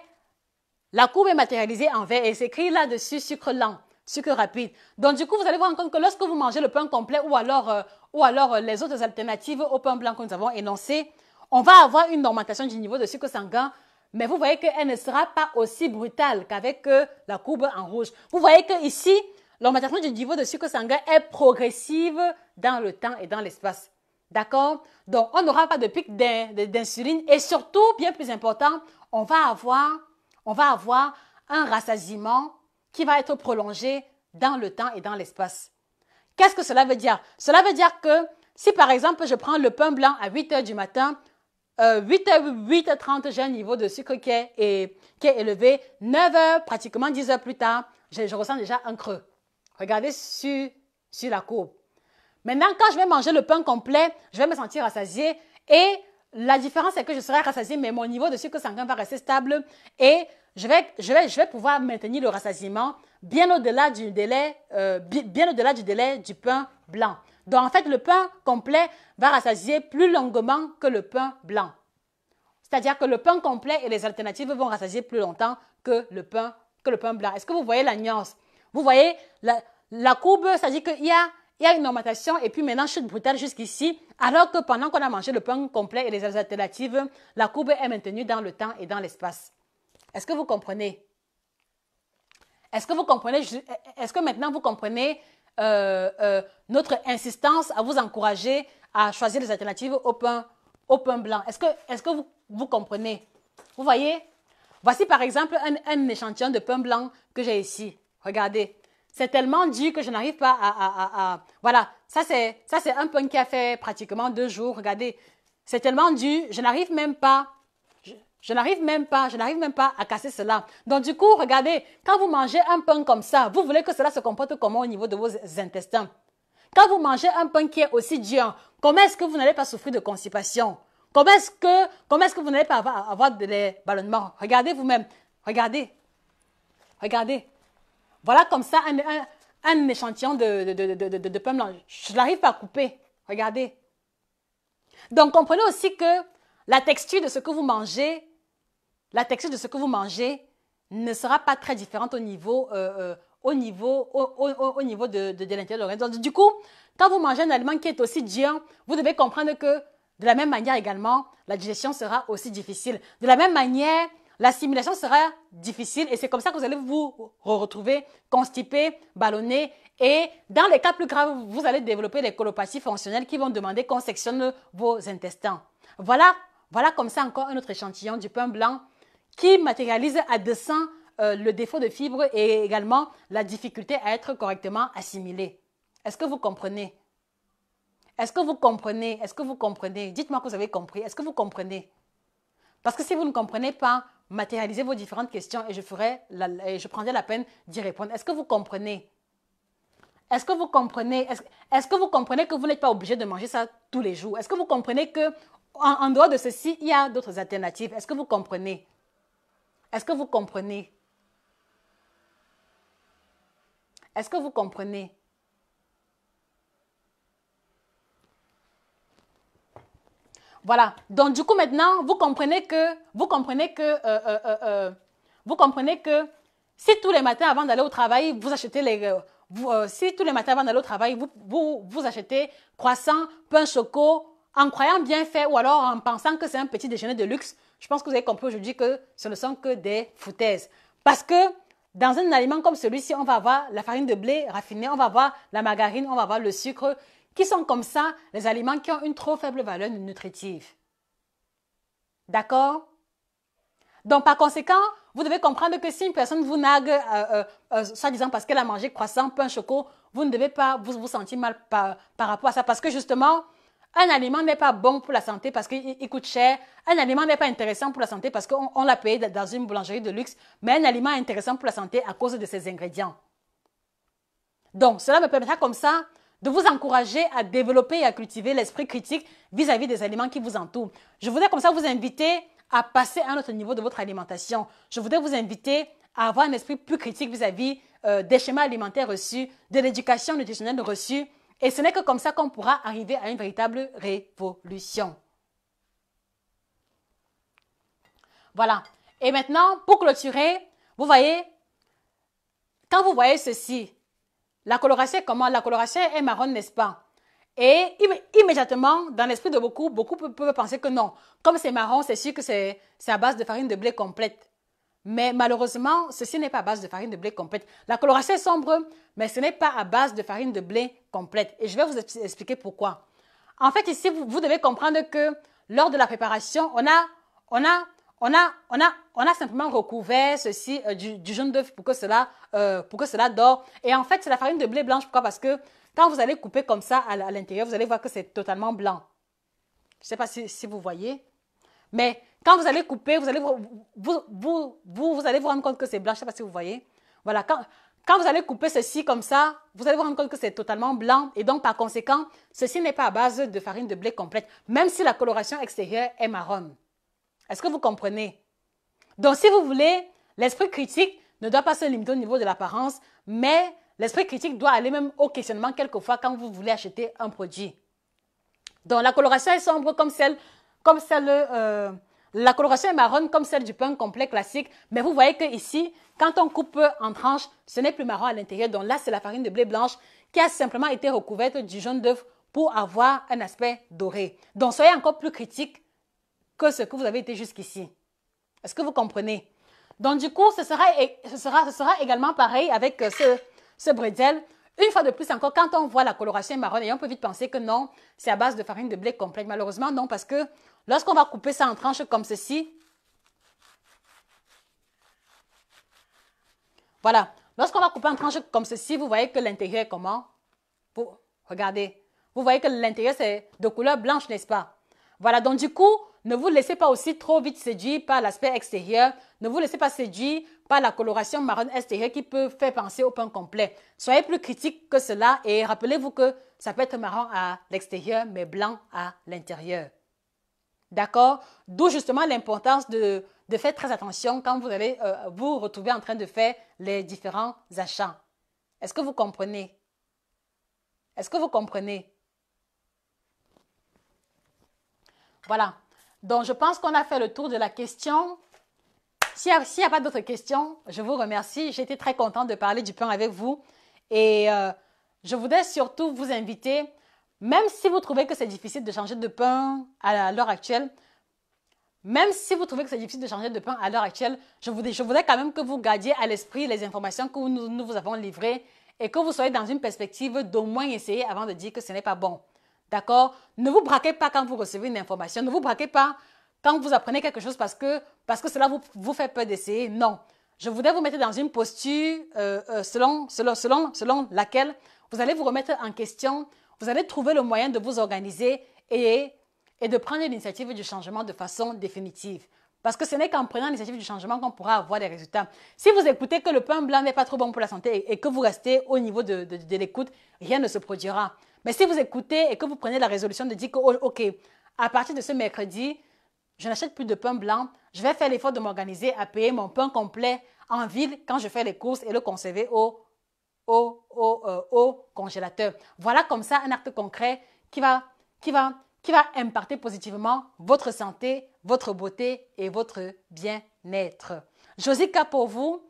la courbe est matérialisée en vert et c'est écrit là-dessus sucre lent, sucre rapide. Donc du coup, vous allez voir en compte que lorsque vous mangez le pain complet ou alors les autres alternatives au pain blanc que nous avons énoncées, on va avoir une augmentation du niveau de sucre sanguin, mais vous voyez qu'elle ne sera pas aussi brutale qu'avec la courbe en rouge. Vous voyez qu'ici, l'augmentation du niveau de sucre sanguin est progressive dans le temps et dans l'espace. D'accord? Donc, on n'aura pas de pic d'insuline et surtout, bien plus important, on va avoir un rassasiement qui va être prolongé dans le temps et dans l'espace. Qu'est-ce que cela veut dire? Cela veut dire que si par exemple, je prends le pain blanc à 8 h du matin, 8h30, j'ai un niveau de sucre qui est élevé. 9 h, pratiquement 10 h plus tard, je ressens déjà un creux. Regardez sur la courbe. Maintenant, quand je vais manger le pain complet, je vais me sentir rassasié et la différence c'est que je serai rassasié, mais mon niveau de sucre sanguin va rester stable et je vais pouvoir maintenir le rassasiement bien au-delà du délai du pain blanc. Donc, en fait, le pain complet va rassasier plus longuement que le pain blanc. C'est-à-dire que le pain complet et les alternatives vont rassasier plus longtemps que le pain blanc. Est-ce que vous voyez la nuance? Vous voyez la courbe, c'est-à-dire qu'il y a une augmentation et puis maintenant chute brutale jusqu'ici, alors que pendant qu'on a mangé le pain complet et les alternatives, la courbe est maintenue dans le temps et dans l'espace. Est-ce que vous comprenez? Est-ce que maintenant vous comprenez notre insistance à vous encourager à choisir les alternatives au pain blanc? Est-ce que vous comprenez? Vous voyez? Voici par exemple un échantillon de pain blanc que j'ai ici. Regardez. C'est tellement dur que je n'arrive pas Voilà, ça c'est un pain qui a fait pratiquement 2 jours. Regardez, c'est tellement dur, je n'arrive même pas à casser cela. Donc du coup, regardez, quand vous mangez un pain comme ça, vous voulez que cela se comporte comment au niveau de vos intestins? Quand vous mangez un pain qui est aussi dur, comment est-ce que vous n'allez pas souffrir de constipation? Comment est-ce que vous n'allez pas avoir des ballonnements? Regardez vous-même, regardez. Voilà comme ça un échantillon de pain blanc. Je n'arrive pas à couper. Regardez. Donc, comprenez aussi que la texture de ce que vous mangez ne sera pas très différente au niveau de l'intérieur de l'organisme. Donc, du coup, quand vous mangez un aliment qui est aussi dur, vous devez comprendre que de la même manière également, la digestion sera aussi difficile. De la même manière, l'assimilation sera difficile et c'est comme ça que vous allez vous retrouver constipé, ballonné et dans les cas plus graves, vous allez développer des colopathies fonctionnelles qui vont demander qu'on sectionne vos intestins. Voilà comme ça encore un autre échantillon du pain blanc qui matérialise à dessein le défaut de fibres et également la difficulté à être correctement assimilé. Est-ce que vous comprenez? Est-ce que vous comprenez? Dites-moi que vous avez compris. Est-ce que vous comprenez? Parce que si vous ne comprenez pas, matérialisez vos différentes questions et je prendrai la peine d'y répondre. Est-ce que vous comprenez? Est-ce que vous comprenez? Est-ce que vous comprenez que vous n'êtes pas obligé de manger ça tous les jours? Est-ce que vous comprenez que en dehors de ceci, il y a d'autres alternatives? Est-ce que vous comprenez? Est-ce que vous comprenez? Est-ce que vous comprenez? Voilà. Donc, du coup, maintenant, vous comprenez que si tous les matins avant d'aller au travail, vous achetez vous achetez croissant, pain choco, en croyant bien faire ou alors en pensant que c'est un petit déjeuner de luxe, je pense que vous avez compris aujourd'hui que ce ne sont que des foutaises. Parce que dans un aliment comme celui-ci, on va avoir la farine de blé raffinée, on va avoir la margarine, on va avoir le sucre, qui sont comme ça les aliments qui ont une trop faible valeur nutritive. D'accord? Donc, par conséquent, vous devez comprendre que si une personne vous nargue, soi-disant parce qu'elle a mangé croissant, pain, choco, vous ne devez pas vous sentir mal par rapport à ça. Parce que justement, un aliment n'est pas bon pour la santé parce qu'il coûte cher. Un aliment n'est pas intéressant pour la santé parce qu'on l'a payé dans une boulangerie de luxe. Mais un aliment est intéressant pour la santé à cause de ses ingrédients. Donc, cela me permettra comme ça de vous encourager à développer et à cultiver l'esprit critique vis-à-vis des aliments qui vous entourent. Je voudrais comme ça vous inviter à passer à un autre niveau de votre alimentation. Je voudrais vous inviter à avoir un esprit plus critique vis-à-vis des schémas alimentaires reçus, de l'éducation nutritionnelle reçue. Et ce n'est que comme ça qu'on pourra arriver à une véritable révolution. Voilà. Et maintenant, pour clôturer, vous voyez, quand vous voyez ceci, la coloration est comment? La coloration est marron, n'est-ce pas? Et immédiatement, dans l'esprit de beaucoup peuvent penser que non. Comme c'est marron, c'est sûr que c'est à base de farine de blé complète. Mais malheureusement, ceci n'est pas à base de farine de blé complète. La coloration est sombre, mais ce n'est pas à base de farine de blé complète. Et je vais vous expliquer pourquoi. En fait, ici, vous devez comprendre que lors de la préparation, on a simplement recouvert ceci du jaune d'œuf pour que cela dort. Et en fait, c'est la farine de blé blanche. Pourquoi? Parce que quand vous allez couper comme ça à l'intérieur, vous allez voir que c'est totalement blanc. Je ne sais pas si vous voyez. Mais quand vous allez couper, vous allez vous rendre compte que c'est blanc. Je ne sais pas si vous voyez. Voilà, quand vous allez couper ceci comme ça, vous allez vous rendre compte que c'est totalement blanc. Et donc, par conséquent, ceci n'est pas à base de farine de blé complète, même si la coloration extérieure est marron. Est-ce que vous comprenez? Donc, si vous voulez, l'esprit critique ne doit pas se limiter au niveau de l'apparence, mais l'esprit critique doit aller même au questionnement quelquefois quand vous voulez acheter un produit. Donc, la coloration est sombre la coloration est marron comme celle du pain complet classique, mais vous voyez que ici, quand on coupe en tranches, ce n'est plus marron à l'intérieur. Donc là, c'est la farine de blé blanche qui a simplement été recouverte du jaune d'œuf pour avoir un aspect doré. Donc, soyez encore plus critique que ce que vous avez été jusqu'ici. Est-ce que vous comprenez? Donc, du coup, ce sera également pareil avec ce bretzel. Une fois de plus encore, quand on voit la coloration marron, et on peut vite penser que non, c'est à base de farine de blé complète. Malheureusement, non, parce que lorsqu'on va couper ça en tranches comme ceci, voilà, lorsqu'on va couper en tranches comme ceci, vous voyez que l'intérieur est comment? Regardez, vous voyez que l'intérieur c'est de couleur blanche, n'est-ce pas? Voilà, donc du coup, ne vous laissez pas aussi trop vite séduire par l'aspect extérieur. Ne vous laissez pas séduire par la coloration marron extérieure qui peut faire penser au pain complet. Soyez plus critique que cela et rappelez-vous que ça peut être marron à l'extérieur mais blanc à l'intérieur. D'accord? D'où justement l'importance de faire très attention quand vous allez vous retrouver en train de faire les différents achats. Est-ce que vous comprenez? Est-ce que vous comprenez? Voilà. Donc, je pense qu'on a fait le tour de la question. S'il n'y a pas d'autres questions, je vous remercie. J'ai été très contente de parler du pain avec vous. Et je voudrais surtout vous inviter, même si vous trouvez que c'est difficile de changer de pain à l'heure actuelle, je voudrais quand même que vous gardiez à l'esprit les informations que nous vous avons livrées et que vous soyez dans une perspective d'au moins essayer avant de dire que ce n'est pas bon. D'accord? Ne vous braquez pas quand vous recevez une information. Ne vous braquez pas quand vous apprenez quelque chose parce que cela vous fait peur d'essayer. Non. Je voudrais vous mettre dans une posture selon laquelle vous allez vous remettre en question. Vous allez trouver le moyen de vous organiser et de prendre l'initiative du changement de façon définitive. Parce que ce n'est qu'en prenant l'initiative du changement qu'on pourra avoir des résultats. Si vous écoutez que le pain blanc n'est pas trop bon pour la santé et que vous restez au niveau de l'écoute, rien ne se produira. Mais si vous écoutez et que vous prenez la résolution de dire que, OK, à partir de ce mercredi, je n'achète plus de pain blanc, je vais faire l'effort de m'organiser à payer mon pain complet en ville quand je fais les courses et le conserver au congélateur. Voilà comme ça un acte concret qui va impacter positivement votre santé, votre beauté et votre bien-être. Josica pour vous,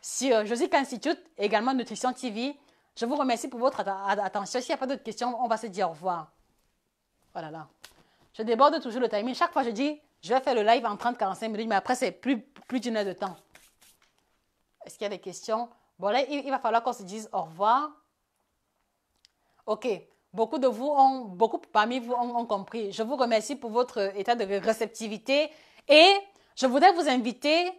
sur Josica Institute, également Nutrition TV. Je vous remercie pour votre attention. S'il n'y a pas d'autres questions, on va se dire au revoir. Voilà là. Je déborde toujours le timing. Chaque fois, je dis, je vais faire le live en 30-45 minutes, mais après, c'est plus d'une heure de temps. Est-ce qu'il y a des questions? Bon, là, il va falloir qu'on se dise au revoir. OK. Beaucoup parmi vous ont compris. Je vous remercie pour votre état de réceptivité et je voudrais vous inviter,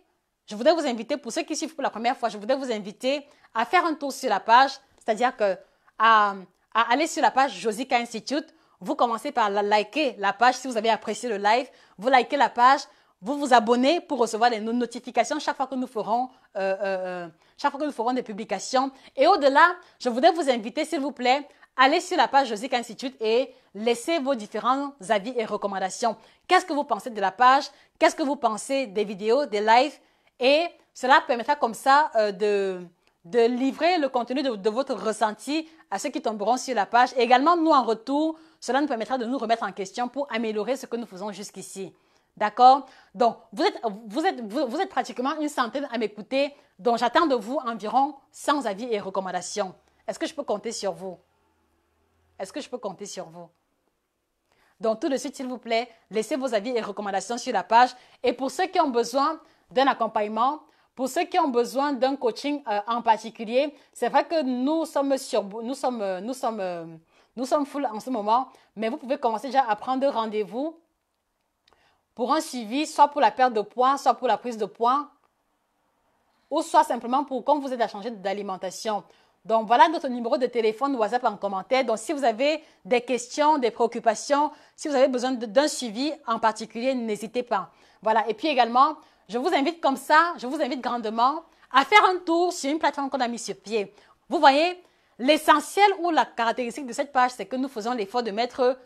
pour ceux qui suivent pour la première fois, je voudrais vous inviter à faire un tour sur la page, c'est-à-dire à aller sur la page Josica Institute. Vous commencez par liker la page si vous avez apprécié le live. Vous likez la page, vous vous abonnez pour recevoir les notifications chaque fois que nous ferons, des publications. Et au-delà, je voudrais vous inviter, s'il vous plaît, allez sur la page Josique Institute et laissez vos différents avis et recommandations. Qu'est-ce que vous pensez de la page? Qu'est-ce que vous pensez des vidéos, des lives? Et cela permettra comme ça de livrer le contenu de votre ressenti à ceux qui tomberont sur la page. Et également, nous, en retour, cela nous permettra de nous remettre en question pour améliorer ce que nous faisons jusqu'ici. D'accord? Donc, vous êtes pratiquement une centaine à m'écouter, donc j'attends de vous environ 100 avis et recommandations. Est-ce que je peux compter sur vous? Est-ce que je peux compter sur vous? Donc, tout de suite, s'il vous plaît, laissez vos avis et recommandations sur la page. Et pour ceux qui ont besoin d'un accompagnement, pour ceux qui ont besoin d'un coaching en particulier, c'est vrai que nous sommes full en ce moment, mais vous pouvez commencer déjà à prendre rendez-vous pour un suivi, soit pour la perte de poids, soit pour la prise de poids, ou soit simplement pour quand vous êtes à changer d'alimentation. Donc, voilà notre numéro de téléphone WhatsApp en commentaire. Donc, si vous avez des questions, des préoccupations, si vous avez besoin d'un suivi en particulier, n'hésitez pas. Voilà. Et puis également, je vous invite comme ça, je vous invite grandement à faire un tour sur une plateforme qu'on a mis sur pied. Vous voyez, l'essentiel ou la caractéristique de cette page, c'est que nous faisons l'effort de mettre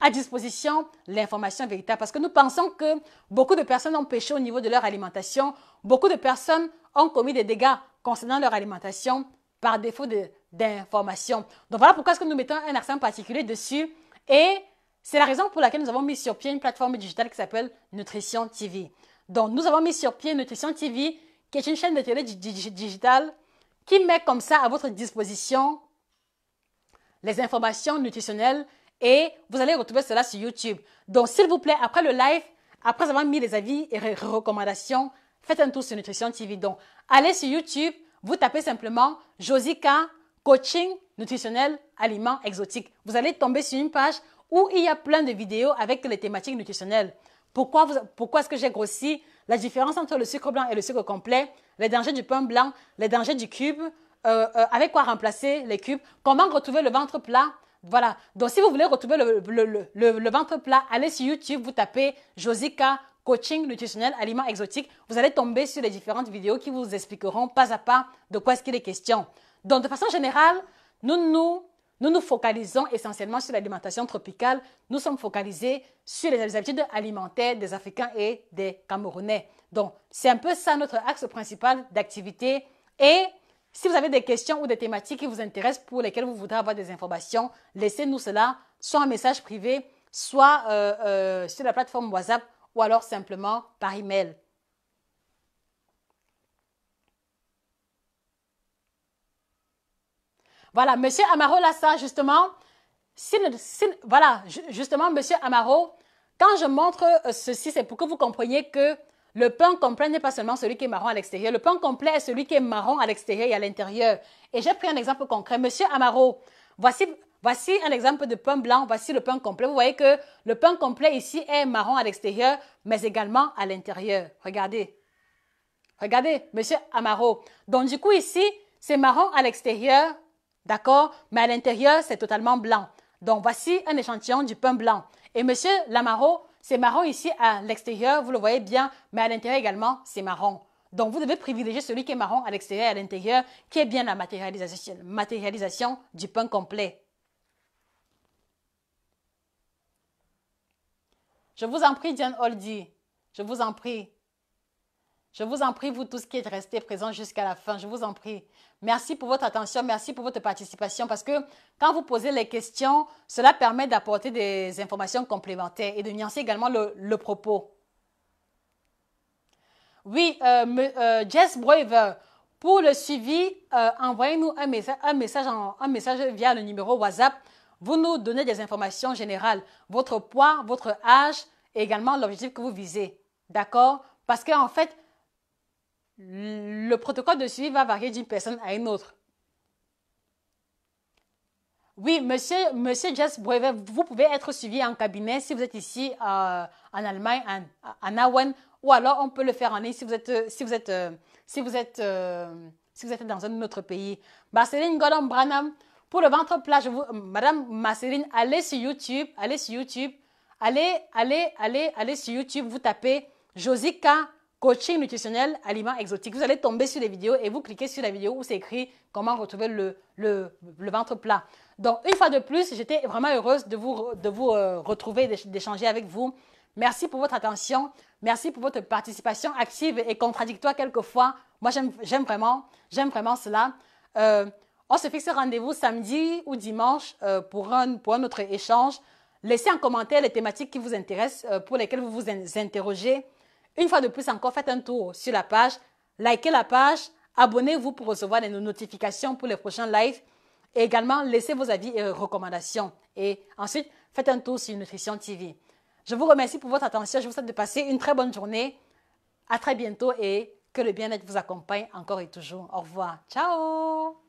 à disposition l'information véritable parce que nous pensons que beaucoup de personnes ont péché au niveau de leur alimentation, beaucoup de personnes ont commis des dégâts concernant leur alimentation par défaut d'information. Donc voilà pourquoi est-ce que nous mettons un accent particulier dessus et c'est la raison pour laquelle nous avons mis sur pied une plateforme digitale qui s'appelle Nutrition TV. Donc nous avons mis sur pied Nutrition TV qui est une chaîne de télé digitale qui met comme ça à votre disposition les informations nutritionnelles et vous allez retrouver cela sur YouTube. Donc, s'il vous plaît, après le live, après avoir mis les avis et recommandations, faites un tour sur Nutrition TV. Donc, allez sur YouTube, vous tapez simplement Josica Coaching Nutritionnel Aliments Exotiques. Vous allez tomber sur une page où il y a plein de vidéos avec les thématiques nutritionnelles. Pourquoi est-ce que j'ai grossi? La différence entre le sucre blanc et le sucre complet, les dangers du pain blanc, les dangers du cube, avec quoi remplacer les cubes, comment retrouver le ventre plat. Voilà. Donc, si vous voulez retrouver le ventre plat, allez sur YouTube, vous tapez Josica Coaching Nutritionnel Aliments Exotiques. Vous allez tomber sur les différentes vidéos qui vous expliqueront pas à pas de quoi est-ce qu'il est question. Donc, de façon générale, nous nous focalisons essentiellement sur l'alimentation tropicale. Nous sommes focalisés sur les habitudes alimentaires des Africains et des Camerounais. Donc, c'est un peu ça notre axe principal d'activité. Et si vous avez des questions ou des thématiques qui vous intéressent pour lesquelles vous voudrez avoir des informations, laissez-nous cela soit en message privé, soit sur la plateforme WhatsApp ou alors simplement par email. Voilà, Monsieur Amaro Lassa, justement, justement, Monsieur Amaro, quand je montre ceci, c'est pour que vous compreniez que le pain complet n'est pas seulement celui qui est marron à l'extérieur. Le pain complet est celui qui est marron à l'extérieur et à l'intérieur. Et j'ai pris un exemple concret. Monsieur Amaro, voici un exemple de pain blanc. Voici le pain complet. Vous voyez que le pain complet ici est marron à l'extérieur, mais également à l'intérieur. Regardez. Regardez, Monsieur Amaro. Donc, du coup, ici, c'est marron à l'extérieur, d'accord? Mais à l'intérieur, c'est totalement blanc. Donc, voici un échantillon du pain blanc. Et Monsieur Lamaro, c'est marron ici à l'extérieur, vous le voyez bien, mais à l'intérieur également, c'est marron. Donc, vous devez privilégier celui qui est marron à l'extérieur et à l'intérieur, qui est bien la matérialisation du pain complet. Je vous en prie, Diane Holdy. Je vous en prie. Je vous en prie, vous tous qui êtes restés présents jusqu'à la fin, je vous en prie. Merci pour votre attention, merci pour votre participation parce que quand vous posez les questions, cela permet d'apporter des informations complémentaires et de nuancer également le propos. Oui, Jess Braver, pour le suivi, envoyez-nous un message via le numéro WhatsApp. Vous nous donnez des informations générales, votre poids, votre âge et également l'objectif que vous visez. D'accord? Parce qu'en fait, le protocole de suivi va varier d'une personne à une autre. Oui, monsieur Jess Brevet, vous pouvez être suivi en cabinet si vous êtes ici en Allemagne, à Nauen, ou alors on peut le faire en ligne si vous êtes dans un autre pays. Marceline Gordon Branham, pour le ventre plat, Madame Marceline, allez sur YouTube, allez sur YouTube, vous tapez Josica, coaching nutritionnel, aliments exotiques. Vous allez tomber sur les vidéos et vous cliquez sur la vidéo où c'est écrit comment retrouver le ventre plat. Donc, une fois de plus, j'étais vraiment heureuse de vous retrouver, d'échanger avec vous. Merci pour votre attention. Merci pour votre participation active et contradictoire quelquefois. Moi, j'aime vraiment cela. On se fixe rendez-vous samedi ou dimanche pour un autre échange. Laissez en commentaire les thématiques qui vous intéressent, pour lesquelles vous vous interrogez. Une fois de plus encore, faites un tour sur la page, likez la page, abonnez-vous pour recevoir des notifications pour les prochains lives et également laissez vos avis et recommandations. Et ensuite, faites un tour sur Nutrition TV. Je vous remercie pour votre attention. Je vous souhaite de passer une très bonne journée. À très bientôt et que le bien-être vous accompagne encore et toujours. Au revoir. Ciao!